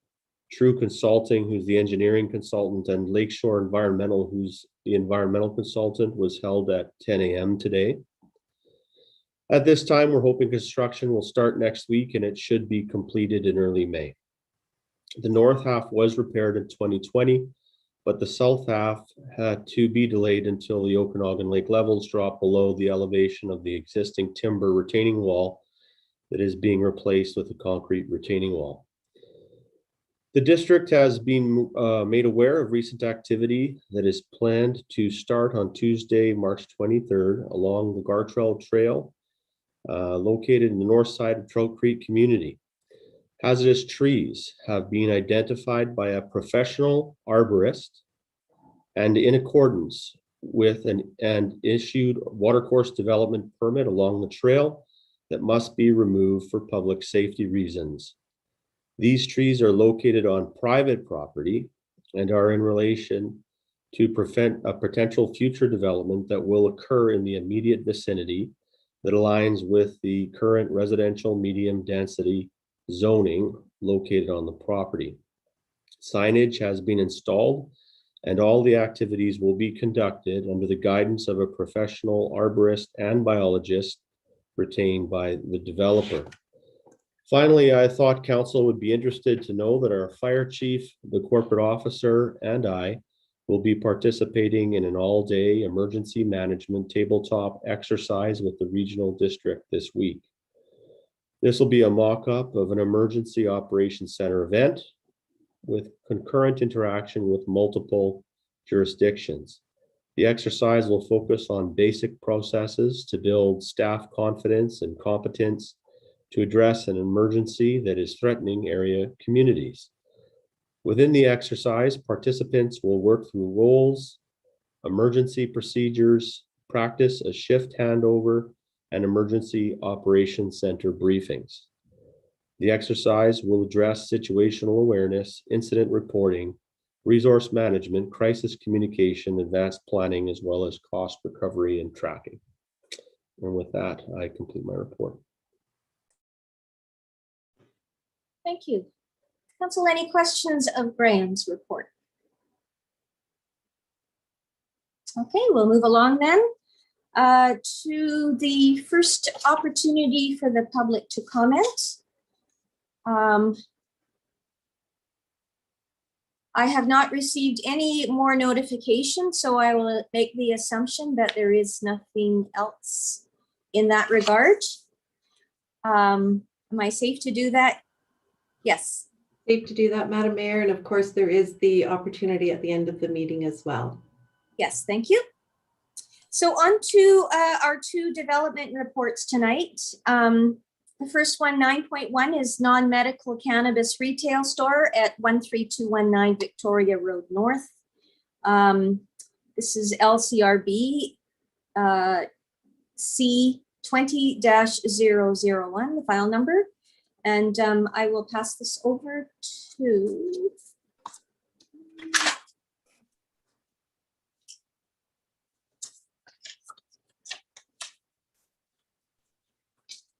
True Consulting, who's the engineering consultant, and Lakeshore Environmental, who's the environmental consultant, was held at 10 a.m. today. At this time, we're hoping construction will start next week and it should be completed in early May. The north half was repaired in 2020, but the south half had to be delayed until the Okanagan Lake levels drop below the elevation of the existing timber retaining wall that is being replaced with a concrete retaining wall. The district has been made aware of recent activity that is planned to start on Tuesday, March 23rd along the Gartrell Trail, located in the north side of Trout Creek community. Hazardous trees have been identified by a professional arborist and in accordance with an issued watercourse development permit along the trail that must be removed for public safety reasons. These trees are located on private property and are in relation to prevent a potential future development that will occur in the immediate vicinity that aligns with the current residential medium density zoning located on the property. Signage has been installed and all the activities will be conducted under the guidance of a professional arborist and biologist retained by the developer. Finally, I thought Council would be interested to know that our fire chief, the corporate officer, and I will be participating in an all-day emergency management tabletop exercise with the regional district this week. This will be a mock-up of an emergency operations center event with concurrent interaction with multiple jurisdictions. The exercise will focus on basic processes to build staff confidence and competence to address an emergency that is threatening area communities. Within the exercise, participants will work through roles, emergency procedures, practice a shift handover, and emergency operations center briefings. The exercise will address situational awareness, incident reporting, resource management, crisis communication, advanced planning, as well as cost recovery and tracking. And with that, I complete my report. Thank you. Council, any questions of Graham's report? Okay, we'll move along then to the first opportunity for the public to comment. I have not received any more notifications, so I will make the assumption that there is nothing else in that regard. Am I safe to do that? Yes. Safe to do that, Madam Mayor. And of course, there is the opportunity at the end of the meeting as well. Yes, thank you. So on to our two development reports tonight. The first one, 9.1, is non-medical cannabis retail store at 13219 Victoria Road North. This is LCRB C20-001, the file number. And I will pass this over to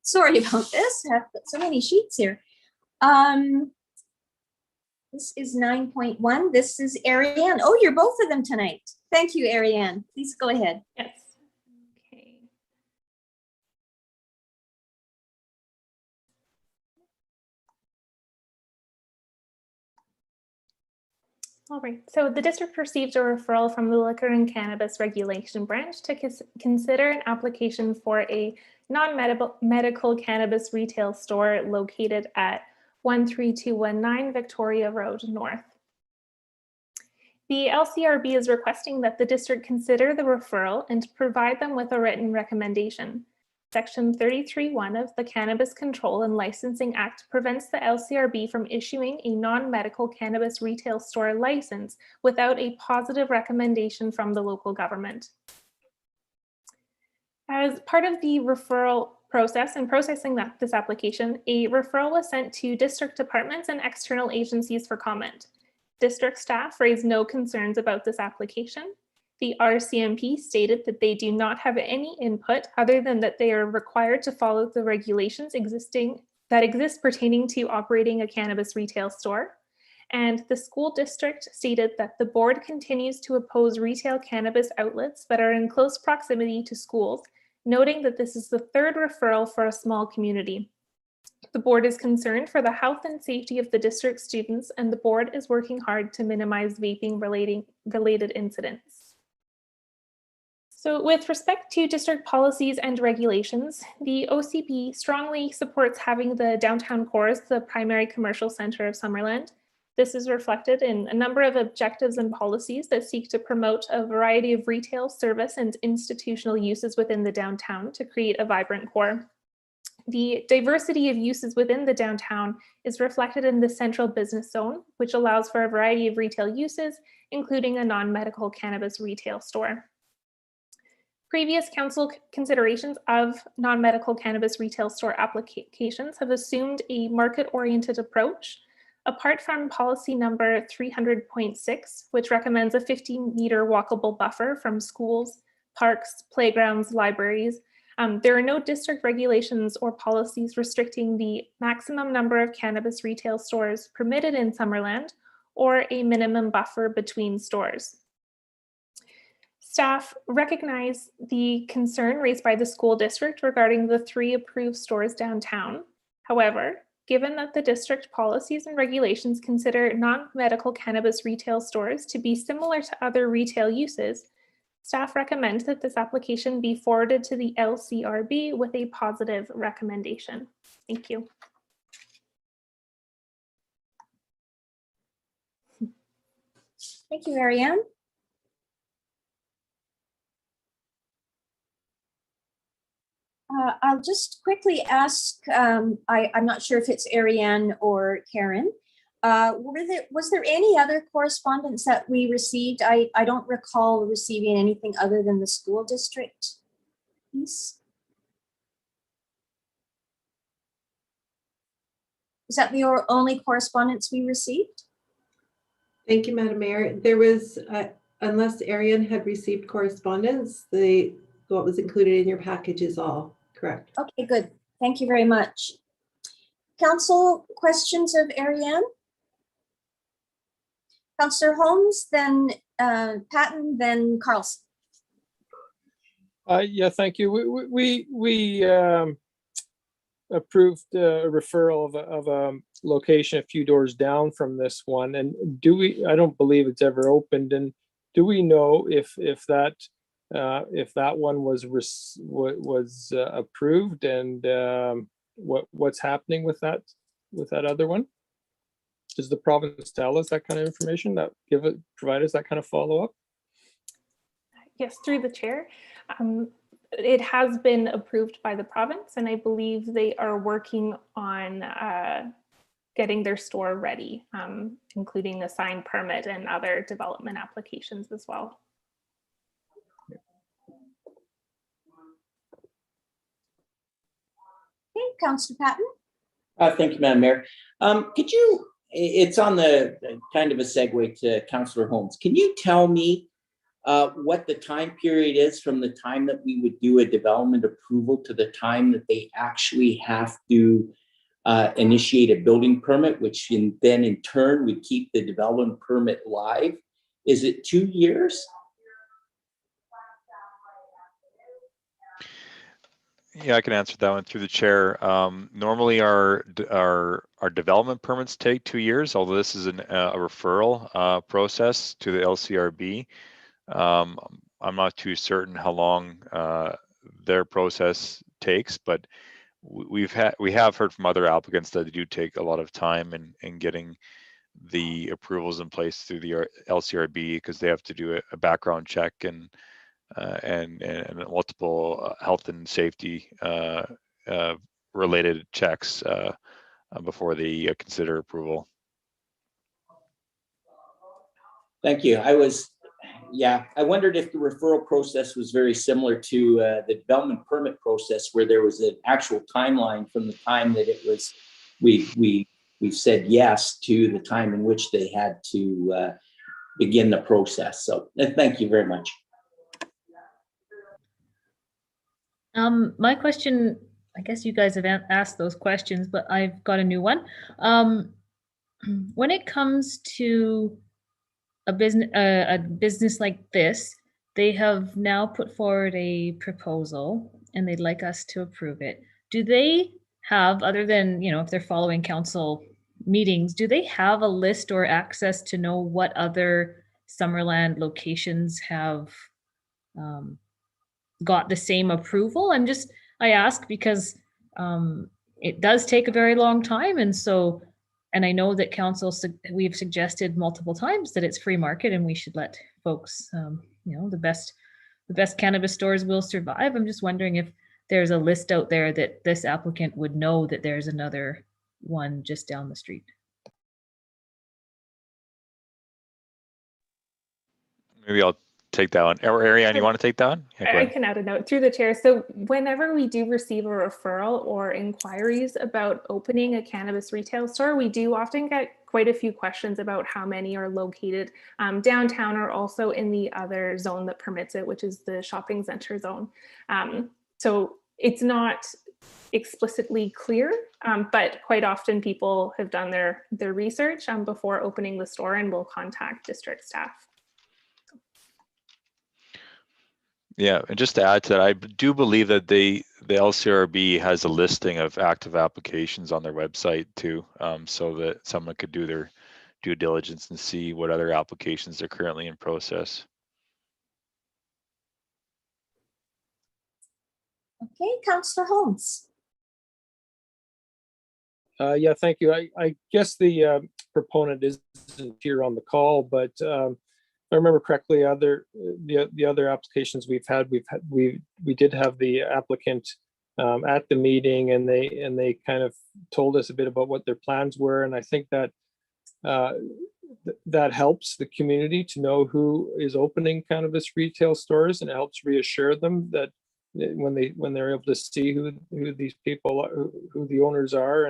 Sorry about this. I've got so many sheets here. This is 9.1. This is Ariane. Oh, you're both of them tonight. Thank you, Ariane. Please go ahead. Yes. Okay. All right, so the district received a referral from the Liquor and Cannabis Regulation Branch to consider an application for a non-medical cannabis retail store located at 13219 Victoria Road North. The LCRB is requesting that the district consider the referral and provide them with a written recommendation. Section 33(1) of the Cannabis Control and Licensing Act prevents the LCRB from issuing a non-medical cannabis retail store license without a positive recommendation from the local government. As part of the referral process and processing this application, a referral was sent to district departments and external agencies for comment. District staff raised no concerns about this application. The RCMP stated that they do not have any input other than that they are required to follow the regulations that exist pertaining to operating a cannabis retail store. And the school district stated that the board continues to oppose retail cannabis outlets that are in close proximity to schools, noting that this is the third referral for a small community. The board is concerned for the health and safety of the district students, and the board is working hard to minimize vaping related incidents. So with respect to district policies and regulations, the OCP strongly supports having the downtown core as the primary commercial center of Summerland. This is reflected in a number of objectives and policies that seek to promote a variety of retail, service, and institutional uses within the downtown to create a vibrant core. The diversity of uses within the downtown is reflected in the central business zone, which allows for a variety of retail uses, including a non-medical cannabis retail store. Previous council considerations of non-medical cannabis retail store applications have assumed a market-oriented approach. Apart from policy number 300.6, which recommends a 15-meter walkable buffer from schools, parks, playgrounds, libraries, there are no district regulations or policies restricting the maximum number of cannabis retail stores permitted in Summerland or a minimum buffer between stores. Staff recognize the concern raised by the school district regarding the 3 approved stores downtown. However, given that the district policies and regulations consider non-medical cannabis retail stores to be similar to other retail uses, staff recommend that this application be forwarded to the LCRB with a positive recommendation. Thank you. Thank you, Ariane. I'll just quickly ask, I'm not sure if it's Ariane or Karen, was there any other correspondence that we received? I don't recall receiving anything other than the school district piece. Is that the only correspondence we received? Thank you, Madam Mayor. There was, unless Ariane had received correspondence, what was included in your package is all correct. Okay, good. Thank you very much. Council, questions of Ariane? Councillor Holmes, then Patton, then Carlson. Yeah, thank you. We approved a referral of a location a few doors down from this one. And I don't believe it's ever opened. And do we know if that one was approved, and what's happening with that other one? Does the province tell us that kind of information, provide us that kind of follow-up? Yes, through the chair. It has been approved by the province, and I believe they are working on getting their store ready, including the sign permit and other development applications as well. Okay, Councillor Patton. Thank you, Madam Mayor. It's on the kind of a segue to Councillor Holmes. Can you tell me what the time period is from the time that we would do a development approval to the time that they actually have to initiate a building permit, which then in turn would keep the development permit live? Is it 2 years? Yeah, I can answer that one through the chair. Normally our development permits take 2 years, although this is a referral process to the LCRB. I'm not too certain how long their process takes, but we have heard from other applicants that they do take a lot of time in getting the approvals in place through the LCRB, because they have to do a background check and multiple health and safety related checks before they consider approval. Thank you. I wondered if the referral process was very similar to the development permit process, where there was an actual timeline from the time that it was we said yes to the time in which they had to begin the process. So thank you very much. My question, I guess you guys have asked those questions, but I've got a new one. When it comes to a business like this, they have now put forward a proposal and they'd like us to approve it. Do they have, other than, if they're following council meetings, do they have a list or access to know what other Summerland locations have got the same approval? I ask because it does take a very long time. And I know that we've suggested multiple times that it's free market and we should let folks, the best cannabis stores will survive. I'm just wondering if there's a list out there that this applicant would know that there's another one just down the street. Maybe I'll take that one. Or Ariane, you want to take that one? Yeah, I can add a note through the chair. So whenever we do receive a referral or inquiries about opening a cannabis retail store, we do often get quite a few questions about how many are located downtown or also in the other zone that permits it, which is the shopping center zone. So it's not explicitly clear, but quite often people have done their research before opening the store and will contact district staff. Yeah, and just to add to that, I do believe that the LCRB has a listing of active applications on their website too, so that someone could do their due diligence and see what other applications are currently in process. Okay, Councillor Holmes. Yeah, thank you. I guess the proponent isn't here on the call, but if I remember correctly, the other applications we did have the applicant at the meeting, and they kind of told us a bit about what their plans were, and I think that that helps the community to know who is opening cannabis retail stores, and it helps reassure them that when they're able to see who these people are, who the owners are,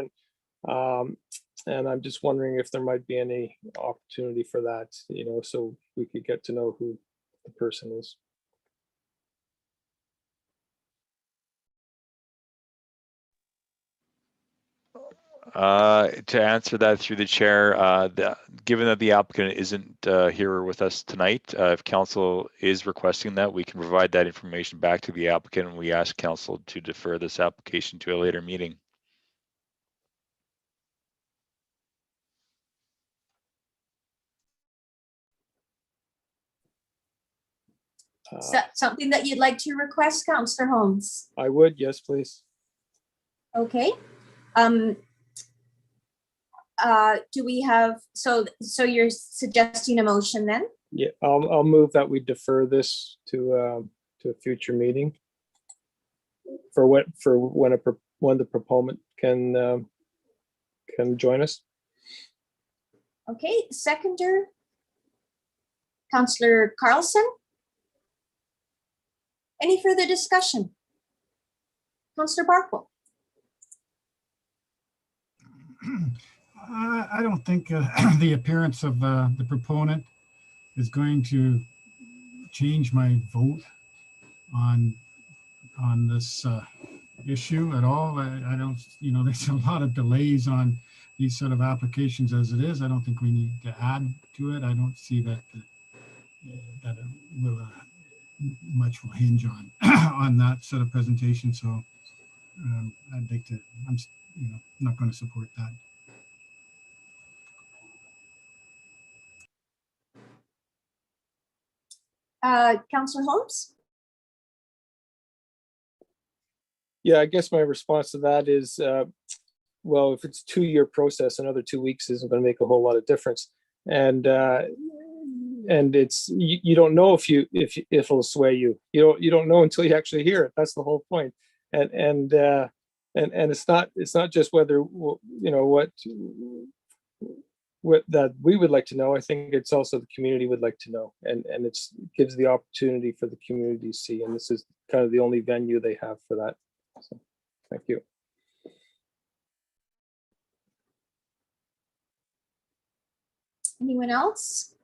and I'm just wondering if there might be any opportunity for that, so we could get to know who the person is. To answer that through the chair, given that the applicant isn't here with us tonight, if council is requesting that, we can provide that information back to the applicant, and we ask council to defer this application to a later meeting. Is that something that you'd like to request, Councillor Holmes? I would, yes, please. Okay. Do we have, so you're suggesting a motion then? Yeah, I'll move that we defer this to a future meeting for when the proponent can join us. Okay, seconder, Councillor Carlson. Any further discussion? Councillor Barkle. I don't think the appearance of the proponent is going to change my vote on this issue at all. I don't, there's a lot of delays on these sort of applications as it is. I don't think we need to add to it. I don't see that that it will much will hinge on on that sort of presentation. So I'd like to. I'm not going to support that. Councillor Holmes? Yeah, I guess my response to that is, well, if it's a 2-year process, another 2 weeks isn't going to make a whole lot of difference. And it's you don't know if it'll sway you. You don't know until you actually hear it. That's the whole point. And it's not just whether what that we would like to know. I think it's also the community would like to know, and it gives the opportunity for the community to see. And this is kind of the only venue they have for that. So, thank you. Anyone else?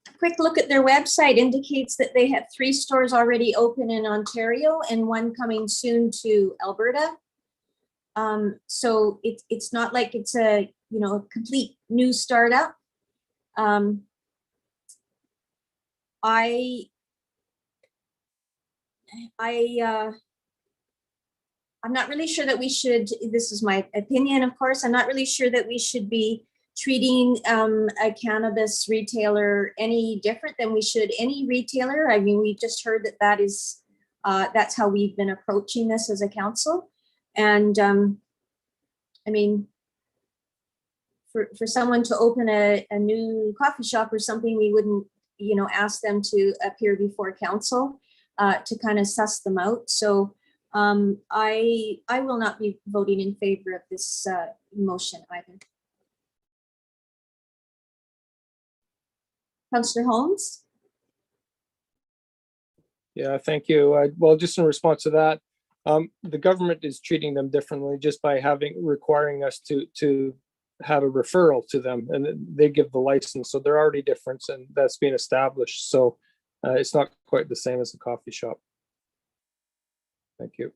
A quick look at their website indicates that they have 3 stores already open in Ontario and 1 coming soon to Alberta. So it's not like it's a a complete new startup. I'm not really sure that we should, this is my opinion, of course, I'm not really sure that we should be treating a cannabis retailer any different than we should any retailer. I mean, we just heard that is, that's how we've been approaching this as a council. And I mean, for someone to open a new coffee shop or something, we wouldn't, ask them to appear before council to kind of suss them out. So I will not be voting in favor of this motion either. Councillor Holmes? Yeah, thank you. Well, just in response to that, the government is treating them differently just by requiring us to have a referral to them, and they give the license. So they're already different, and that's being established. So it's not quite the same as a coffee shop. Thank you.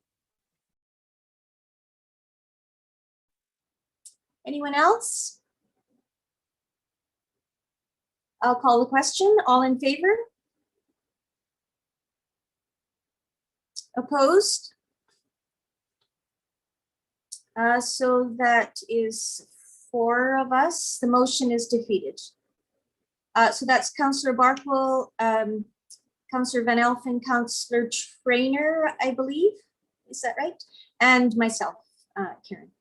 Anyone else? I'll call the question. All in favor? Opposed? So that is 4 of us. The motion is defeated. So that's Councillor Barkwill, Councillor Van Elfen, Councillor Trainer, I believe. Is that right? And myself, Karen.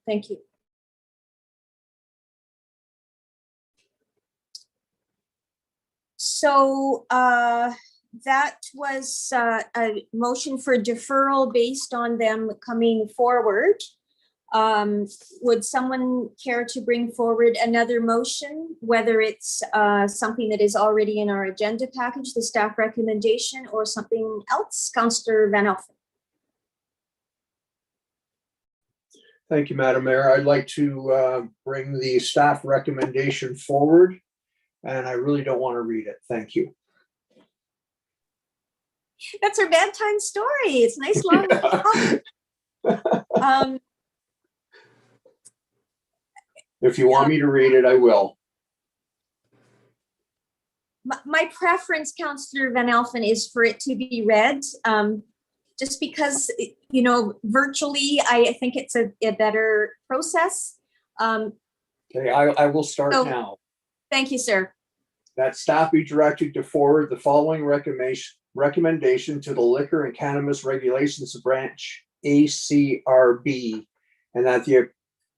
Thank you. So that was a motion for deferral based on them coming forward. Would someone care to bring forward another motion, whether it's something that is already in our agenda package, the staff recommendation, or something else? Councillor Van Elfen. Thank you, Madam Mayor. I'd like to bring the staff recommendation forward, and I really don't want to read it. Thank you. That's our bedtime story. It's nice long. If you want me to read it, I will. My preference, Councillor Van Elfen, is for it to be read, just because, virtually, I think it's a better process. Okay, I will start now. Thank you, sir. That staff be directed to forward the following recommendation to the Liquor and Cannabis Regulations Branch, ACRB, and that the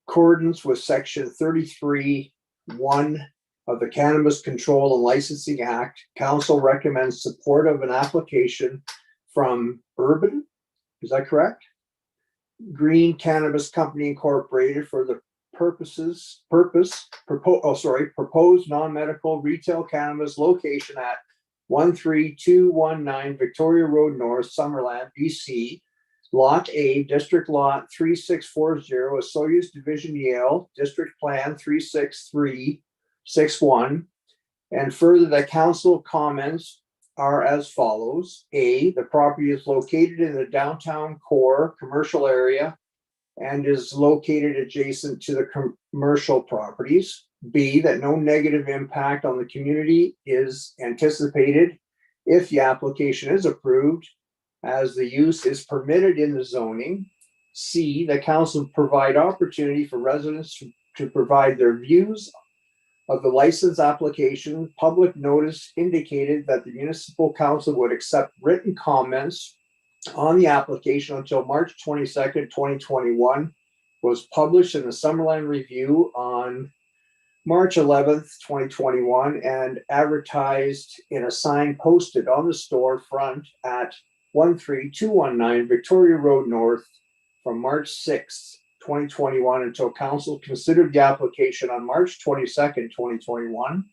accordance with section 33(1) of the Cannabis Control and Licensing Act, council recommends support of an application from Urban, is that correct? Green Cannabis Company Incorporated for the proposed non-medical retail cannabis location at 13219 Victoria Road North, Summerland, BC. Lot A, District Lot 3640, Osoyoos Division, Yale, District Plan 36361, And further, the council comments are as follows. A, the property is located in the downtown core commercial area and is located adjacent to the commercial properties. B, that no negative impact on the community is anticipated if the application is approved, as the use is permitted in the zoning. C, the council provide opportunity for residents to provide their views of the license application. Public notice indicated that the municipal council would accept written comments on the application until March 22nd, 2021, was published in the Summerland Review on March 11th, 2021, and advertised in a sign posted on the storefront at 13219 Victoria Road North from March 6th, 2021 until council considered the application on March 22nd, 2021.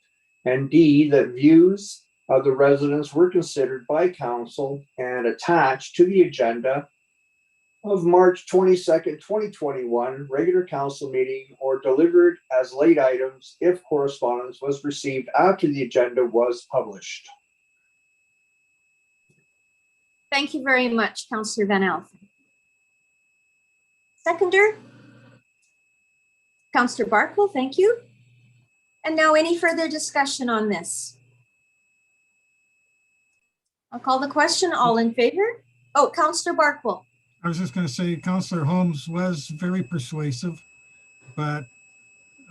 And D, that views of the residents were considered by council and attached to the agenda of March 22nd, 2021 regular council meeting, or delivered as late items if correspondence was received after the agenda was published. Thank you very much, Councillor Van Alphen. Seconder? Councillor Barkle, thank you. And now any further discussion on this? I'll call the question. All in favor? Oh, Councillor Barkle. I was just going to say Councillor Holmes was very persuasive, but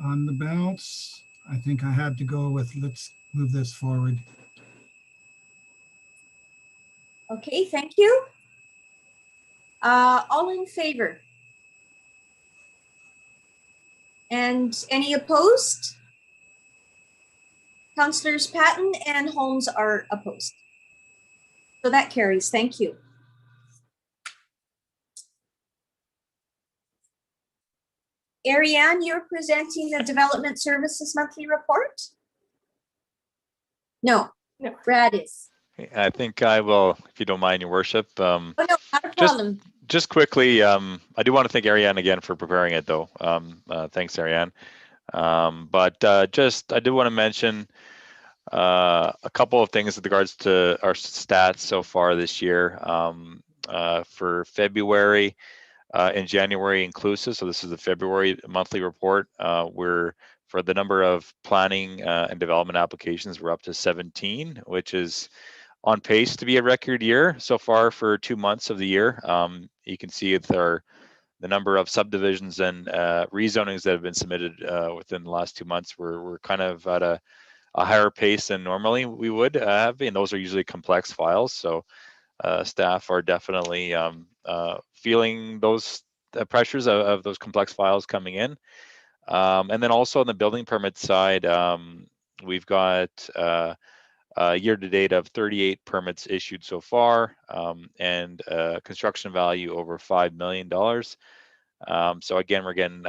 on the balance, I think I had to go with let's move this forward. Okay, thank you. All in favor? And any opposed? Councillors Patton and Holmes are opposed. So that carries. Thank you. Ariane, you're presenting the Development Services Monthly Report? No, Brad is. I think I will, if you don't mind, Your Worship. Oh, no, not a problem. Just quickly, I do want to thank Ariane again for preparing it, though. Thanks, Ariane. I do want to mention a couple of things with regards to our stats so far this year. For February and January inclusive, so this is the February monthly report, for the number of planning and development applications, we're up to 17, which is on pace to be a record year so far for 2 months of the year. You can see it's the number of subdivisions and rezonings that have been submitted within the last 2 months. We're kind of at a higher pace than normally we would have, and those are usually complex files. So staff are definitely feeling those pressures of those complex files coming in. And then also on the building permit side, we've got a year-to-date of 38 permits issued so far, and construction value over $5 million. So again, we're getting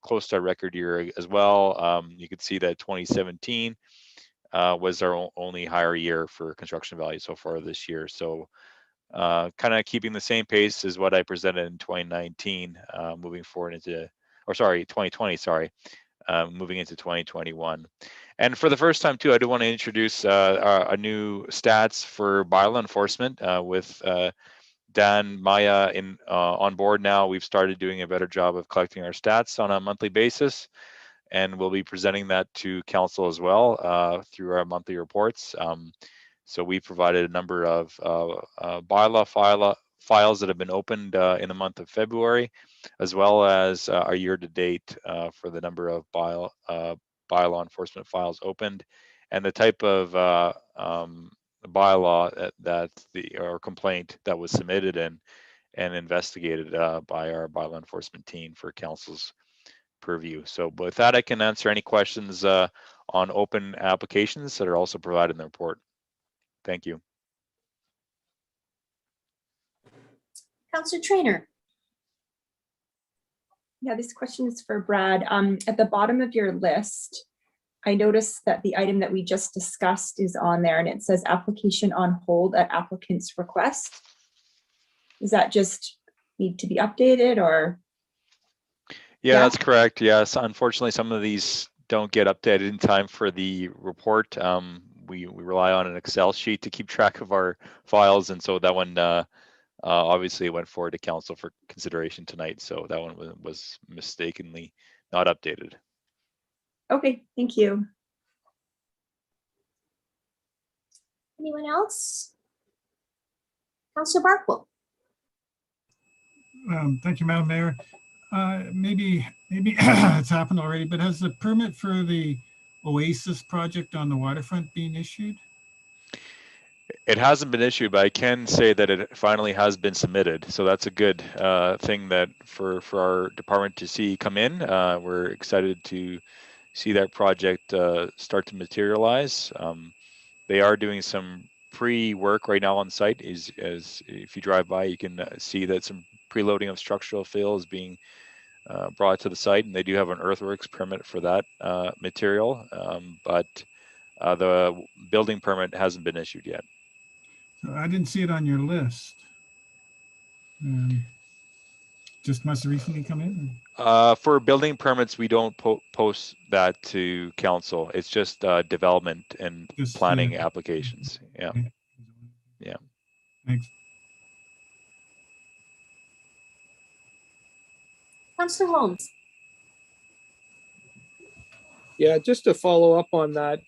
close to a record year as well. You can see that 2017 was our only higher year for construction value so far this year. So kind of keeping the same pace as what I presented in 2019, moving forward into, 2020, moving into 2021. And for the first time too, I do want to introduce a new stats for bylaw enforcement with Dan Maya on board now. We've started doing a better job of collecting our stats on a monthly basis, and we'll be presenting that to council as well through our monthly reports. So we provided a number of bylaw files that have been opened in the month of February, as well as our year-to-date for the number of bylaw enforcement files opened, and the type of bylaw or complaint that was submitted and investigated by our bylaw enforcement team for council's purview. So with that, I can answer any questions on open applications that are also provided in the report. Thank you. Councillor Traynor. Yeah, this question is for Brad. At the bottom of your list, I noticed that the item that we just discussed is on there, and it says application on hold at applicant's request. Does that just need to be updated, or? Yeah, that's correct. Yes, unfortunately, some of these don't get updated in time for the report. We rely on an Excel sheet to keep track of our files, and so that one obviously went forward to council for consideration tonight. So that one was mistakenly not updated. Okay, thank you. Anyone else? Councillor Barkwell. Thank you, Madam Mayor. Maybe it's happened already, but has the permit for the Oasis project on the waterfront been issued? It hasn't been issued, but I can say that it finally has been submitted. So that's a good thing that for our department to see come in. We're excited to see that project start to materialize. They are doing some pre-work right now on site. As if you drive by, you can see that some preloading of structural fill is being brought to the site, and they do have an earthworks permit for that material, but the building permit hasn't been issued yet. So I didn't see it on your list. Just must have recently come in? For building permits, we don't post that to council. It's just development and just planning applications. Yeah. Okay. Yeah. Thanks. Councillor Holmes. Yeah, just to follow up on that.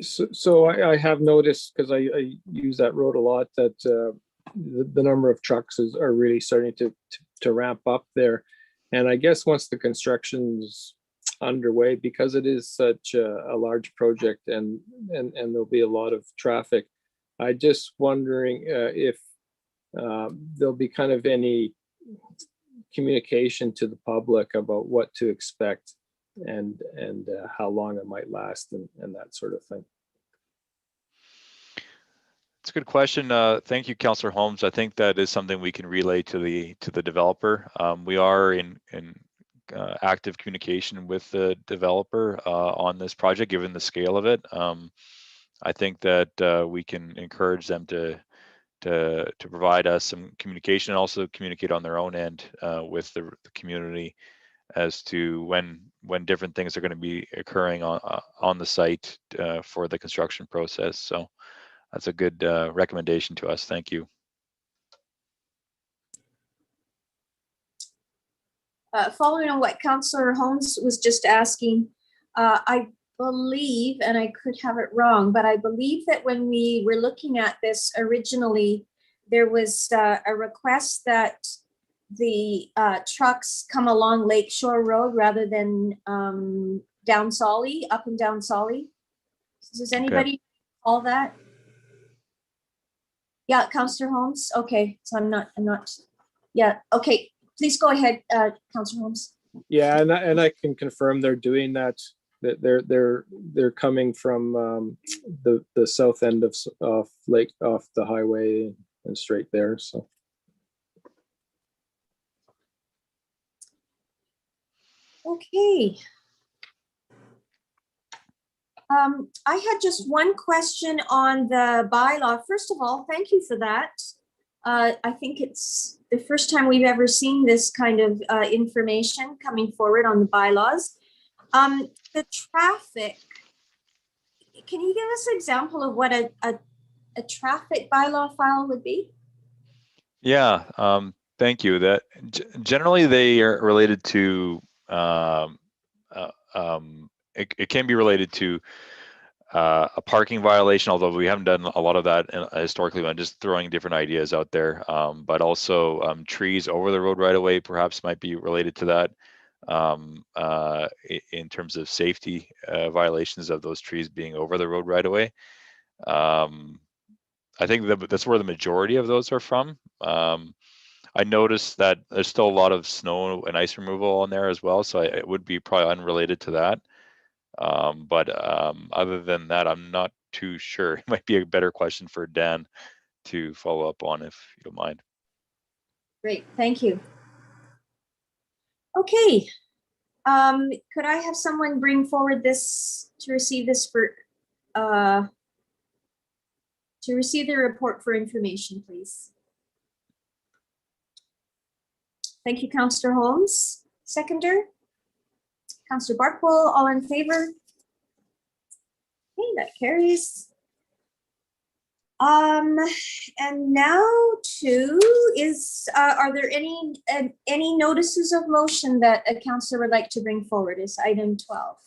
So I have noticed, because I use that road a lot, that the number of trucks are really starting to ramp up there. And I guess once the construction's underway, because it is such a large project and there'll be a lot of traffic, I just wondering if there'll be kind of any communication to the public about what to expect and how long it might last and that sort of thing. It's a good question. Thank you, Councillor Holmes. I think that is something we can relay to the developer. We are in active communication with the developer on this project, given the scale of it. I think that we can encourage them to provide us some communication, and also communicate on their own end with the community as to when different things are going to be occurring on the site for the construction process. So that's a good recommendation to us. Thank you. Following on what Councillor Holmes was just asking, I believe, and I could have it wrong, but I believe that when we were looking at this originally, there was a request that the trucks come along Lakeshore Road rather than down Solly, up and down Solly. Does anybody call that? Yeah, Councillor Holmes. Okay, so I'm not. Yeah. Okay, please go ahead, Councillor Holmes. Yeah, and I can confirm they're doing that. That they're coming from the south end of the highway and straight there. So. Okay. I had just one question on the bylaw. First of all, thank you for that. I think it's the first time we've ever seen this kind of information coming forward on the bylaws. The traffic, can you give us an example of what a traffic bylaw file would be? Yeah, thank you. That generally they are related to it can be related to a parking violation, although we haven't done a lot of that historically. I'm just throwing different ideas out there, but also trees over the road right away perhaps might be related to that in terms of safety violations of those trees being over the road right away. I think that's where the majority of those are from. I noticed that there's still a lot of snow and ice removal on there as well, so it would be probably unrelated to that. But other than that, I'm not too sure. It might be a better question for Dan to follow up on, if you don't mind. Great, thank you. Okay, could I have someone bring forward this to receive this for to receive the report for information, please? Thank you, Councillor Holmes. Seconder? Councillor Barkwell, all in favor? Okay, that carries. And now are there any notices of motion that a councillor would like to bring forward? Is item 12.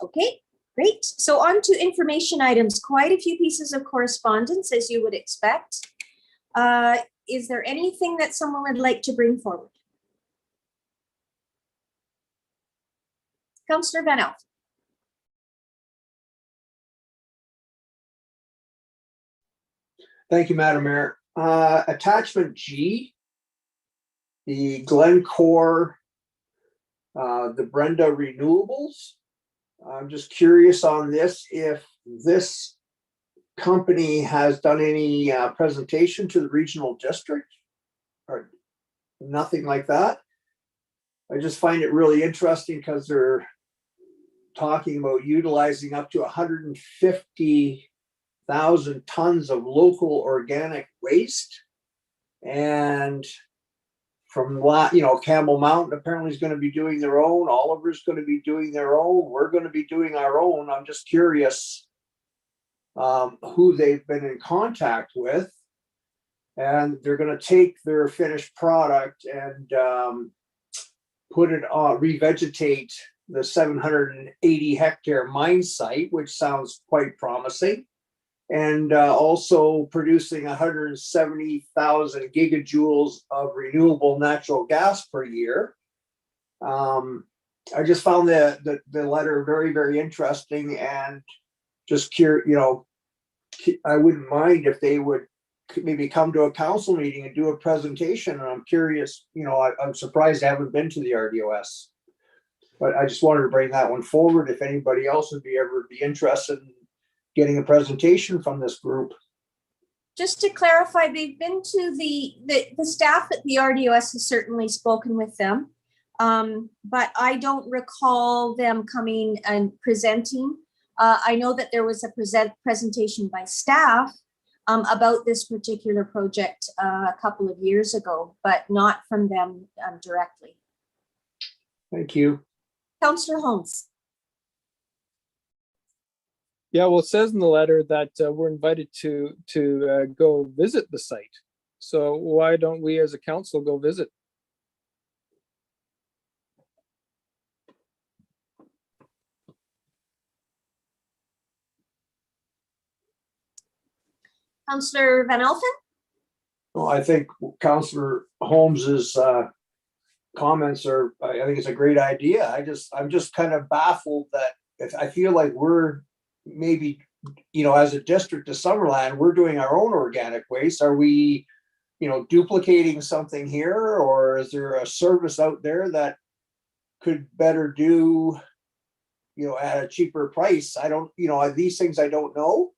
Okay, great. So on to information items, quite a few pieces of correspondence as you would expect. Is there anything that someone would like to bring forward? Councillor Van Elf. Thank you, Madam Mayor. Attachment G, the Glencore, the Brenda Renewables. I'm just curious on this, if this company has done any presentation to the regional district or nothing like that. I just find it really interesting because they're talking about utilizing up to 150,000 tons of local organic waste. And from Campbell Mountain apparently is going to be doing their own. Oliver's going to be doing their own. We're going to be doing our own. I'm just curious who they've been in contact with. And they're going to take their finished product and put it on, revegetate the 780 hectare mine site, which sounds quite promising. And also producing 170,000 gigajoules of renewable natural gas per year. I just found the letter very, very interesting, and just curious, I wouldn't mind if they would maybe come to a council meeting and do a presentation. And I'm curious, I'm surprised I haven't been to the RDOS, but I just wanted to bring that one forward. If anybody else would be interested in getting a presentation from this group. Just to clarify, they've been to the staff at the RDOS has certainly spoken with them, but I don't recall them coming and presenting. I know that there was a presentation by staff about this particular project a couple of years ago, but not from them directly. Thank you. Councillor Holmes. Yeah, well, it says in the letter that we're invited to go visit the site. So why don't we as a council go visit? Councillor Van Elfen? Well, I think Councillor Holmes's comments I think it's a great idea. I'm just kind of baffled that I feel like we're maybe, as a district of Summerland, we're doing our own organic waste. Are we, duplicating something here, or is there a service out there that could better do, at a cheaper price? I don't, these things I don't know.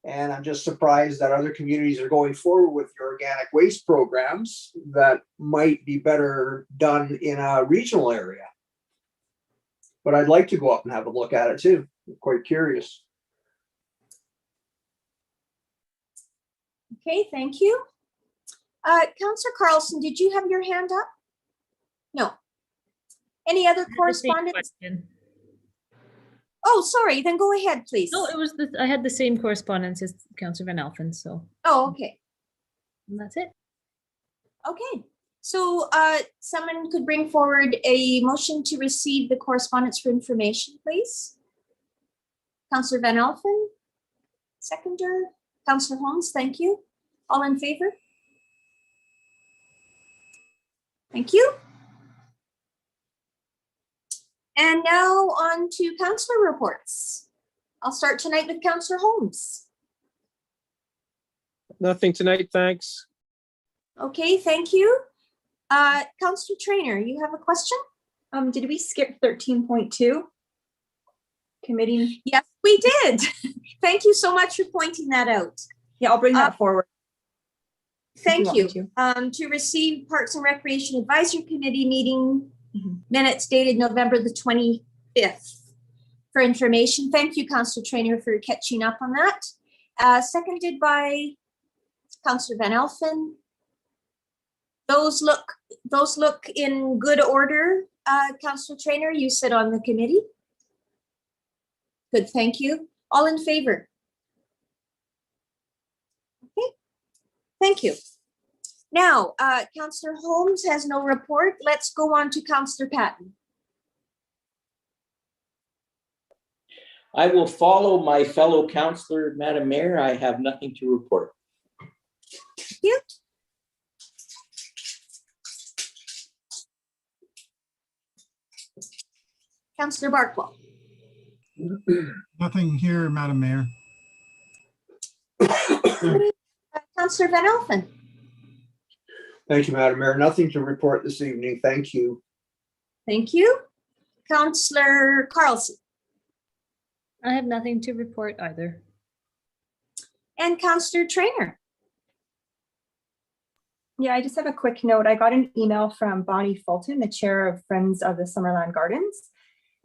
And I'm just surprised that other communities are going forward with organic waste programs that might be better done in a regional area. But I'd like to go up and have a look at it too. I'm quite curious. Okay, thank you. Councillor Carlson, did you have your hand up? No. Any other correspondence? Oh, sorry, then go ahead, please. No, I had the same correspondence as Councillor Van Elfen, so. Oh, okay. And that's it. Okay, so someone could bring forward a motion to receive the correspondence for information, please. Councillor Van Elfen, seconder. Councillor Holmes, thank you. All in favor? Thank you. And now on to councillor reports. I'll start tonight with Councillor Holmes. Nothing tonight, thanks. Okay, thank you. Councillor Trainer, you have a question? Did we skip 13.2? Committee? Yes, we did. Thank you so much for pointing that out. Yeah, I'll bring that forward. Thank you. To receive Parks and Recreation Advisory Committee meeting minutes dated November the 25th for information. Thank you, Councillor Trainer, for catching up on that. Seconded by Councillor Van Elfen. Those look in good order. Councillor Trainer, you sit on the committee. Good, thank you. All in favor? Okay, thank you. Now, Councillor Holmes has no report. Let's go on to Councillor Patton. I will follow my fellow councillor, Madam Mayor. I have nothing to report. Thank you. Councillor Barkwell. Nothing here, Madam Mayor. Councillor Van Elfen. Thank you, Madam Mayor. Nothing to report this evening. Thank you. Thank you. Councillor Carlson. I have nothing to report either. And Councillor Trainer. Yeah, I just have a quick note. I got an email from Bonnie Fulton, the chair of Friends of the Summerland Gardens.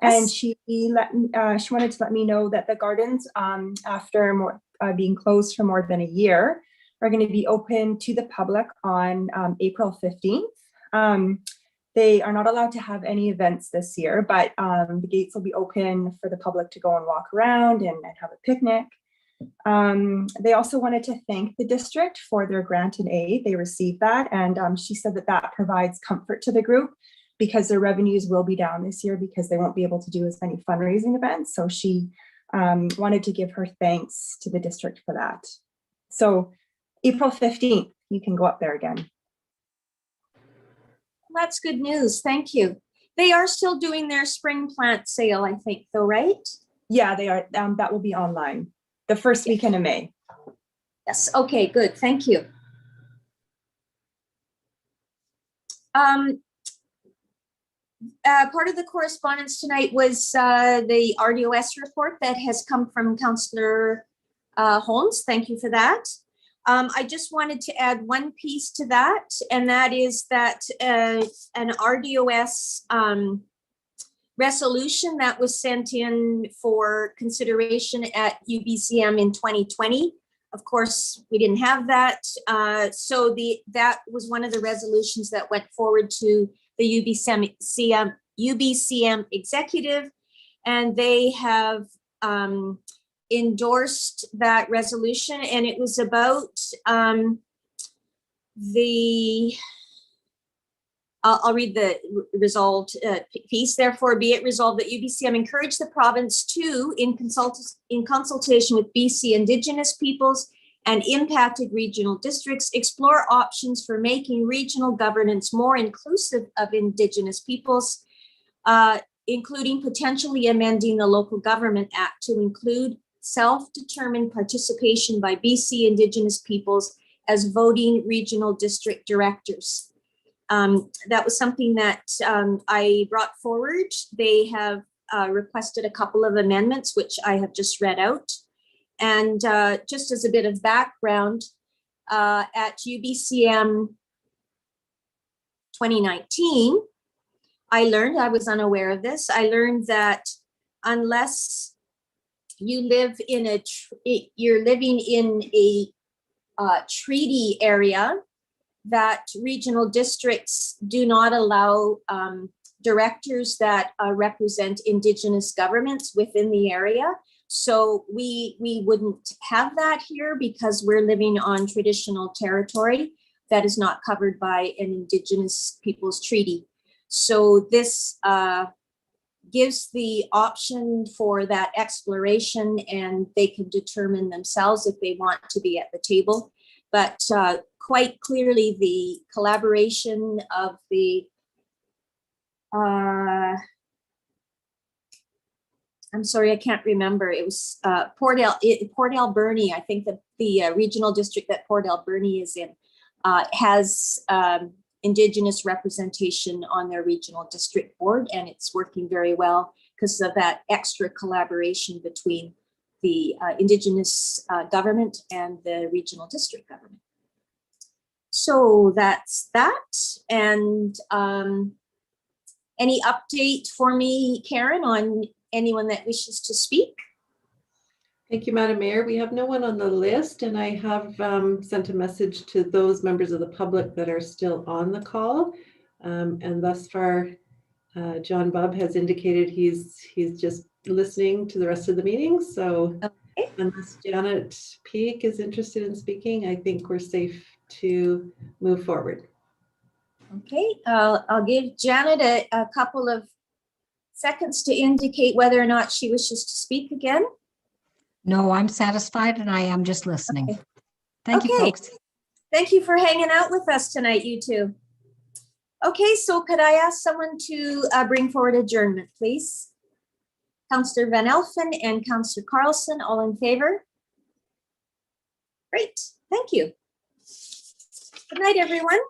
And she wanted to let me know that the gardens, after being closed for more than a year, are going to be open to the public on April 15th. They are not allowed to have any events this year, but the gates will be open for the public to go and walk around and have a picnic. They also wanted to thank the district for their grant and aid. They received that, and she said that that provides comfort to the group because their revenues will be down this year because they won't be able to do as many fundraising events. So she wanted to give her thanks to the district for that. So April 15th, you can go up there again. That's good news. Thank you. They are still doing their spring plant sale, I think, though, right? Yeah, they are. That will be online the first weekend of May. Yes. Okay, good. Thank you. Part of the correspondence tonight was the RDOS report that has come from Councillor Holmes. Thank you for that. I just wanted to add one piece to that, and that is that an RDOS resolution that was sent in for consideration at UBCM in 2020. Of course, we didn't have that. So that was one of the resolutions that went forward to the UBCM executive, and they have endorsed that resolution, and it was about I'll read the resolved piece. Therefore, be it resolved that UBCM encourage the province to, in consultation with BC Indigenous peoples and impacted regional districts, explore options for making regional governance more inclusive of Indigenous peoples, including potentially amending the Local Government Act to include self-determined participation by BC Indigenous peoples as voting regional district directors. That was something that I brought forward. They have requested a couple of amendments, which I have just read out. And just as a bit of background, at UBCM 2019, I was unaware of this. I learned that unless you live in you're living in a treaty area, that regional districts do not allow directors that represent Indigenous governments within the area. So we wouldn't have that here because we're living on traditional territory that is not covered by an Indigenous Peoples Treaty. So this gives the option for that exploration, and they can determine themselves if they want to be at the table. But quite clearly, the collaboration of the, I'm sorry, I can't remember. It was Port Alberni. I think that the regional district that Port Alberni is in has Indigenous representation on their regional district board, and it's working very well because of that extra collaboration between the Indigenous government and the regional district government. So that's that. And any update for me, Karen, on anyone that wishes to speak? Thank you, Madam Mayor. We have no one on the list, and I have sent a message to those members of the public that are still on the call. And thus far, John Bubb has indicated he's just listening to the rest of the meeting. So unless Janet Peak is interested in speaking, I think we're safe to move forward. Okay, I'll give Janet a couple of seconds to indicate whether or not she wishes to speak again. No, I'm satisfied and I am just listening. Okay. Thank you, folks. Thank you for hanging out with us tonight, you two. Okay, so could I ask someone to bring forward adjournment, please? Councillor Van Elfen and Councillor Carlson, all in favor? Great, thank you. Good night, everyone.